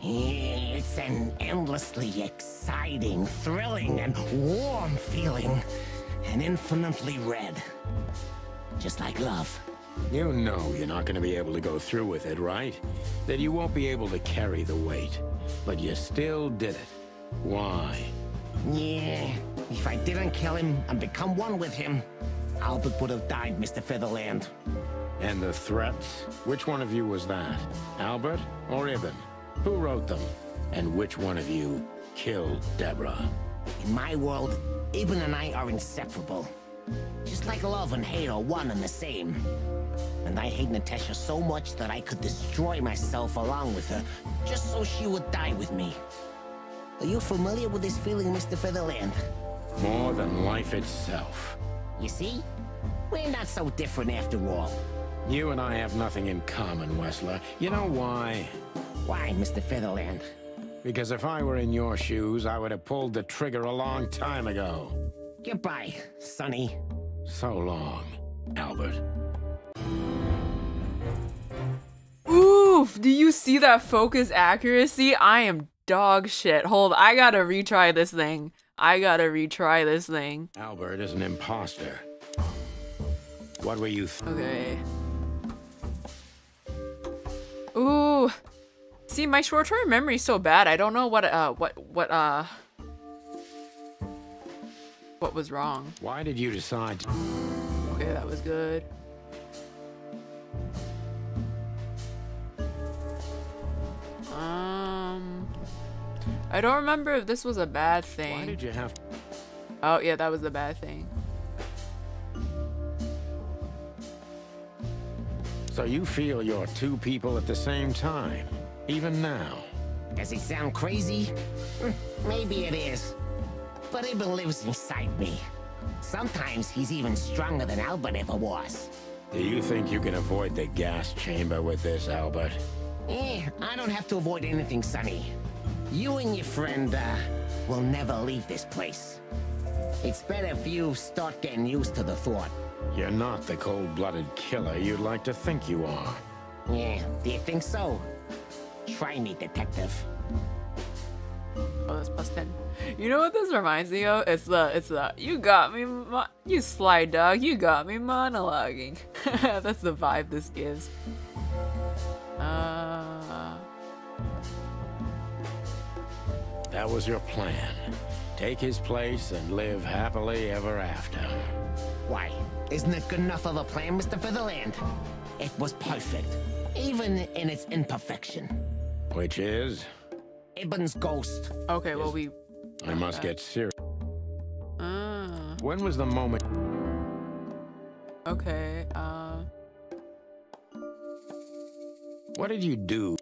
It's an endlessly exciting, thrilling, and warm feeling. and infinitely red. Just like love. You know you're not going to be able to go through with it, right? That you won't be able to carry the weight. But you still did it. Why? Yeah, if I didn't kill him and become one with him, Albert would have died, Mr. Featherland. And the threats? Which one of you was that? Albert or Ibn? Who wrote them? And which one of you killed Deborah? In my world, Ibn and I are inseparable. Just like love and hate are one and the same. And I hate Natasha so much that I could destroy myself along with her, just so she would die with me. Are you familiar with this feeling, Mr. Featherland? More than life itself. You see? We're not so different after all. You and I have nothing in common, Wesker. You know why? Why, Mr. Featherland? Because if I were in your shoes, I would have pulled the trigger a long time ago. Goodbye, Sonny. So long, Albert. Oof, do you see that focus accuracy? I am dog shit. Hold, I gotta retry this thing. Albert is an imposter. What were you okay. Ooh. See, my short-term memory's so bad. I don't know what was wrong. Why did you decide to... Okay, that was good. I don't remember if this was a bad thing. Why did you have... Oh, yeah, that was the bad thing. So you feel you're two people at the same time, even now? Does it sound crazy? Maybe it is. But Ibn lives inside me. Sometimes he's even stronger than Albert ever was. Do you think you can avoid the gas chamber with this, Albert? I don't have to avoid anything, Sonny. You and your friend, will never leave this place. It's better if you start getting used to the thought. You're not the cold-blooded killer you'd like to think you are. Yeah, do you think so? Try me, detective. Oh, that's plus 10. You know what this reminds me of? It's the you got me, you sly dog, you got me monologuing. That's the vibe this gives. That was your plan. Take his place and live happily ever after. Why? Isn't it good enough of a plan, Mr. Featherland? It was perfect, even in its imperfection. Which is? Ibn's ghost. Okay, well I must get serious. When was the moment? Okay, What did you do?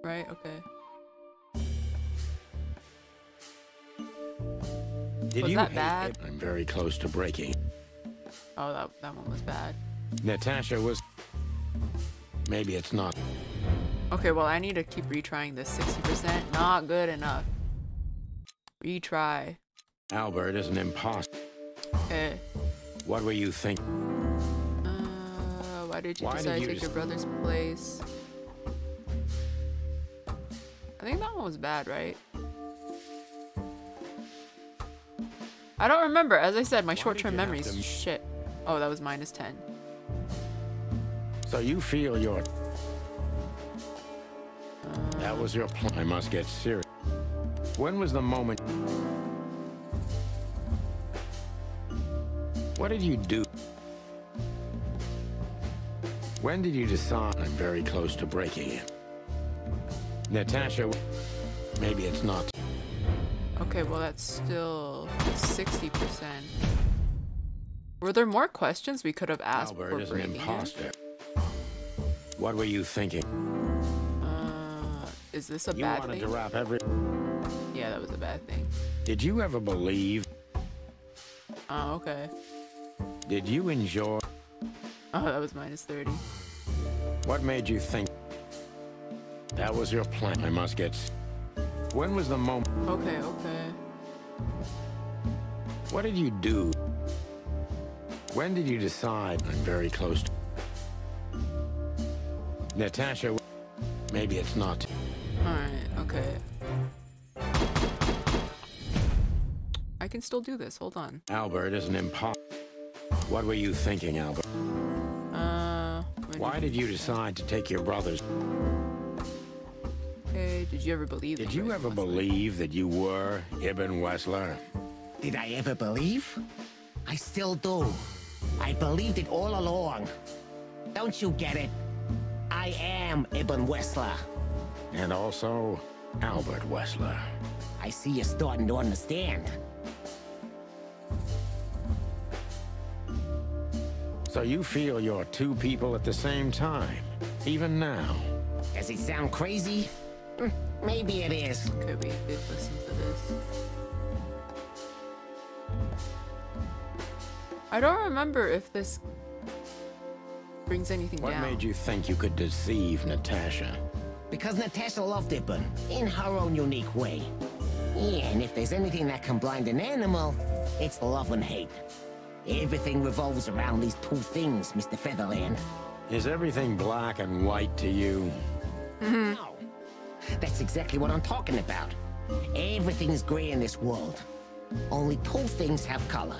Right, okay. Was that bad? I'm very close to breaking. Oh, that one was bad. Natasha was... Maybe it's not. Okay, well, I need to keep retrying this. 60%, not good enough. Retry. Albert is an imposter. Okay. What were you thinking? Why did you decide to take your brother's place? I think that one was bad, right? I don't remember. As I said, my short-term memory's shit. Oh, that was minus 10. So you feel you're... That was your plan. I must get serious. When was the moment... What did you do? When did you decide? I'm very close to breaking it. Natasha... Maybe it's not. Okay, well that's still 60%. Were there more questions we could have asked Albert is an breaking imposter. What were you thinking? Is this a bad thing? You wanted to wrap every... Yeah, that was a bad thing. Did you ever believe? Oh, okay. Did you enjoy? Oh, that was minus 30. What made you think? That was your plan. I must get... When was the moment? Okay, okay. What did you do? When did you decide? I'm very close to... Natasha... Maybe it's not. Alright, okay. I can still do this. Hold on. Albert is an imposter. What were you thinking, Albert? Why did you decide to take your brother's... Hey, did you ever believe Did you ever believe that you were Ibn Wessler? Did I ever believe? I still do. I believed it all along. Don't you get it? I am Ibn Wessler. And also Albert Wessler. I see you're starting to understand. So you feel you're two people at the same time, even now? Does it sound crazy? Maybe it is. Okay, we did listen to this. I don't remember if this brings anything What down. made you think you could deceive Natasha? Because Natasha loved Ibn, in her own unique way. Yeah, and if there's anything that can blind an animal, it's love and hate. Everything revolves around these two things, Mr. Featherland. Is everything black and white to you? No. That's exactly what I'm talking about. Everything is gray in this world. Only two things have color.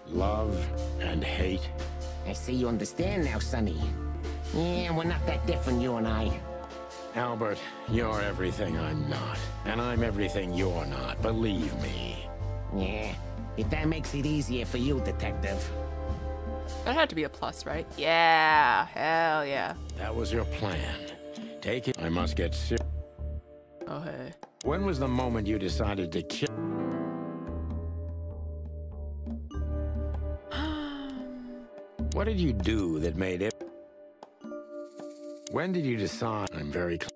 Love and hate. I see you understand now, Sonny. Yeah, we're not that different, you and I. Albert, you're everything I'm not. And I'm everything you're not, believe me. Yeah, if that makes it easier for you, Detective. That had to be a plus, right? Yeah, hell yeah. That was your plan. Take it. I must get serious. Oh, hey. When was the moment you decided to kill? What did you do that made it? When did you decide? I'm very clear.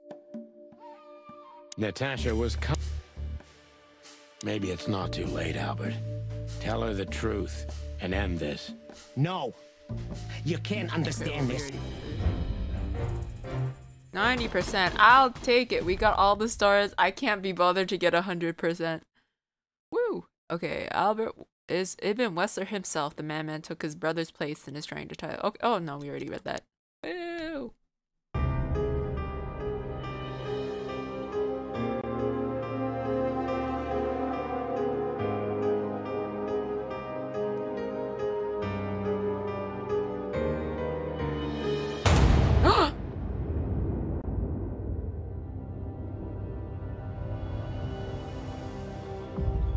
Natasha was Maybe it's not too late, Albert. Tell her the truth and end this. No. You can't understand this. 90%. I'll take it. We got all the stars. I can't be bothered to get 100%. Woo! Okay, Albert is Ibn Wessler himself. The madman took his brother's place and is trying to tie. Okay. Oh no, we already read that. Woo!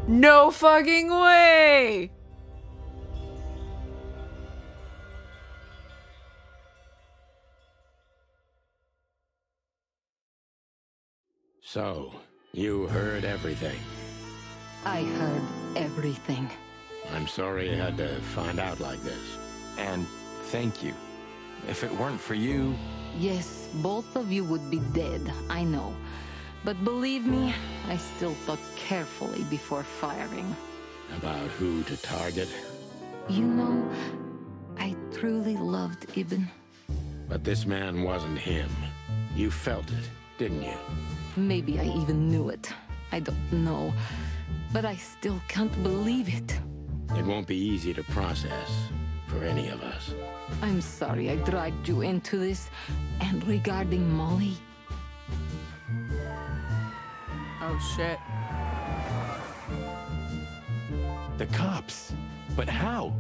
No fucking way! So, you heard everything. I heard everything. I'm sorry you had to find out like this. And thank you. If it weren't for you... Yes, both of you would be dead, I know. But believe me, I still thought carefully before firing. About who to target? You know, I truly loved Ibn. But this man wasn't him. You felt it, didn't you? Maybe I even knew it. I don't know. But I still can't believe it. It won't be easy to process for any of us. I'm sorry I dragged you into this. And regarding Molly... Oh shit. The cops. But how?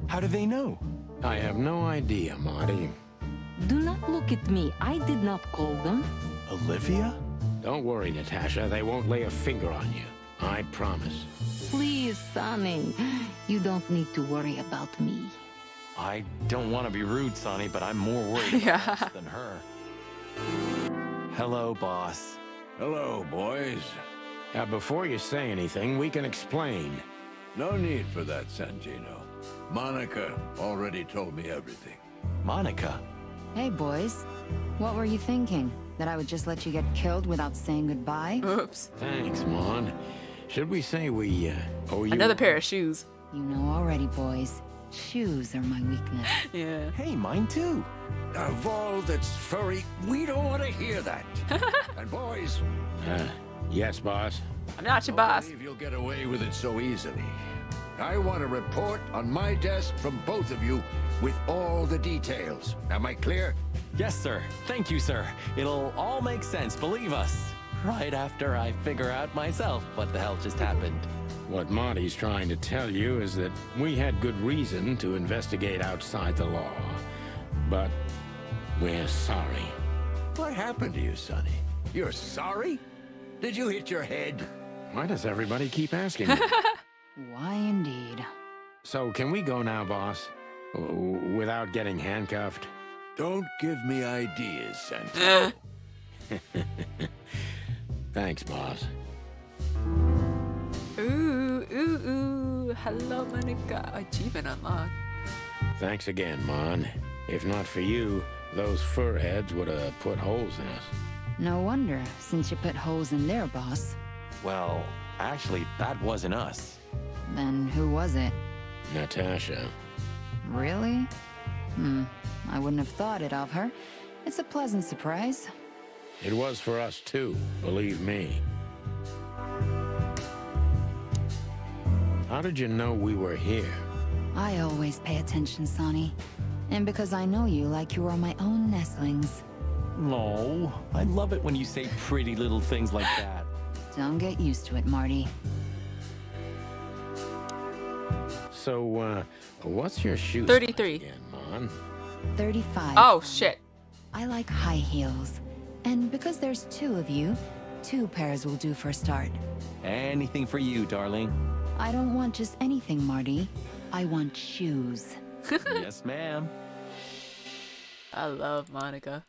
How do they know? I have no idea, Marty. Do not look at me. I did not call them. Olivia? Don't worry, Natasha. They won't lay a finger on you. I promise. Please, Sonny. You don't need to worry about me. I don't want to be rude, Sonny, but I'm more worried about this than her. Hello, boss. Hello, boys. Now, before you say anything, we can explain. No need for that, Santino. Monica already told me everything. Monica? Hey, boys. What were you thinking? That I would just let you get killed without saying goodbye? Oops. Thanks, Mon. Should we say we owe you... Another pair of shoes. You know already, boys. Shoes are my weakness. Yeah. Hey, mine too. Of all that's furry, we don't want to hear that. And boys... yes, boss. I'm not your boss. I believe you'll get away with it so easily. I want a report on my desk from both of you with all the details. Am I clear? Yes, sir. Thank you, sir. It'll all make sense, believe us. Right after I figure out myself what the hell just happened. What Marty's trying to tell you is that we had good reason to investigate outside the law. But we're sorry. What happened to you, Sonny? You're sorry? Did you hit your head? Why does everybody keep asking me? Why indeed? So can we go now, boss? Without getting handcuffed? Don't give me ideas, Santino. Thanks, boss. Ooh, ooh, ooh. Hello, Monica. Achievement unlocked. Thanks again, Mon. If not for you, those fur heads would have put holes in us. No wonder, since you put holes in their boss. Well, actually, that wasn't us. Then who was it? Natasha. Really? I wouldn't have thought it of her. It's a pleasant surprise. It was for us too, believe me. How did you know we were here? I always pay attention, Sonny. And because I know you like you are my own nestlings. No, I love it when you say pretty little things like that. Don't get used to it, Marty. So, what's your shoe 33. size again, Mon? 35. Oh, shit. I like high heels. And because there's two of you, 2 pairs will do for a start. Anything for you, darling. I don't want just anything, Marty. I want shoes. Yes, ma'am. I love Monica.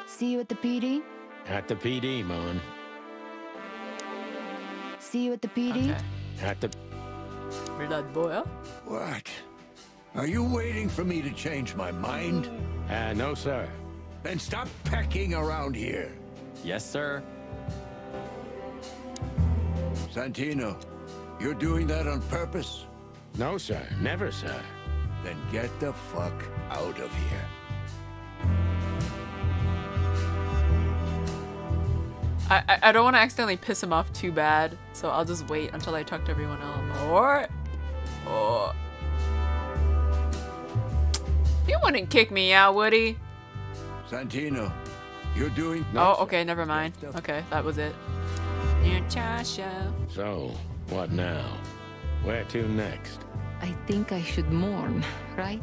See you at the PD? At the PD, Mon. See you at the PD? Okay. At the... Blood boil? What? Are you waiting for me to change my mind? No, sir. Then stop pecking around here. Yes, sir. Santino, you're doing that on purpose? No, sir. Never, sir. Then get the fuck out of here. I don't want to accidentally piss him off too bad, so I'll just wait until I talk to everyone else. Or... You wouldn't kick me out, would he? Santino, you're doing... Oh, okay, never mind. Okay, that was it. Natasha. So, what now? Where to next? I think I should mourn, right?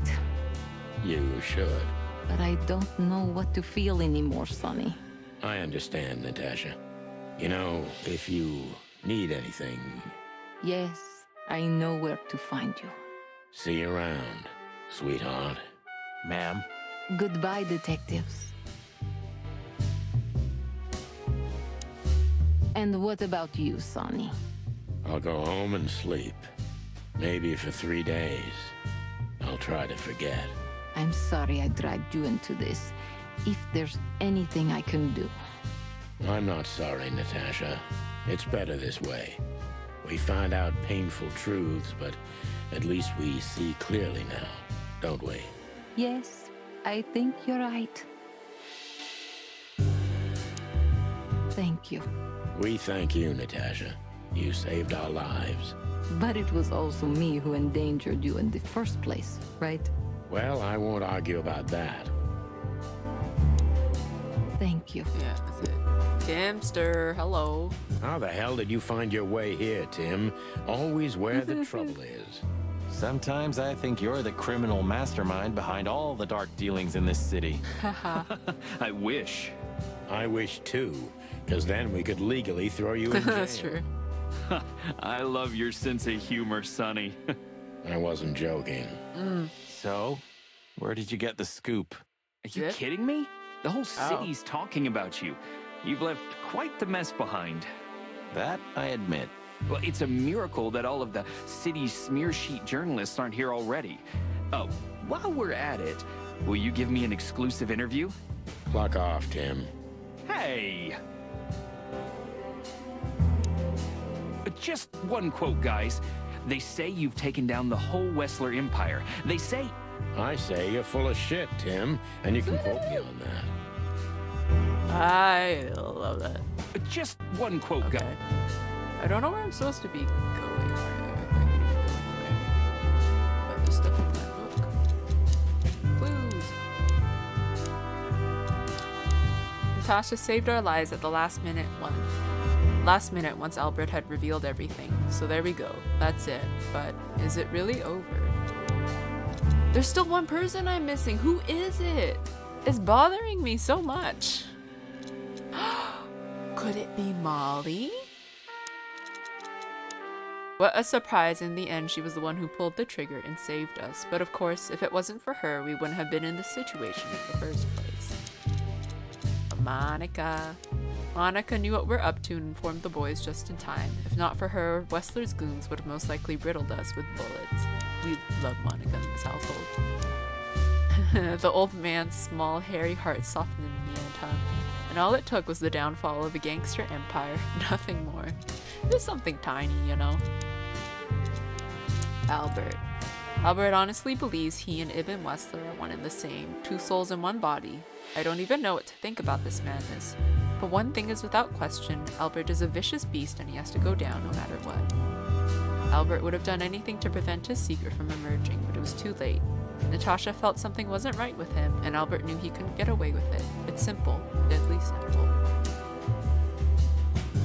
You should. But I don't know what to feel anymore, Sonny. I understand, Natasha. You know, if you need anything... Yes, I know where to find you. See you around, sweetheart. Ma'am. Goodbye, detectives. And what about you, Sonny? I'll go home and sleep. Maybe for 3 days. I'll try to forget. I'm sorry I dragged you into this. If there's anything I can do. I'm not sorry, Natasha. It's better this way. We find out painful truths, but at least we see clearly now, don't we? Yes, I think you're right. Thank you. We thank you, Natasha. You saved our lives. But it was also me who endangered you in the first place, right? Well, I won't argue about that. Thank you. Yeah, that's it. Timster, hello. How the hell did you find your way here, Tim? Always where the trouble is. Sometimes I think you're the criminal mastermind behind all the dark dealings in this city. I wish. I wish too, because then we could legally throw you in jail. That's true. I love your sense of humor, Sonny. I wasn't joking. So, where did you get the scoop? Are you kidding me? The whole city's talking about you. You've left quite the mess behind. That I admit. Well, it's a miracle that all of the city's smear sheet journalists aren't here already. Oh, while we're at it, will you give me an exclusive interview? Clock off, Tim. Hey! Just one quote, guys. They say you've taken down the whole Wesker empire. They say... I say you're full of shit, Tim, and you can quote me on that. I love that. Just one quote, okay. I don't know where I'm supposed to be going. But there's stuff in my book. Clues. Natasha saved our lives at the last minute. 1. last minute once Albert had revealed everything. So there we go. That's it. But is it really over? There's still one person I'm missing. Who is it? It's bothering me so much. Could it be Molly? What a surprise. In the end, she was the one who pulled the trigger and saved us. But of course, if it wasn't for her, we wouldn't have been in this situation in the first place. Monica. Monica knew what we're up to and informed the boys just in time. If not for her, Wesker goons would have most likely riddled us with bullets. We love Monica in this household. The old man's small, hairy heart softened in the end, huh? And all it took was the downfall of a gangster empire. Nothing more. Just something tiny, you know? Albert. Albert honestly believes he and Ibn Wesker are one and the same. Two souls in one body. I don't even know what to think about this madness. But one thing is without question, Albert is a vicious beast and he has to go down no matter what. Albert would have done anything to prevent his secret from emerging, but it was too late. Natasha felt something wasn't right with him, and Albert knew he couldn't get away with it. It's simple. Deadly simple.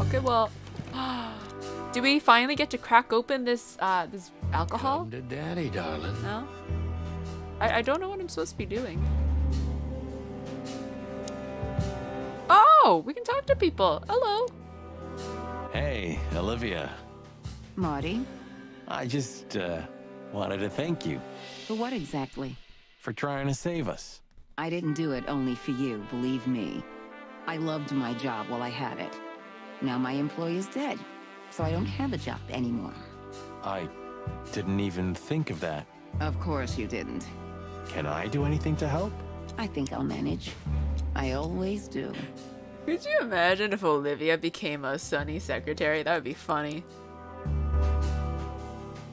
Okay, well... do we finally get to crack open this, this alcohol? Come to daddy, darling. No? I don't know what I'm supposed to be doing. Oh! We can talk to people! Hello! Hey, Olivia. Marty? I just, wanted to thank you. For what exactly? For trying to save us. I didn't do it only for you, believe me. I loved my job while I had it. Now my employee is dead, so I don't have a job anymore. I didn't even think of that. Of course you didn't. Can I do anything to help? I think I'll manage. I always do. Could you imagine if Olivia became a Sunny secretary? That would be funny.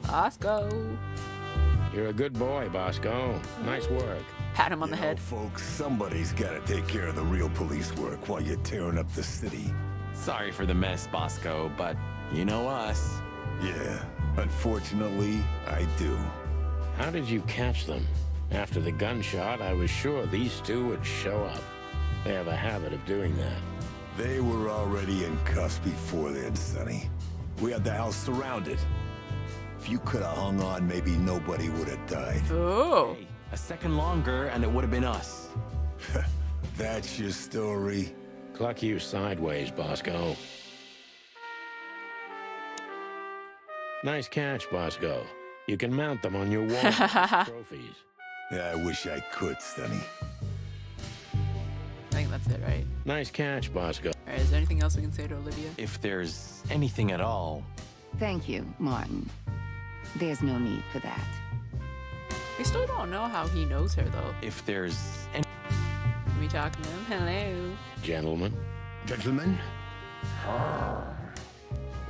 Bosco. You're a good boy, Bosco. Nice work. Pat him on the head. Folks, somebody's gotta take care of the real police work while you're tearing up the city. Sorry for the mess, Bosco, but you know us. Yeah, unfortunately, I do. How did you catch them? After the gunshot, I was sure these two would show up. They have a habit of doing that. They were already in cuffs before then, Sonny. We had the house surrounded. If you could have hung on, maybe nobody would have died. Oh. Hey, a second longer and it would have been us. That's your story? Cluck you sideways, Bosco. Nice catch, Bosco. You can mount them on your wall as trophies. Yeah, I wish I could, Sonny. I think that's it, right? Nice catch, Bosco. Alright, is there anything else we can say to Olivia? If there's anything at all. Thank you, Martin. There's no need for that. We still don't know how he knows her, though. If there's any... Can we talk to him? Hello. Gentlemen. Gentlemen?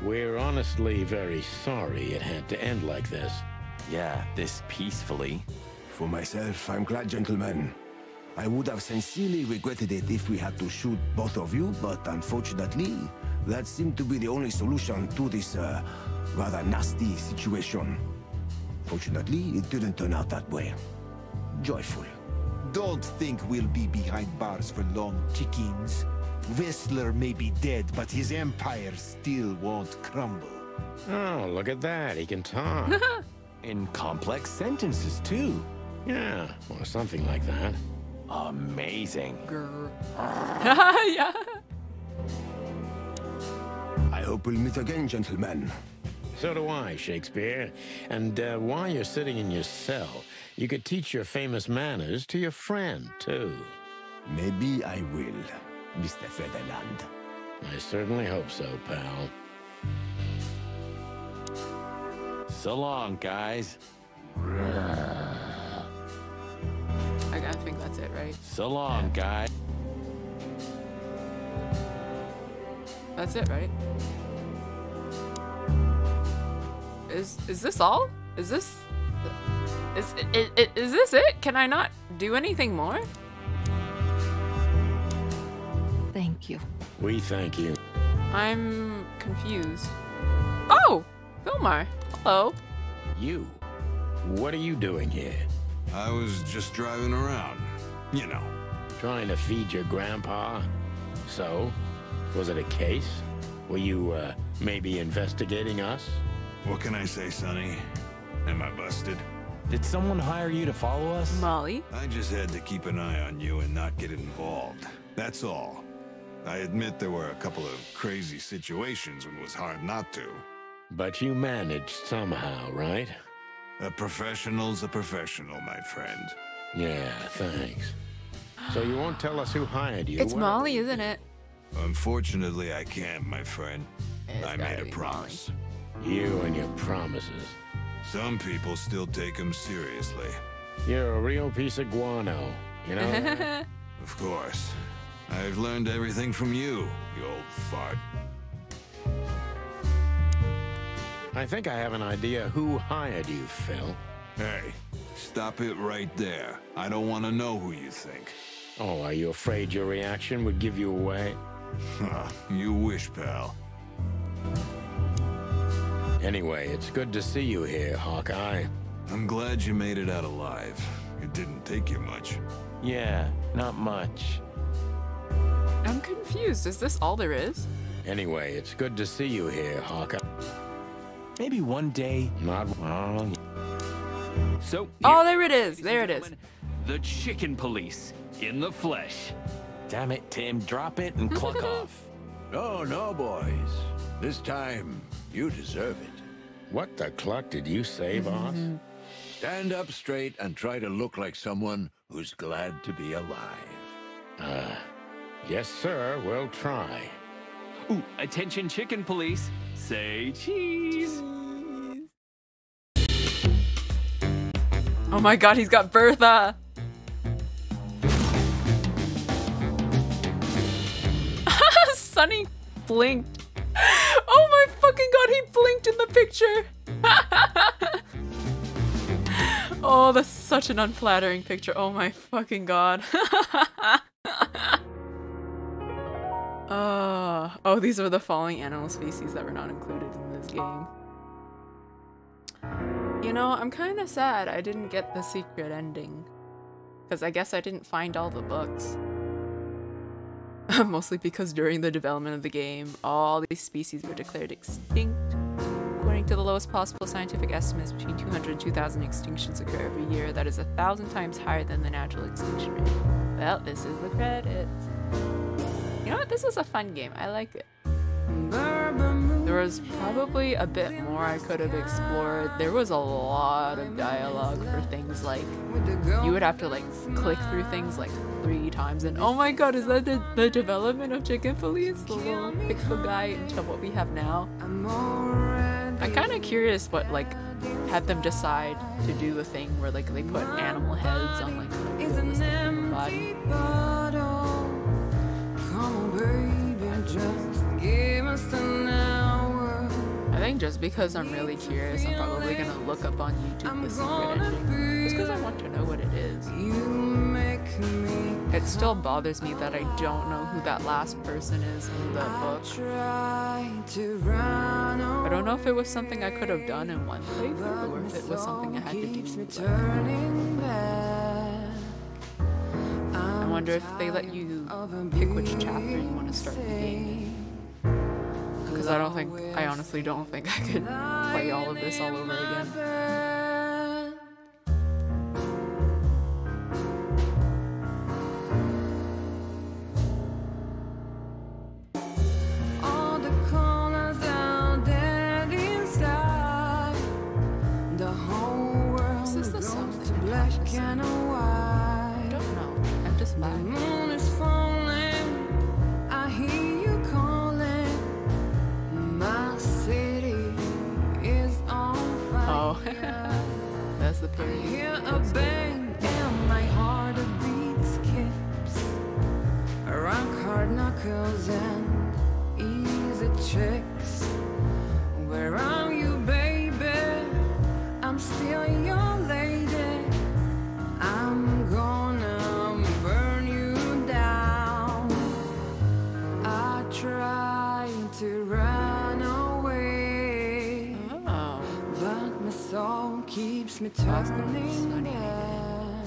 We're honestly very sorry it had to end like this. Yeah, this peacefully. For myself, I'm glad, gentlemen. I would have sincerely regretted it if we had to shoot both of you, but unfortunately, that seemed to be the only solution to this, rather nasty situation. Fortunately, it didn't turn out that way. Joyful. Don't think we'll be behind bars for long, chickens. Whistler may be dead, but his empire still won't crumble. Oh, look at that. He can talk. In complex sentences, too. Yeah, or something like that. Amazing. Yeah. I hope we'll meet again, gentlemen. So do I, Shakespeare. And while you're sitting in your cell, you could teach your famous manners to your friend, too. Maybe I will, Mr. Federland. I certainly hope so, pal. So long, guys. I think that's it, right? So long, guys. That's it, right? Is this all? Is this it? Can I not do anything more? Thank you. We thank you. I'm confused. Oh! Vilmar. Hello. You? What are you doing here? I was just driving around. You know. Trying to feed your grandpa? So? Was it a case? Were you, maybe investigating us? What can I say, Sonny? Am I busted? Did someone hire you to follow us? Molly? I just had to keep an eye on you and not get involved. That's all. I admit there were a couple of crazy situations when it was hard not to. But you managed somehow, right? A professional's a professional, my friend. Yeah, thanks. So you won't tell us who hired you? It's Molly, isn't it? Unfortunately, I can't, my friend. It's I made a promise. You and your promises. Some people still take them seriously. You're a real piece of guano, you know that? Of course. I've learned everything from you, you old fart. I think I have an idea who hired you, Phil. Hey, stop it right there. I don't want to know who you think. Oh, are you afraid your reaction would give you away? You wish, pal. Anyway, it's good to see you here, Hawkeye. I'm glad you made it out alive. It didn't take you much. Yeah, not much. I'm confused. Is this all there is? Anyway, it's good to see you here, Hawkeye. Maybe one day. Not wrong. So. Oh, there it is. There it is. The chicken police in the flesh. Damn it, Tim. Drop it and cluck off. Oh, no, boys. This time, you deserve it. What the cluck did you say, boss? Stand up straight and try to look like someone who's glad to be alive. Yes, sir. We'll try. Ooh, attention chicken police. Say cheese. Oh my god, he's got Bertha. Sonny blinked. Oh my fucking god, he blinked in the picture. Oh, that's such an unflattering picture. Oh my fucking god. Oh, these are the following animal species that were not included in this game. You know, I'm kind of sad I didn't get the secret ending. Because I guess I didn't find all the books. Mostly because during the development of the game, all these species were declared extinct. According to the lowest possible scientific estimates, between 200 and 2,000 extinctions occur every year. That is 1,000 times higher than the natural extinction rate. Well, this is the credits. You know what? This is a fun game. I like it. There was probably a bit more I could have explored. There was a lot of dialogue for things like you would have to like click through things like 3 times, and oh my god, is that the development of Chicken Police? The little pixel guy into what we have now? I'm kind of curious what like had them decide to do a thing where like they put animal heads on like the human body. I think just because I'm really curious, I'm probably gonna look up on YouTube the secret ending. Just because I want to know what it is. It still bothers me that I don't know who that last person is in the book. I don't know if it was something I could have done in one playthrough, or if it was something I had to do. I wonder if they let you pick which chapter you want to start the game. Because I honestly don't think I could play all of this all over again. All the colors out there inside, the whole world goes to black and white. I don't know. I'm just the moon is falling. I hear you calling. My city is on fire. Oh, that's the period. I hear a bang and my heart beats skips. Rock hard knuckles and easy tricks. Where are you, baby? I'm still your lady. I'm gonna burn you down. I try to run away, but my soul keeps me turning back.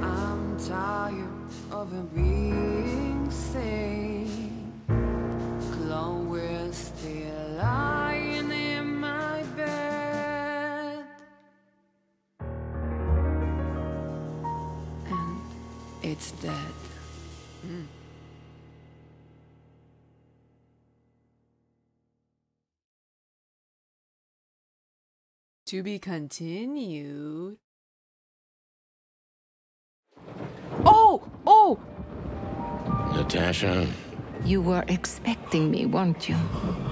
I'm tired of being sane. Chloe. Still lying in my bed. And it's dead. To be continued. Oh! Oh! Natasha? You were expecting me, weren't you?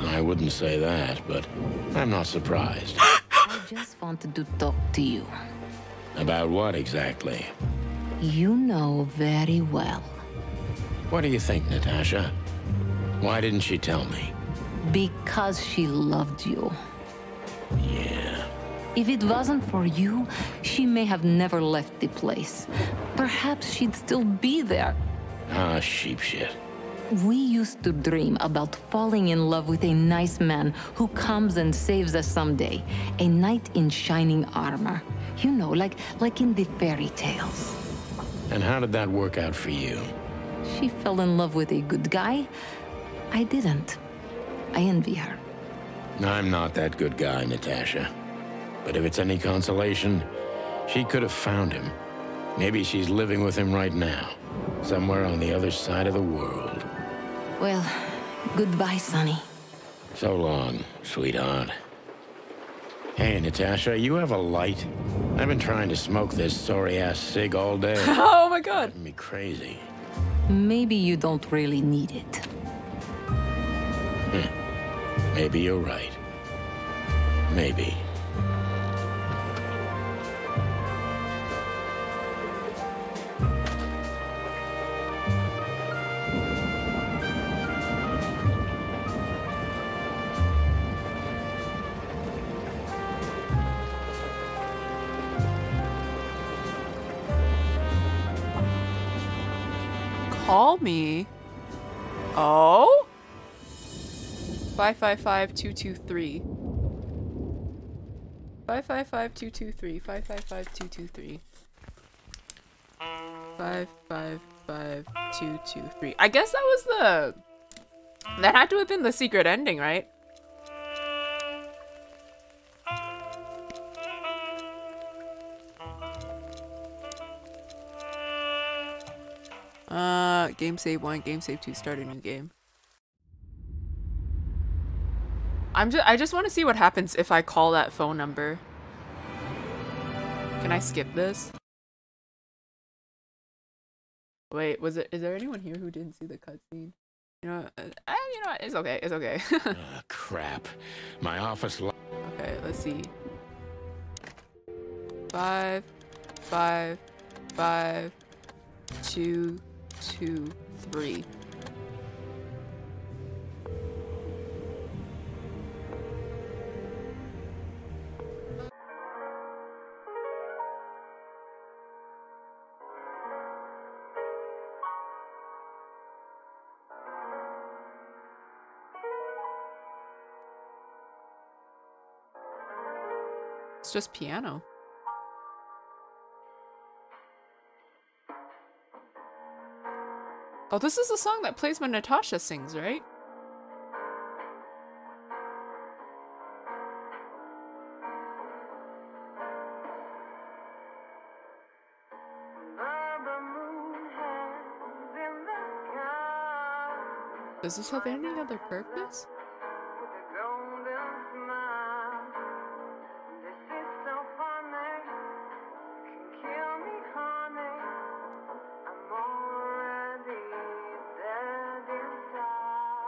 I wouldn't say that, but I'm not surprised. I just wanted to talk to you. About what exactly? You know very well. What do you think, Natasha? Why didn't she tell me? Because she loved you. Yeah. If it wasn't for you, she may have never left the place. Perhaps she'd still be there. Ah, sheep shit. We used to dream about falling in love with a nice man who comes and saves us someday. A knight in shining armor. You know, like in the fairy tales. And how did that work out for you? She fell in love with a good guy. I didn't. I envy her. I'm not that good guy, Natasha. But if it's any consolation, she could have found him. Maybe she's living with him right now, somewhere on the other side of the world. Well, goodbye, Sonny. So long, sweetheart. Hey, Natasha, you have a light? I've been trying to smoke this sorry-ass cig all day. Oh my god. Driving me crazy. Maybe you don't really need it. Maybe you're right. Maybe. Call me. Oh? 555-223. 555-223. 555-223. 555-223. I guess that was the... That had to have been the secret ending, right? Game save 1, game save 2, start a new game. I just want to see what happens if I call that phone number. Can I skip this? Wait, is there anyone here who didn't see the cutscene? You know what? It's okay. It's okay. Crap. My office. Okay, let's see. 5, 5, 5, 2, 2, 3. It's just piano. Oh, this is the song that plays when Natasha sings, right? Does this have any other purpose?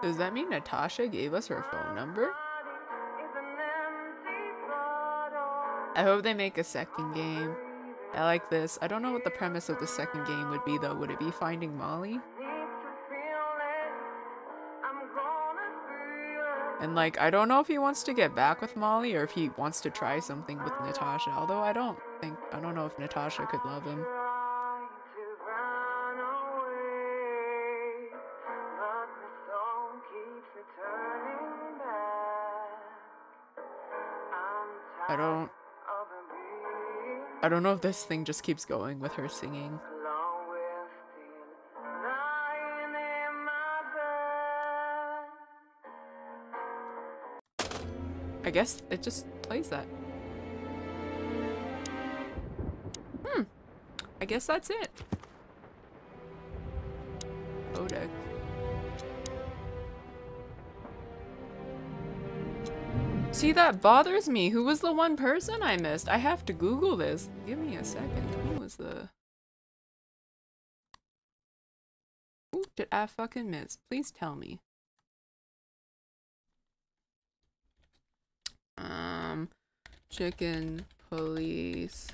Does that mean Natasha gave us her phone number? I hope they make a second game. I like this. I don't know what the premise of the second game would be though. Would it be finding Molly? And like, I don't know if he wants to get back with Molly or if he wants to try something with Natasha. Although I don't know if Natasha could love him. I don't know if this thing just keeps going with her singing. I guess it just plays that. I guess that's it. Codex. See, that bothers me. Who was the one person I missed? I have to Google this. Give me a second. Who was the... Who did I fucking miss? Please tell me. Chicken police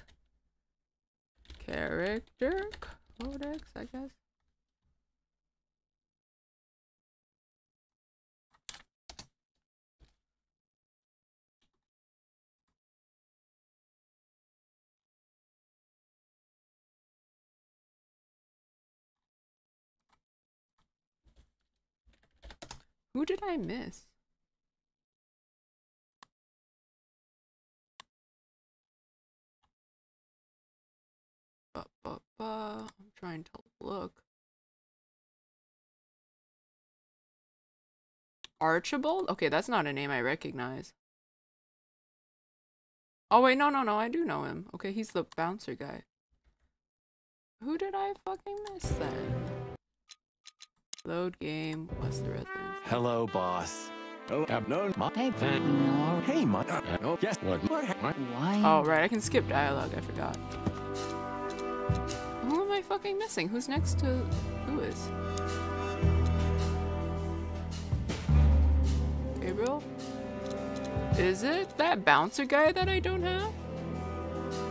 character codex, I guess. Who did I miss? I'm trying to look. Archibald? Okay, that's not a name I recognize. Oh wait, no, I do know him. Okay, he's the bouncer guy. Who did I fucking miss then? Load game. What's the residence? Hello, boss. Oh, no. Hey, hey, no. Yes. Why? Oh, right, I can skip dialogue. I forgot. Who am I fucking missing? Who's next to Lewis? Gabriel? Is it that bouncer guy that I don't have?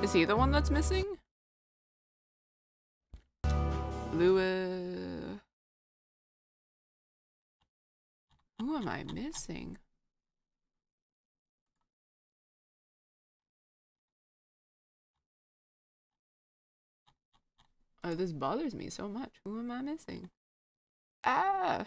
Is he the one that's missing? Lewis. Who am I missing? Oh, this bothers me so much. Who am I missing? Ah!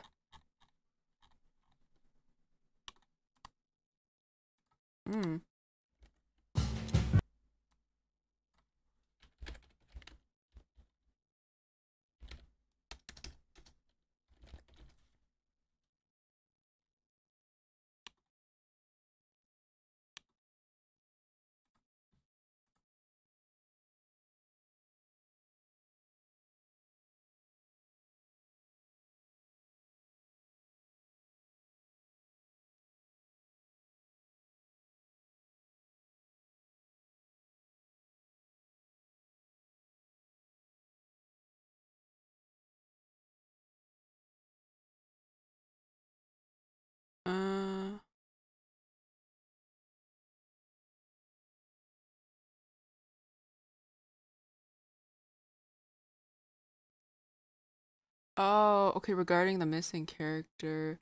Oh, okay, regarding the missing character.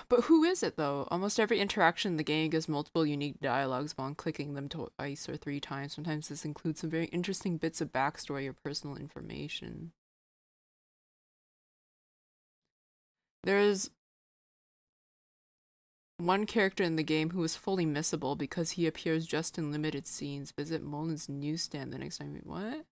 But who is it though? Almost every interaction in the game gives multiple unique dialogues upon clicking them twice or 3 times. Sometimes this includes some very interesting bits of backstory or personal information. There's one character in the game who is fully missable because he appears just in limited scenes. Visit Molin's newsstand the next time. What?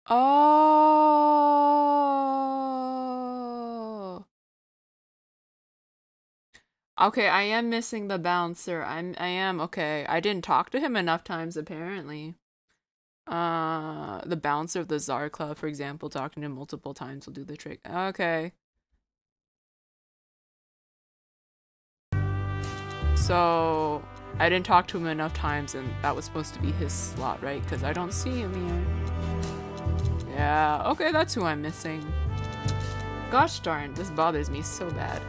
Oh. Okay, I am missing the bouncer. I am okay. I didn't talk to him enough times apparently. The bouncer of the Tsar Club, for example, talking to him multiple times will do the trick. Okay. So, I didn't talk to him enough times and that was supposed to be his slot, right? Because I don't see him here. Yeah, okay, that's who I'm missing. Gosh darn, this bothers me so bad.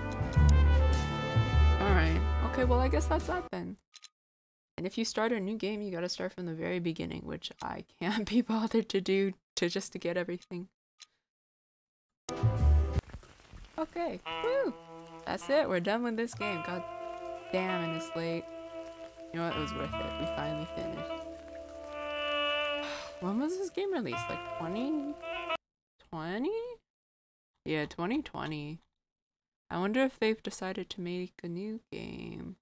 Alright, okay, well I guess that's that then. And if you start a new game, you gotta start from the very beginning, which I can't be bothered to do just to get everything. Okay, woo! That's it, we're done with this game. God damn, and it's late. You know what, it was worth it. We finally finished. When was this game released? Like 2020? Yeah, 2020. I wonder if they've decided to make a new game.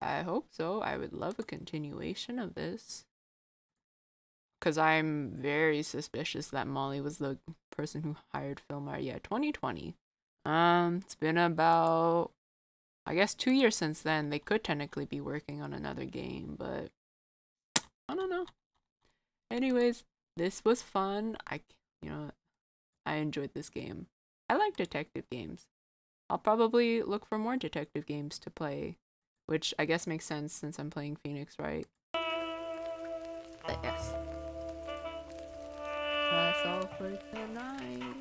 I hope so. I would love a continuation of this. Because I'm very suspicious that Molly was the person who hired Filmar. Yeah, 2020. It's been about, I guess, 2 years since then. They could technically be working on another game, but I don't know. Anyways, this was fun. I enjoyed this game. I like detective games. I'll probably look for more detective games to play, which I guess makes sense since I'm playing Phoenix, right? But yes. That's all for tonight.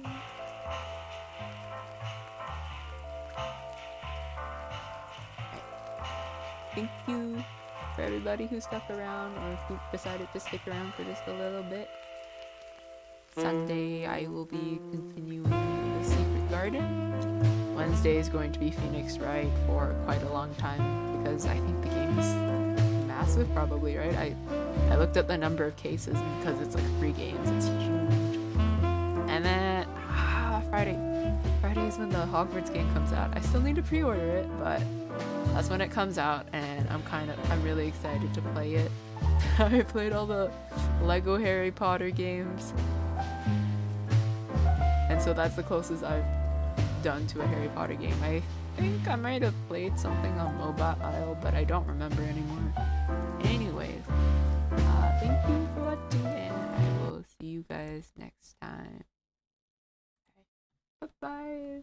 Thank you for everybody who stuck around or who decided to stick around for just a little bit. Sunday I will be continuing the Secret Garden. Wednesday is going to be Phoenix Wright for quite a long time because I think the game is massive, probably, right? I looked at the number of cases and because it's like 3 games, it's huge. And then Friday is when the Hogwarts game comes out. I still need to pre-order it, but that's when it comes out, and I'm really excited to play it. I played all the Lego Harry Potter games, and so that's the closest I've done to a Harry Potter game. I think I might have played something on mobile, but I don't remember anymore. Anyways, thank you for watching, and I will see you guys next time. Bye-bye.